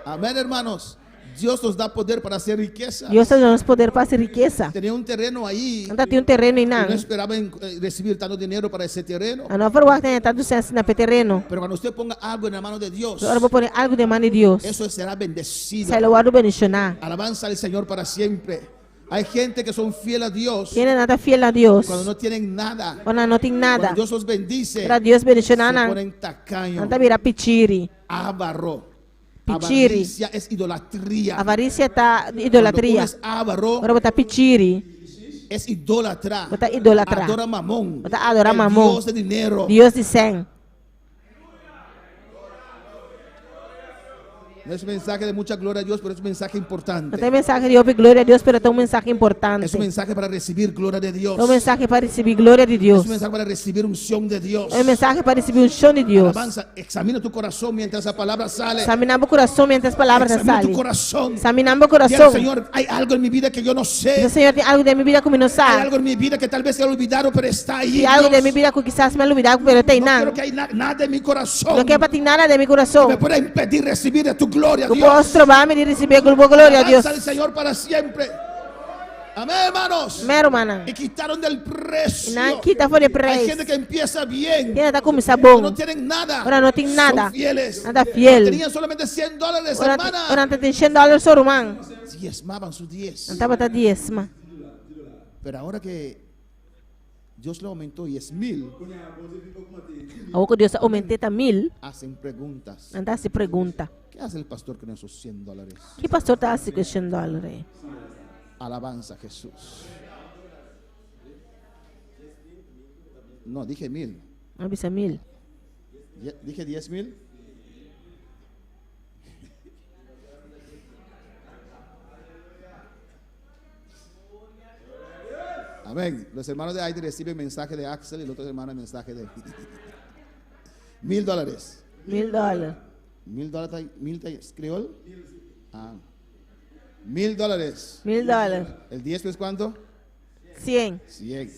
Amén, hermanos. Dios nos da poder para hacer riqueza. Deus nos poder fazer riqueza. Tenía un terreno ahí. Anda tem terreno e Y no não. esperaban recibir tanto dinero para ese terreno. A não for o guardião tanto se ensina para terreno. Pero cuando usted ponga algo en la mano de Dios, Agora vou pôr algo de mão de Deus. eso será bendecido. Sai logo do bendicionar. Alabanza al Señor para siempre. Hay gente que son fieles a Dios Quem é nada fiel a Deus. cuando no tienen nada. Quando não tem nada. Cuando Dios los bendice, Para Deus se bendicionar não. ponen tacaños. Anda virar pitiri. Avaro. Pichiri. Avaricia es idolatría. Avarícia tá Cuando idolatria. uno es avaro, Agora botar pitiri. es idólatra. Botar idólatra. Adora mamón. Botar adorar El mamón. Dios de dinero. Deus de 100. No es un mensaje de mucha gloria a Dios, pero es un mensaje importante. Não tem mensagem de glória a Deus, pero tem mensagem importante. Es un mensaje para recibir gloria de Dios. É mensagem para receber glória de Deus. Es un mensaje para recibir unción de Dios. É mensagem para receber chão de Deus. Alabanza, examina tu corazón mientras la palabra sale. Examinamos o coração mientras as palavras Examina tu saem. corazón. Examinamos o Dile al coração. Señor, hay algo en mi vida que yo no sé. Diz, Senhor, tem algo de minha vida que eu não Hay sabe. algo en mi vida que tal vez se ha olvidado, pero está ahí. Tem algo de Dios. minha vida que quizás me olvidado, pero tem No não. quiero que hay nada en mi corazón Não quero para ti nada de meu que coração. me pueda impedir recibir de tu gloria, Eu Dios. posso trovar-me de receber glória a Deus. Alabanza al Señor para siempre. Amén, hermanos. Mero, mana. Y quitaron del precio. Não quita fora de Hay gente preço. que empieza bien. Quem está começando pero no bom. tienen nada. Ahora no tienen nada. Son fieles. Nada fiel. Tenían solamente $100, hermana. Ora tem $100 só, irmão. Diezmaban sus 10. Não estava a 10, ma. Pero ahora que Dios lo aumentó 10,000, Agora que Deus aumentou a 1000, hacen preguntas. anda se pergunta. ¿Qué hace el pastor con esos $100? Que pastor está assim com $100? Alabanza a Jesús. No, dije 1,000. Não bisa 1000. Dije 10,000. Amén. Los hermanos de Haití reciben mensaje de Axel y los otros hermanos mensaje de $1,000. $1,000. ¿$1,000 criol? Ah. $1,000. $1,000. ¿El 10 es cuánto? 100. 100.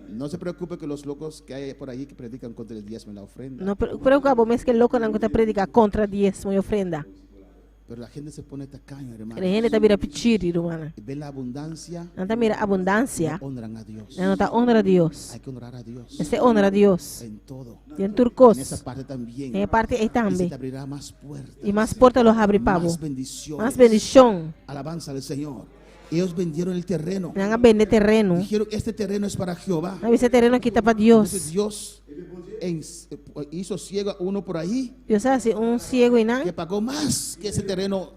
No se preocupe que los locos que hay por ahí que predican contra el diezmo y la ofrenda. No preocupa, es que el loco no te predica contra diezmo y ofrenda. Pero la gente se pone tacaño, hermano. La gente mira pichiri, hermana. Y ven la abundancia. No mira abundancia. Honran a Dios. No te honra a Dios. Hay que honrar a Dios. Ese honra a Dios. En todo. Y en turcos. En esa parte también. En esa parte ahí Y se también. te abrirá más puertas. Y más puertas los abre, pavo. Más bendiciones. Más bendición. Alabanza al Señor. Ellos vendieron el terreno. Van a vender terreno. Dijeron, este terreno es para Jehová. No, ese terreno aquí está para Entonces Dios. Dios hizo ciego a uno por ahí Dios hace un ciego y nada. que pagó más que ese terreno,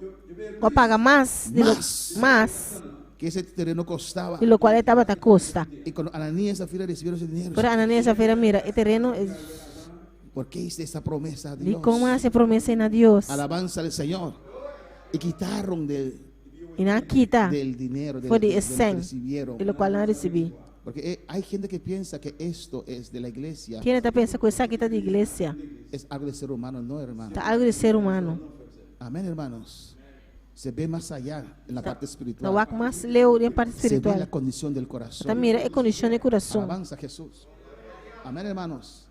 O paga más de lo Más. que ese terreno costaba. de lo cual estaba a costa. Y cuando Ananías y Zafira recibieron ese dinero, Pero Ananías y Zafira, mira, el terreno es. ¿por qué hice esa promesa a ¿Y Dios? cómo hace promesa en a Dios? Alabanza al Señor. Y quitaron Y nada quita del dinero de Fue lo de que esen, recibieron. de lo cual no recibí. Porque hay gente que piensa que esto es de la iglesia. ¿Quién está pensando que esa quita de iglesia? Es algo de ser humano, no, hermano. Está algo de ser humano. Amén, hermanos. Se ve más allá en la parte No espiritual. va más leo en parte Se ve la espiritual. condición del corazón. Está mira, es condición de corazón. Alabanza a Jesús. Amén, hermanos.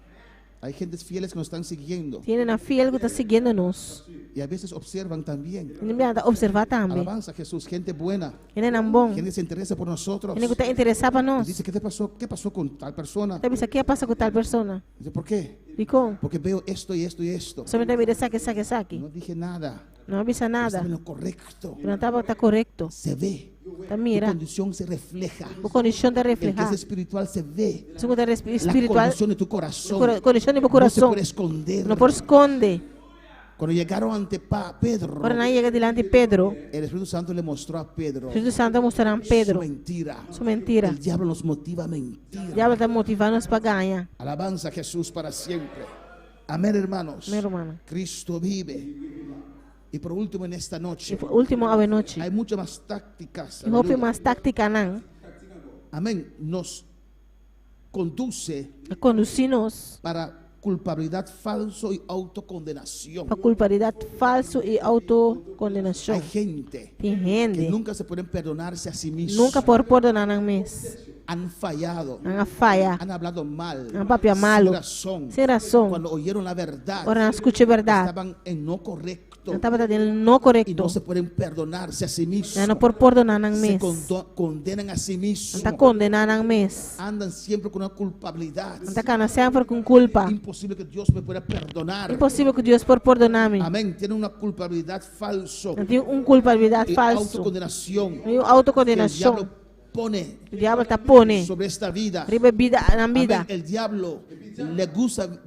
Hay gentes fieles que nos están siguiendo Tienen a fiel que está siguiéndonos. y a veces observan también. Y me anda observar también. Alabanza a Jesús. Gente buena. Tienen ambón. Gente que se interesa por nosotros. Tienen que estar interesado para Y nos. dice, ¿qué te pasó? ¿Qué pasó con tal persona? Te dice, ¿qué pasa con tal persona? Dice, ¿por qué? ¿Y cómo? Porque veo esto y esto y esto. Solamente mire, saque. No dije nada. No avisa nada. Estaba en lo correcto. Pero no está correcto. Se ve. Está Tu mira. condición se refleja. Tu condición de El que reflejar. es espiritual se ve. Su condición La espiritual. condición de tu corazón. Condición de mi No se corazón. puede esconder. No por esconde. Cuando llegaron ante Pedro, Ahora nadie llega delante de Pedro. el Espíritu Santo le mostró a Pedro El Espíritu Santo mostrará a Pedro su mentira. su mentira. El diablo nos motiva a mentir. O diabo está motivando para ganhar. Alabanza a Jesús para siempre. Amén, hermanos. Amén, hermano. Cristo vive. Y por último, en esta Y noche, por último, a noche. hay muchas más tácticas. Y hope aleluya. más táctica nan. Amén. Nos conduce A conduzir-nos para culpabilidad falso y autocondenación. para culpabilidad falso y autocondenação. Hay gente Tem que gente nunca se pueden perdonarse a sí mismos. nunca por perdonar a mes. Han fallado. Não falha. Han hablado mal. Han papia malo. Sin razón. Sem razão. Cuando oyeron la verdad, Ora não escute a verdade. estaban en no correcto. Não estava dizendo não Y correto. no se pueden perdonarse a sí mismos. Não por perdonar a Se mes. condenan a sí Não mismos. está condenando a mes. Andan siempre con una culpabilidad. Não está cana sempre com culpa. Imposible que Dios me pueda perdonar. Impossível que Deus por perdonar-me. Amén. Tienen una culpabilidad falso. Não tem culpabilidade Y falso. autocondenación. E Que el autocondenação. diablo pone O diabo está pone. sobre esta vida. Riba vida na Amén. vida. El diablo le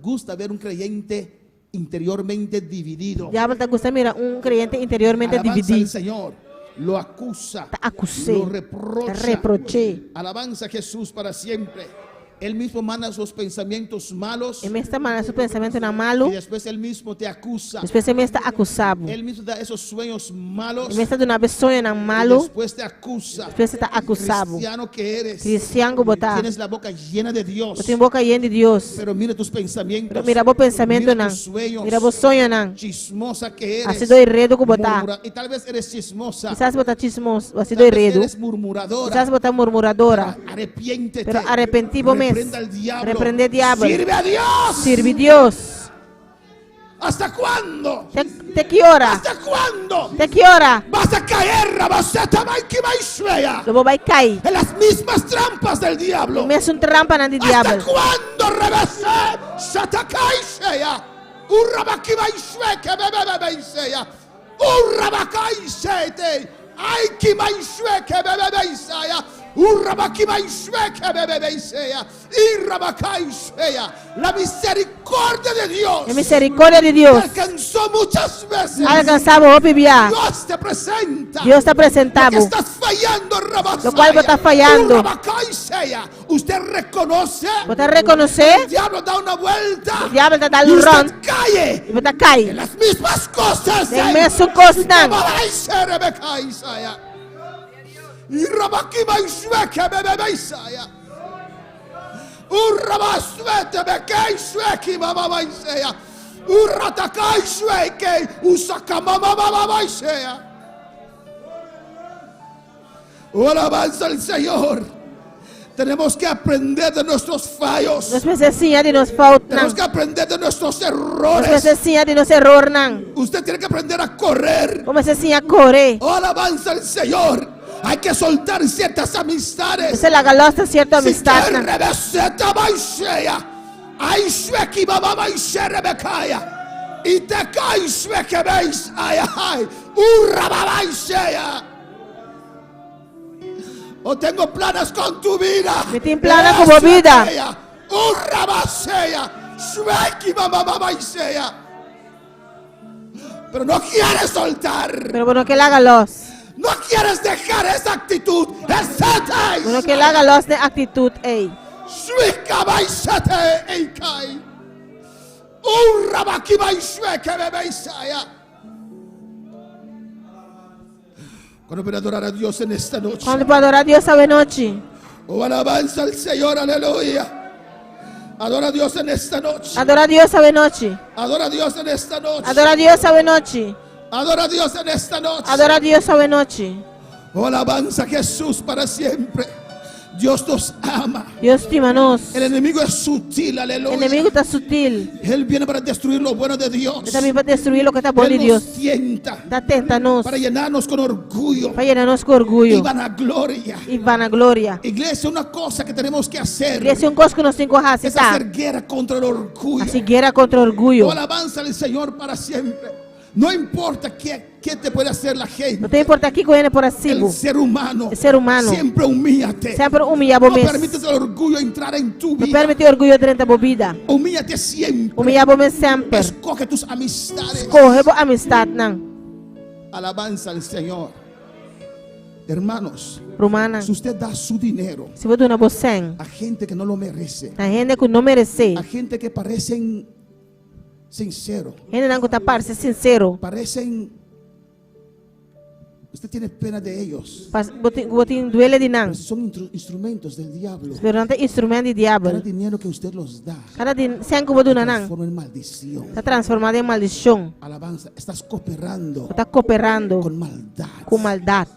gusta ver un creyente interiormente dividido. O diabo está gostando mira crente interiormente Alabanza al dividido. Señor. Lo acusa. Está acusé. Lo reprocha. Está reproché. Alabanza a Jesús para siempre. Él mismo manda sus pensamientos malos. E me está mandando su pensamento na Y malo. después él mismo te acusa. Depois me está acusado. Él mismo da esos sueños malos. E me está dando uma sonho na Y malo. después te acusa. Depois está acusado. Cristiano que eres. Cristiano botar. Tienes la boca llena de Dios. Eu tenho boca llena de Deus. Pero mira tus pensamientos. Pero mira vos pensamento Mira não. tus sueños. Mira vos sonho não. Chismosa que eres. Assim do enredo que botar. Y tal vez eres chismosa. Quizás botar chismos. Assim do Tal vez enredo. eres murmuradora. Quizás botar murmuradora. Arrepiéntete. Pero arrepentivo mes. Reprenda al diablo. Reprende diablo. Sirve a Dios. Sirve Deus. ¿Hasta cuándo? Te que hora? ¿Hasta cuándo? Te que hora? Vas a caer, Rabaseta Maikimai Lobo vai cair. en las mismas trampas del diablo. Me hace trampa na de ¿Hasta diabo. cuándo, Rabaseta Shatakai Sheya? Urrabakimai Shweke Bebe Seya. Urrabakai Shete. Aikimai Shweke Bebe Seya. Urrabakimai Shweke Bebe Seya. Irrabakai Sheya. La misericordia de Dios A misericórdia de te Deus alcanzó muchas veces. alcançava o pibia. Dios te presenta. Deus está Lo que apresentado. estás fallando, Rabasaya. Lo cual vos estás fallando. Urrabakaiseya. Usted reconoce. Você reconocer? El diablo da una vuelta. O diabo está Y dando um usted run. cae E você en cai. las mismas cosas. De mesmo coisa não. Irabakima ishweke bebe Isaya. Urabaswete beke ishweki baba Isaya. Urataka ishweke usakama baba Isaya. Alabanza al Señor. Tenemos que aprender de nuestros fallos. Nós precisamos de nos falta. Tenemos que aprender de nuestros Nós errores. precisamos de nos erros não. Usted tiene que aprender a correr. Como se a correr. Alabanza al Señor. Hay que soltar ciertas amistades. Essa é a galosta certa Si amistad. que rebeseta baixeia. Ai shweki baba baixeia rebekaya. E te cai shweki beis. Ai ai. Urra baba baixeia. O tengo planes con tu vida. Me tem planos com a vida. Urra baixeia. Shweki baba baixeia. Pero no quieres soltar. Pero bueno que la galos. No quieres dejar esa actitud. Esa Bueno que la galos de actitud, ey. Shweka baisate eikai. Urabaki baishweke bebe Isaya. Cuando puede adorar a Dios en esta noche. Quando pode adorar a Deus essa noite. Oh, alabanza al Señor, aleluya. Adora a Dios en esta noche. Adora a Deus essa noite. Adora a Dios en esta noche. Adora a Deus essa noite. Adora a Dios en esta noche. Adora a Deus essa noite. Oh, alabanza a Jesús para siempre. Dios nos ama. Deus estima nós. El enemigo es sutil, O aleluya. inimigo está sutil. Él viene para destruir lo bueno de Dios. Ele também vai destruir o que está bom de Él Deus. nos tienta Está tenta nós. para llenarnos con orgullo Para llenar nós com y orgulho vanagloria. e vanagloria. Iglesia, una cosa que tenemos que hacer Esse é coisa que nós temos que fazer, es tá? hacer guerra contra el orgullo. A guerra contra o orgulho. Oh, alabanza al Señor para siempre. No importa qué te puede hacer la Não gente. tem importar aqui com ele por assim. El ser humano. El ser humano. Siempre humíllate. Sempre humilhar No mesmo. permites el orgullo entrar en tu Não vida. permite orgulho dentro da bebida. Humíllate siempre. Humilhar mesmo sempre. Escoge tus amistades. Corre a amistade, não. Alabanza al Señor. Hermanos, Romana. si usted da su dinero Se você donar você, a gente que no lo merece, a gente que não merece, a gente que parecen sinceros, gente não está para ser sincero. parecen, usted tiene pena de ellos, Botin duele de não. pero son instrumentos del diablo. Pero não tem instrumento de Cada diabo. dinero que usted los da Cada dia, sem que você donar não, transforma en maldición. está transformado em maldição. Alabanza, estás cooperando Está cooperando con maldad. com maldade.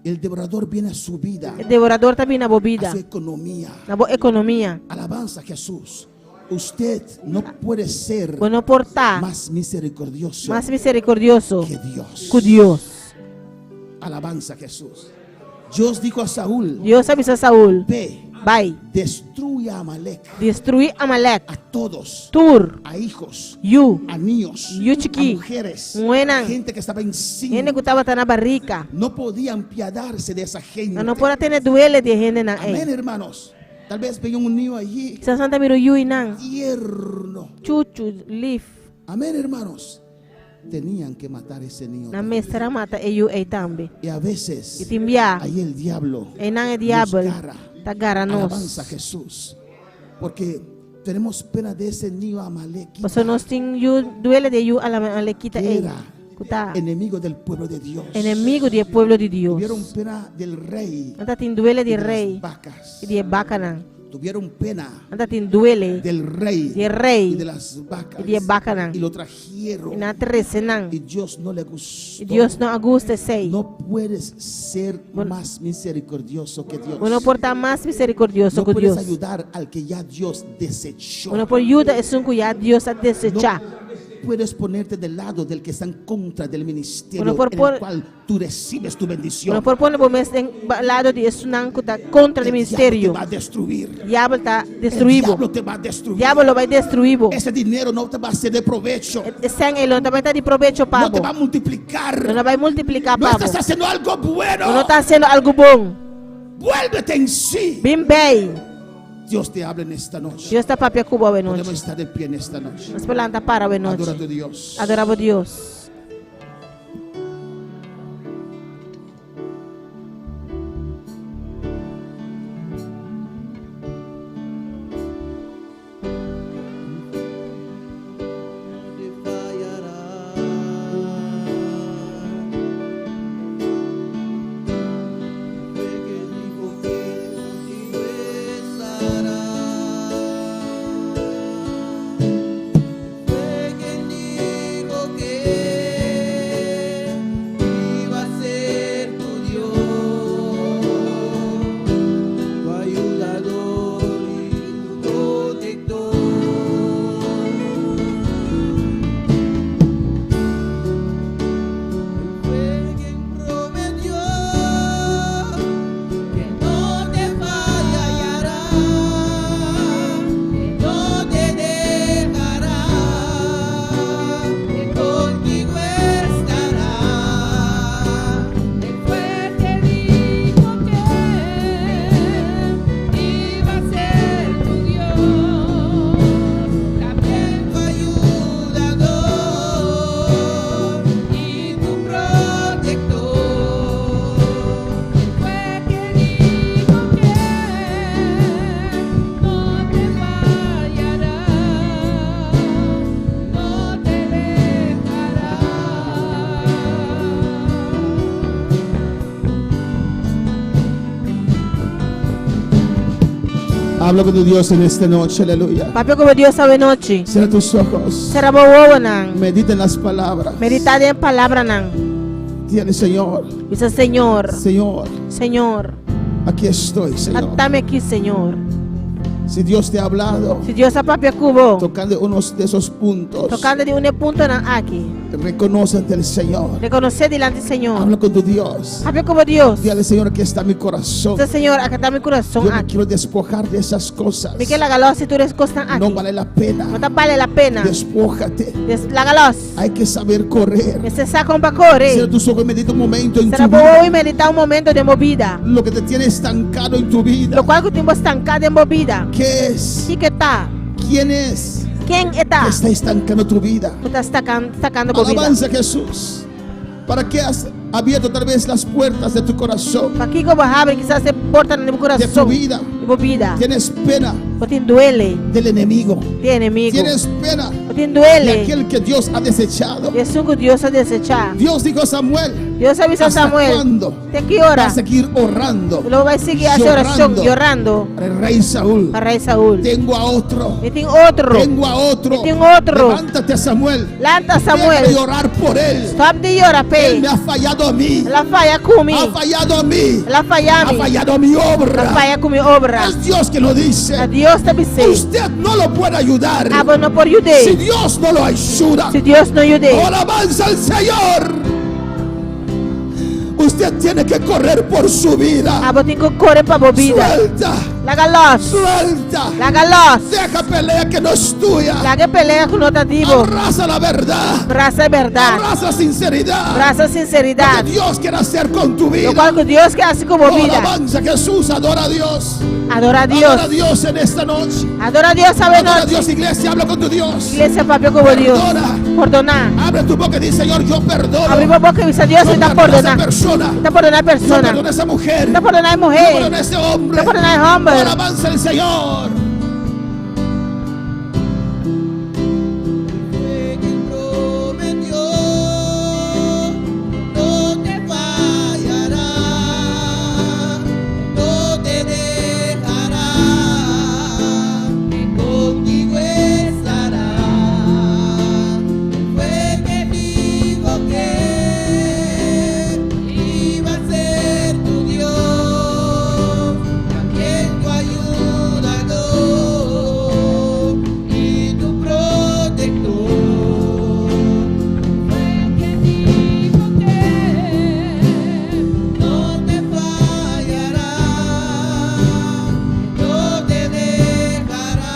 El devorador viene a su vida, O devorador está vindo na a bebida, su economía. na boa economia. Alabanza a Jesús. Usted no puede ser Bueno, portar más misericordioso mais misericordioso que Dios. que Deus. Alabanza a Jesús. Dios dijo a Saúl: Deus avisou Saúl, ve, vai destruye a Amalek, destruir Amalek, a todos, Tur, a hijos, Yu, a niños, Yu a chiqui, mujeres, Nguenan. gente que estaba gente encinta. que estava na barriga. No podían piadarse de esa gente. Não pode ter duele de gente na Amén, ei. hermanos. Tal vez veía un niño allí Sa santa miro Yu inang, tierno. chuchu, leaf, Amén, hermanos. Tenían que matar a ese niño. na mestra mata e Yu ei tambe. Y a E veces timbia, ahí el diablo e nang e diablo, nos agarra. ta gara Alabanza a nos. Jesús. Porque tenemos pena de ese niño Amalek, Paso nos ting Yu duele de Yu a la malekita que ei. era Kuta, enemigo del pueblo de Dios. enemigo do pueblo de Tuvieron Deus. pena del rey Anta tin duele y de de las rei vacas. e de bacanan. Tuvieron pena Anta tin duele del rey de rei y de las vacas. e de bacanan. Y lo E trajeron. na tresenan. Y Dios no le gustó. E Deus não agusta sei. No puedes ser más misericordioso que Dios. Bueno, portar mais misericordioso No que puedes Deus. ayudar al que ya Dios desechó. Bueno, por ajuda é um cuidado Deus a desechar. No puedes ponerte del lado del que está en contra del ministerio Bueno, por- en el cual tú recibes tu bendición. Bueno, por pôr no mês em lado de esunang que está contra o El ministério. diablo te va a destruir. Diabo está El destruído. diablo te va a destruir. Diabo vai destruído. Ese dinero no te va a ser de provecho. Sem ele também está de proveito No te pavo. va a multiplicar. Não vai multiplicar No pavo. estás haciendo algo bueno. Não está sendo algo bom. Vuélvete en sí. Bem bem. Dios te habla en esta noche. Deus está papia cuba a Podemos noite. estar de pie en esta noche. Nós planta para a Adora a noite. tu Dios. Adorava Deus. Habla con tu Dios en esta noche, aleluya. Papi como Dios sabe noche. Cierra tus ojos. Será bobo nang. Medita en las palabras. Meditar en palabra nang. Dile, Señor, Dice Señor, Señor, Señor, aquí estoy, Señor. atame aquí, Señor. Si Dios te ha hablado, Si Dios a papi cubo, tocando unos de esos puntos, tocando de un punto nang aquí. reconoce ante el Señor. Reconocer delante Señor. Habla con tu Dios. Papi como Dios. Dile, Señor, aquí está mi corazón. Dice Señor, acá está mi corazón Yo me aquí. quiero despojar de esas cosas. Miguel Lagalos, si tú eres costan aquí. No vale la pena. No te vale la pena. Despójate. Lagalos. Hay que saber correr. Me se saca un Cierra pacore. tus ojos y medita un momento en Será tu bobo vida. y meditar un momento de movida. Lo que te tiene estancado en tu vida. Lo cual que tiempo estancado en movida. ¿Qué es? ¿Y qué está? ¿Quién es? ¿Quién está? Que está estancando tu vida. Tú estás sacando movida. Alabanza a Jesús. ¿Para qué has abierto tal vez las puertas de tu corazón? Para aquí como abre, quizás se portan en el De tu corazón. vida. De movida. Tienes pena Porque duele. del enemigo. De enemigo. Tienes pena Porque de duele. aquel que Dios ha desechado. Y es un que Dios ha desechado. Dios dijo a Samuel, Dios avisa a ¿hasta Samuel. cuándo ¿De qué vas hora? a seguir orando? Luego va a seguir haciendo oración, llorando. Para el rey Saúl. Para rey Saúl. Tengo a otro. Y tengo otro. Tengo a otro. Tengo otro. Levántate, Samuel. Lanta Deja de Samuel. orar por él. Stop de llorar, Él pe. me ha fallado a mí. La falla con mí. Ha fallado a mí. La falla a Ha mí. fallado mi La obra. falla con mi obra. Es Dios que lo dice. A Dios te dice. Usted no lo puede ayudar Ah, bueno, por si ayudar. Dios no lo ayuda. Si Dios no ayude. Alabanza al Señor. Usted tiene que correr por su vida. Ah, tengo que correr para movida. Suelta. La galos. Suelta. La galos. Deja pelea que no es tuya. La que pelea con otra divo. Abraza la verdad. Braza de verdad. Abraza sinceridad. Braza Lo sinceridad. que Dios quiere hacer con tu Lo vida. cual que Dios que hace como vida. Alabanza Jesús. Adora a Dios. Adora a Adora a Dios. Dios en esta noche. Adora a Dios, sabe Adora a noche. Dios, iglesia. Habla con tu Dios. Iglesia, papi, como Dios. Perdona. Perdonar. Abre tu boca y dice, Señor, yo perdono. Abrimos boca y dice Dios, Yo está perdono a esa perdonar. persona. Está perdonar Yo persona. perdono a esa mujer. Está perdonar Yo mujer. perdono a ese hombre. Está perdonar hombre. Alabanza al Señor. No te fallará, no te dejará, que contigo estará. Fue que dijo que iba a ser tu Dios, también tu ayudador y tu protector. No te fallará, no te dejará.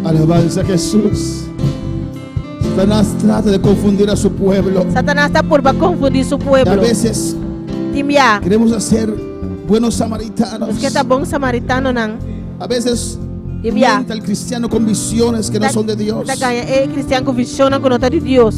Alabanza a Jesús. Satanás trata de confundir a su pueblo. Satanás está por confundir su Y a pueblo. veces Timbia. queremos hacer buenos samaritanos. Es que está buen samaritano nan. A veces Timbia. miente el cristiano con visiones que no son de Dios. Está ganha cristiano con visión con nota de Dios.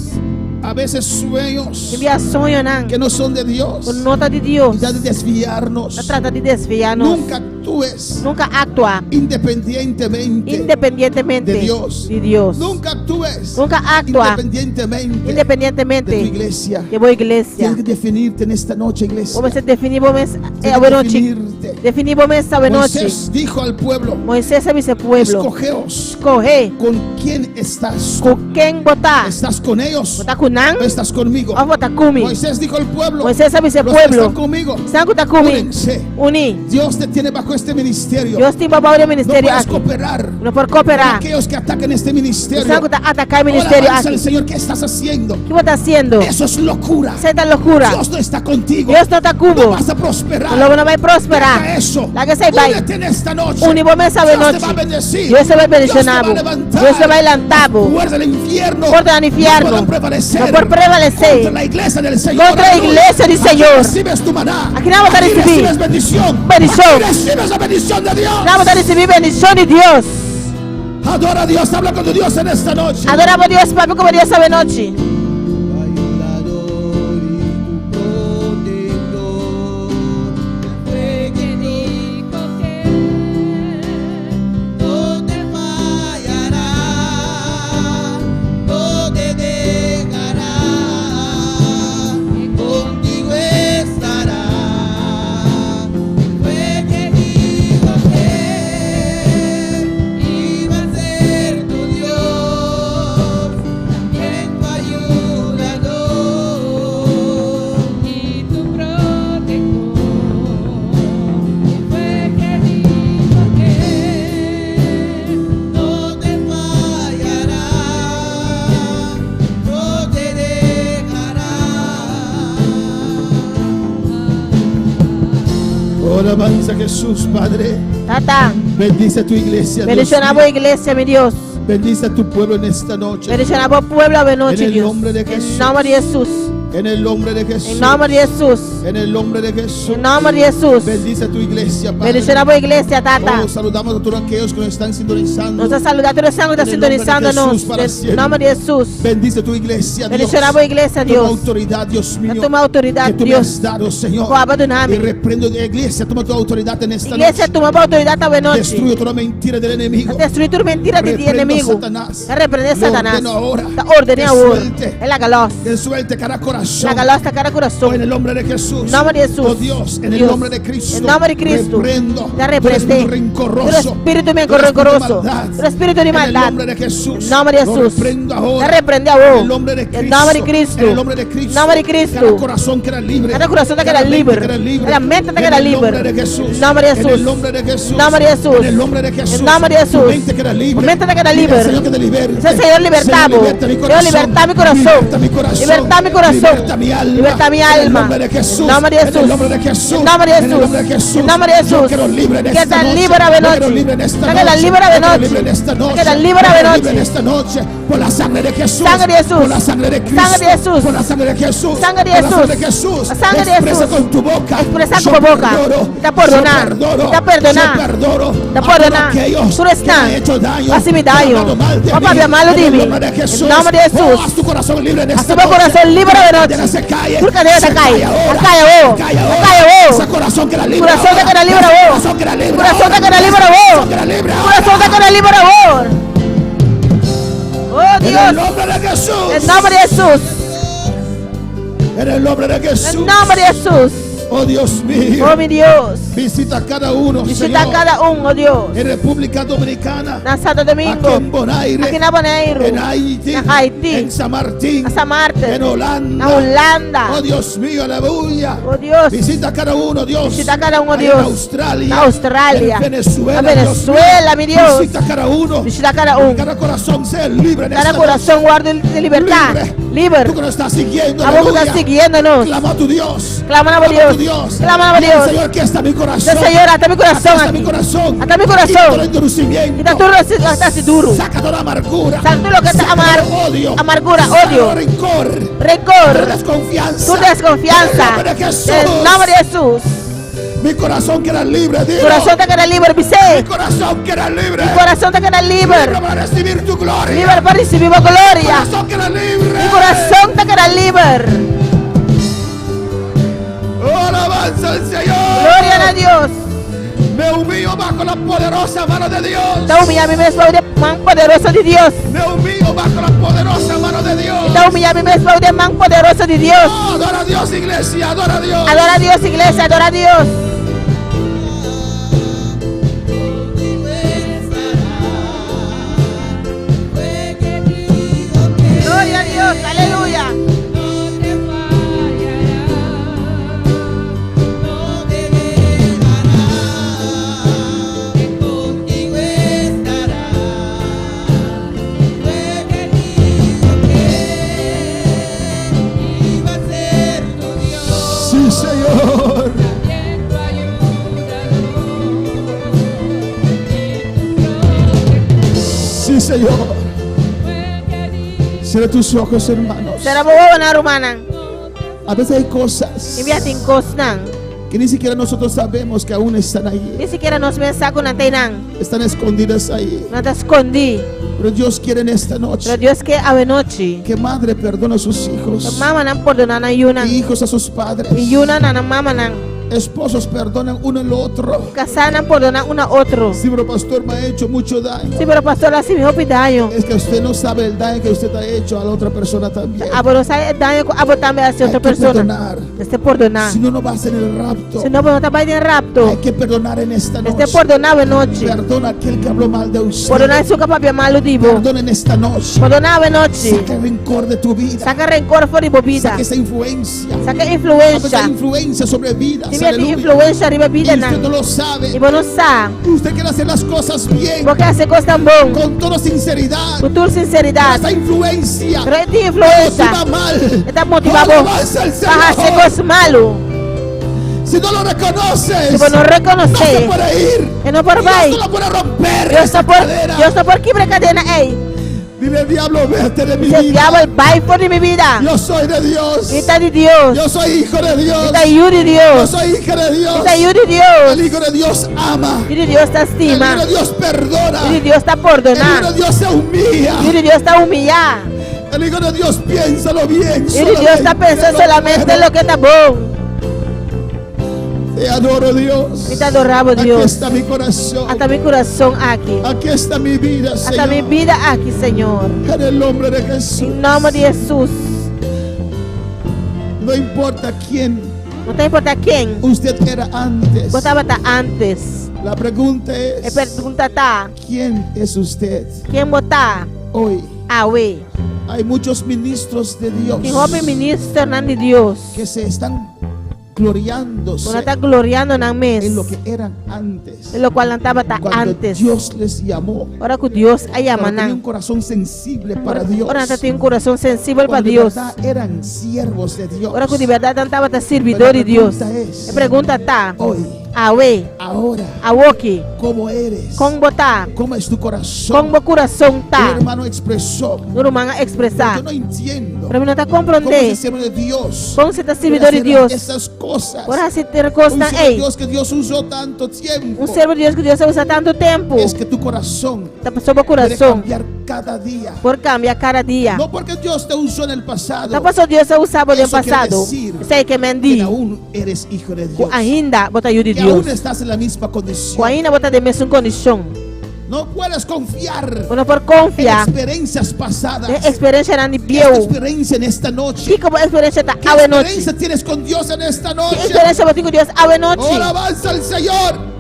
A veces sueños Timbia sonho nan. que no son de Dios. Con nota de Dios. Y ya de desviarnos. Se trata de desviarnos. Nunca actúes Nunca actúa independientemente independientemente de Dios. de Dios. Nunca actúes Nunca actúa independientemente de tu independientemente iglesia. de boa iglesia. Tienes que definirte en esta noche, iglesia. Vamos a definir vamos Tienes a que buena noche. definirte. Definir vamos a buena noche. Moisés dijo al pueblo: Moisés avisa pueblo. escogeos Escoge con quién estás. con quem botar. ¿Estás con ellos Botar com nan o estás conmigo? ou botar comigo. Moisés dijo al pueblo: Moisés avisa los que están pueblo. conmigo, Estão com comigo. únense. Uni. Dios te tiene bajo este ministerio. Deus tem babau de No ministério puedes aqui. cooperar Não pode con cooperar. aquellos que ataquen este ministerio. Estão com atacar o Ahora ministério avanza aqui. el Señor, ¿qué estás haciendo? O que você está fazendo? Eso es locura. Você está loucura. Dios no está contigo. Deus não está No cubo. vas a prosperar. Logo não vai Deja prosperar. eso. Lá que você vai. Únete en esta noche. Uni vamos a Dios noche. te va a bendecir. Deus te vai Dios te bendicionar. va a levantar. Deus te vai levantar. Fuerza del infierno. Porta do No inferno. pueden prevalecer. Não pode prevalecer Contra la iglesia del Señor. contra a Aleluya. igreja do Aquí Senhor. recibes tu maná. Aqui não vamos Aquí receber recibes bendición. bendición. Aquí recibes la bendición de Dios. Não vamos receber bendição de Deus. Adora a Dios. Habla con tu Dios en esta noche. Adoramos a Deus, papi, como Deus sabe noite. Ayudador y tu protector. Fue que dijo que no te fallará, no te dejará, alabanza Jesús, Padre. Tata, Bendice a tu iglesia, Dios bendición mío. a iglesia, mi Dios. Bendice a tu pueblo en esta noche. Bendición a pueblo de noche, En el Dios. nombre de Jesús. En nombre de Jesús. En el nombre de Jesús. En nombre de Jesús. En el nombre de Jesús. En nombre de Jesús. Bendice a tu iglesia, Padre. Bendición a iglesia, Tata. Oh, saludamos a todos aquellos que nos están sintonizando. Nos saluda a todos los que están En el nombre de sintonizándonos. Jesús para En siempre. nombre de Jesús. Bendice tu iglesia, Dios. Bendición a iglesia, Toma Dios. autoridad, Dios mío. Toma autoridad, que tú me Dios. has dado, Señor. Por abandonarme. Y reprendo de iglesia, toma tu autoridad en esta Iglesia, noche. toma autoridad esta noche. Destruye toda mentira del enemigo. Destruye tu mentira de ti, Reprendo enemigo. Satanás. Te reprende Lo Satanás. ordeno ahora. Te ordené Que ahora. suelte. En la galos. Que suelte cada corazón. La galos, cara Oh, corazón. en el nombre de Jesús. En nombre de Jesús. Oh Dios, en el Dios. nombre de Cristo. En nombre de Cristo. Reprendo. Te todo reprende. espíritu rencoroso. Todo espíritu todo rencoroso. maldad. Todo espíritu de En maldad. el nombre de Jesús. En nombre de Lo Jesús. reprendo ahora. Te reprende a En vos. el nombre de Cristo. En nombre de Cristo. En el nombre de Cristo. En nombre de Cristo. Cada corazón queda libre. Cada corazón te queda Cada mente libre. queda libre. Cada mente te En queda el libre. nombre de Jesús. En nombre de En Jesús. el nombre de Jesús. En nombre de Jesús. En el nombre de Jesús. En nombre de Tu Jesús. mente queda libre. Tu mente te queda Dile al libre. Señor que te liberte. Dice, Señor, libertad, Señor, vos. liberta mi Señor, corazón. libertad mi corazón. Liberta mi corazón. Libertad mi corazón. Liberta mi alma. Liberta mi En el alma. nombre de Jesús. En nombre de En el Jesús. nombre de Jesús. En nombre de En el nombre de Jesús. Jesús. En nombre de Yo Jesús. quiero libre en Que esta tan noche. libre de Yo quiero noche. libre en esta Que tan noche. libre de Yo quiero noche. libre en esta noche. Que tan libre Yo de quiero noche. libre en esta noche. Por la sangre de Jesús. Sangre de Jesús. Por la sangre de Cristo. Sangre de Jesús. Por la sangre de Jesús. Sangre de Por la Jesús. sangre de Jesús. La sangre de Expresa Jesús. con tu boca. Expresa Yo con tu boca. perdono. Te perdonar. Yo perdono. Te perdonar. Yo perdono. Te a perdonar. todos aquellos Tú no estás. que me han hecho daño. Así me que han daño. hablado mal de Papá, mí. habla malo de En el mí. nombre de Jesús. En nombre de Jesús. Oh, haz tu corazón libre en Haz esta tu noche. corazón libre de noche. Cadena se cae. Tu cadena Se te cae. ahora. Cae vos. Cae ahora. Cae vos. Ese corazón que era libre. Corazón te ahora. queda libre Ese vos. corazón que era libre. Corazón ahora. te queda libre Ese vos. corazón que era libre. ahora. Corazón te queda libre vos. Oh En el Dios. nombre de Jesús. En nombre de Jesús. En el nombre de Jesús. En nombre de Jesús. Oh Dios mío. Oh mi Dios. Visita a cada uno, Visita a Señor. cada uno, oh Dios. En República Dominicana. En Santo Aquí Domingo. en Bonaire. Aquí en Bonaire. En Haití. En Haití. En San Martín. En San Martín. En Holanda. En Holanda. Oh Dios mío, aleluya. Oh Dios. Visita a cada uno, Dios. Visita a cada uno, Ahí Dios. En Australia. En Australia. En Venezuela. En Venezuela, mi Dios. Visita a cada uno. Visita a cada uno. Cada corazón sea libre en Cada esta corazón guarde de libertad. Libre. Libre. Tú que nos estás siguiendo. A vos que aleluya. estás siguiéndonos. Clama a tu Dios. Clama a Clama a Dios. tu Dios. Clama a Dile, Dios. Señor, aquí está mi corazón. Señor, hasta mi corazón Aquí está aquí. mi corazón. Hasta mi corazón. Quita todo endurecimiento. Quita todo lo que está así duro. Saca toda amargura. Saca todo lo que está Saca todo odio. amargura, Saca odio. todo rencor. Tu Rencor. desconfianza. Tu desconfianza. En el nombre de Jesús. En el nombre de Jesús. Mi corazón queda libre. Dilo. Corazón te queda libre, Mi Pisé. corazón queda libre. Mi corazón te queda libre. Libre para recibir tu gloria. Libre para recibir Mi gloria. corazón queda libre. Mi corazón te queda libre. Oh, alabanza al Señor. Gloria a Dios. Me humillo bajo la poderosa mano de Dios. Te humilla a mí mismo de man poderoso de Dios. Me humillo bajo la poderosa mano de Dios. Te humilla a mí mismo de man poderoso de Dios. Oh, adora a Dios, iglesia. Adora a Dios. Adora a Dios, iglesia, adora a Dios. Gloria a Dios, aleluya. Sí, Señor. Sí, Señor. Cierra tus ojos, hermanos. Será buena rumana. A veces hay cosas Inviatin kosnan. que ni siquiera nosotros sabemos que aún están ahí. Ni siquiera nos mensa con antenan. Están escondidas ahí. No te escondí. Pero Dios quiere en esta Pero noche Dios que ave noche. que madre perdona a sus hijos. Mama nan perdonan a yunan. Y hijos a sus padres. Y yunan a mama nan. Esposos perdonan uno al otro. Casanan perdonan uno a otro. Sí, pero pastor, me ha hecho mucho daño. Sí, pero pastor, así me daño. Es que usted no sabe el daño que usted ha hecho a la otra persona también. Abo sabe daño que abo también hacia Hay otra que persona. perdonar. Este perdonar. Si no, no vas en el rapto. Si no, pues no te vayas en Hay rapto. que perdonar en esta noche. Este perdonaba noche. Perdona a aquel que habló mal de usted. Perdonar su capaz malo divo. Perdona en esta noche. Perdonaba noche. Saca el rencor de tu vida. Saca rencor fuera de vida. Saca esa influencia. Saca Esa influencia. influencia sobre vidas. Si me Aleluya. influencia arriba Y vida usted no nan. lo sabe. Y vos no sabes. Usted quiere hacer las cosas bien. Porque hace cosas tan bon. Con toda sinceridad. Con tu sinceridad. Esa influencia. Pero esta Motiva influencia. mal. Está motivado. Alabanza al Para hacer Señor. cosas malas. Si no lo reconoces, Si vos no no se reconoces, puede ir. que no por Dios vai, no lo puede romper. Dios esa está cadena. por quebrar cadena, Dile, diablo, vete de mi Dice, vida. diablo, vai por de mi vida. Yo soy de Dios. Está de Dios. Yo soy hijo de Dios. Está yo de Yo Dios. soy hija de Dios. Está yo de El Dios. hijo de Dios ama. Y de Dios te El hijo estima. de Dios perdona. Y de Dios te El hijo perdona. de Dios se humilla. Y de Dios te humilla. El hijo de Dios piensa lo bien. Y de Dios está pensando solamente en lo que está bueno. Te adoro, Dios. Y te adoramos, Aquí Dios. está mi corazón. Hasta mi corazón aquí. Aquí está mi vida, Hasta Señor. mi vida aquí, Señor. En el nombre de Jesús. En nombre de Jesús. No importa quién No te importa quién. usted era antes. Vos estabas antes. La pregunta La es, pregunta está, ¿quién es usted ¿quién vota? hoy? Awe. Hay muchos ministros de Dios ¿Quién es ministro de Dios? que se están gloriándose Uno está gloriando en el mes. en lo que eran antes. En lo cual estaba Cuando antes. Dios les llamó. Ahora que Dios ha Cuando llamado. tenían un corazón sensible para Dios. Ahora tiene un corazón sensible para Cuando de Dios. verdad eran siervos de Dios. Ahora que de verdad estaba servidor de Dios. La pregunta está, Hoy, Awe, ahora, Awoki, ¿cómo eres? ¿cómo vota? ¿Cómo es tu corazón? ¿Cómo corazón Un está? hermano expresó. No lo van a Yo expresar. no entiendo Pero no está cómo se comprender. sirve de Dios. ¿Cómo se está Puede servidor de hacer Dios? Esas cosas. Ahora si te Un recostan, siervo de ey, Dios que Dios usó tanto tiempo. un servo de Dios que Dios usa tanto tiempo. Es que tu corazón Te pasó por puede corazón. cambiar cada día. Por cambiar cada día. No porque Dios te usó en el pasado. Te pasó Dios ha usado en el Eso quiere pasado. decir Sei que me que di. aún eres hijo de Dios. Ainda bota ayuda de Que aún Dios. estás en la misma condición. Ainda bota de mesma condição. No puedes confiar Quando por en confiar, experiencias pasadas. de experiência na ¿Qué bio. experiencia en esta noche? Que como experiência tá ¿Qué awe noite. experiencia tienes con Dios en esta Que noche? experiência você com Deus awe noite. Ahora avanza el Señor.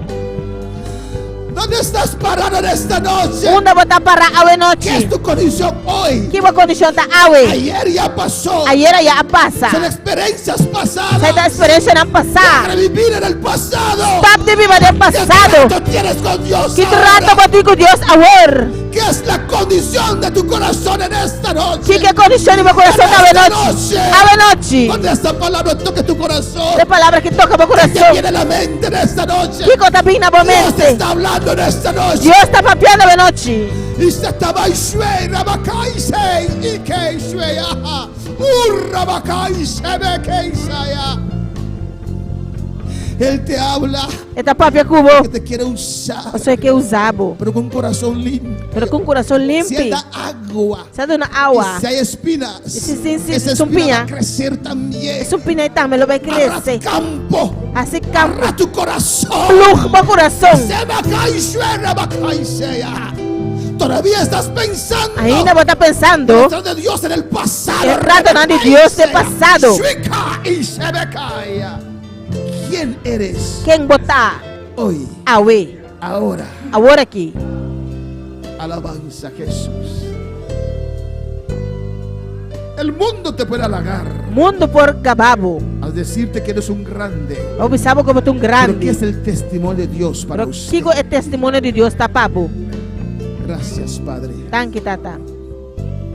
¿Dónde estás parado en esta noche? Unda bota para awe ¿Qué es noite. tu condición hoy? Que uma condição tá awe. Ayer ya pasó. Ayer ya passa. Son experiencias pasadas. Sai da experiência na passar. Para vivir en el pasado. Stop de viver do ¿Qué passado. trato tienes con Dios Que ahora? trato bota com Deus awe. ¿Qué es la condición de tu corazón en esta noche? Que condição de meu coração tá awe noite. Awe noite. Cuando esta palabra toque tu corazón, De palavra que toca meu ¿qué coração. viene a la mente en esta noche? Que conta bem na Dios te mente. está hablando en esta noche. Deus está papiando awe noite. Y se estaba y shue, rabakaise, y que shue, aha. Rabakaise, bekeisaya. Él te habla Eta papia cubo. que te quiere usar, Você quer usar, bo. pero con un corazón limpio. Pero com o coração limpo. Si hay agua, Sabe na y água. si hay espinas, Sí, esa son espina va a piña. crecer también. Isso pineta me lo vai Abra crescer. campo, Assim campo. abra tu corazón. Plug meu coração. Se bakaishe, rabakaiseya. Todavía estás pensando Ainda vou estar pensando. detrás de Dios en el pasado. Errado no de Dios del pasado. Shuika y Sebekaya. ¿Quién eres Quem botar hoy, awe. ahora? Agora aqui. Alabanza a Jesús. El mundo te puede halagar Mundo por gababo. al decirte que eres un grande. Observa como tu Pero ¿qué grande. es el testimonio de Dios para Pero usted? Kiko é testemunho de Deus, tá pabo. Gracias, Padre. Danke, tata.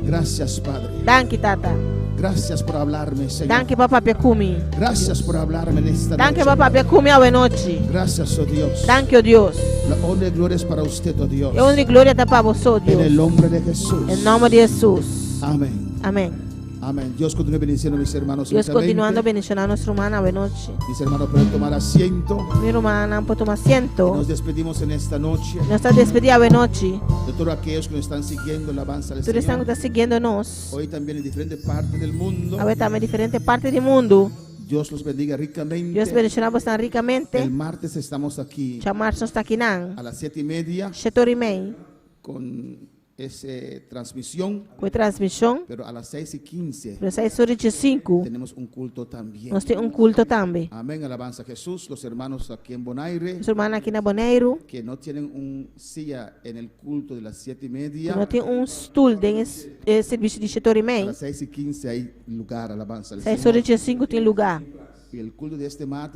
Gracias, Padre. Danke, tata. Gracias por hablarme, Señor. Danke, papá, pekumi. Gracias por hablarme en esta Danke, noche. papá, pekumi awe noite. Gracias, oh Dios. Danke, oh Deus. La honra y gloria es para usted, oh Dios. Eu honra e glória tá para você, oh En Deus. el nombre de Jesús. Em nome de Jesus. Amén. Amém. Amén. Dios continúe bendiciendo a mis hermanos. Deus ricamente. continuando abençoando a nossa irmã awe noite. Mis hermanos pueden tomar asiento. Minha irmã não pode tomar Nos assento. despedimos en esta noche Nós estamos despedidos awe noite. de todos aquellos que nos están siguiendo en la alabanza del Todos estão Señor. tá seguindo nós. Hoy también en diferentes partes del mundo. Awe também diferente parte do mundo. Dios los bendiga ricamente. Deus abençoe bastante ricamente. El martes estamos aquí Chamar nós está aqui não. a las 7:30 Chetorime. con esa transmisión. Com transmissão. Pero a las 6:15 Para 6h25. tenemos un culto también. Nós temos culto também. Amén. Alabanza a Jesús. Los hermanos aquí en Bonaire Nossa irmã aqui na Boneiro. que no tienen un silla en el culto de las 7:30. Nós temos stool dentro do serviço de A Chetorime. las 6:15 hay lugar. Alabanza al 6h25 tem lugar. Y el culto de este martes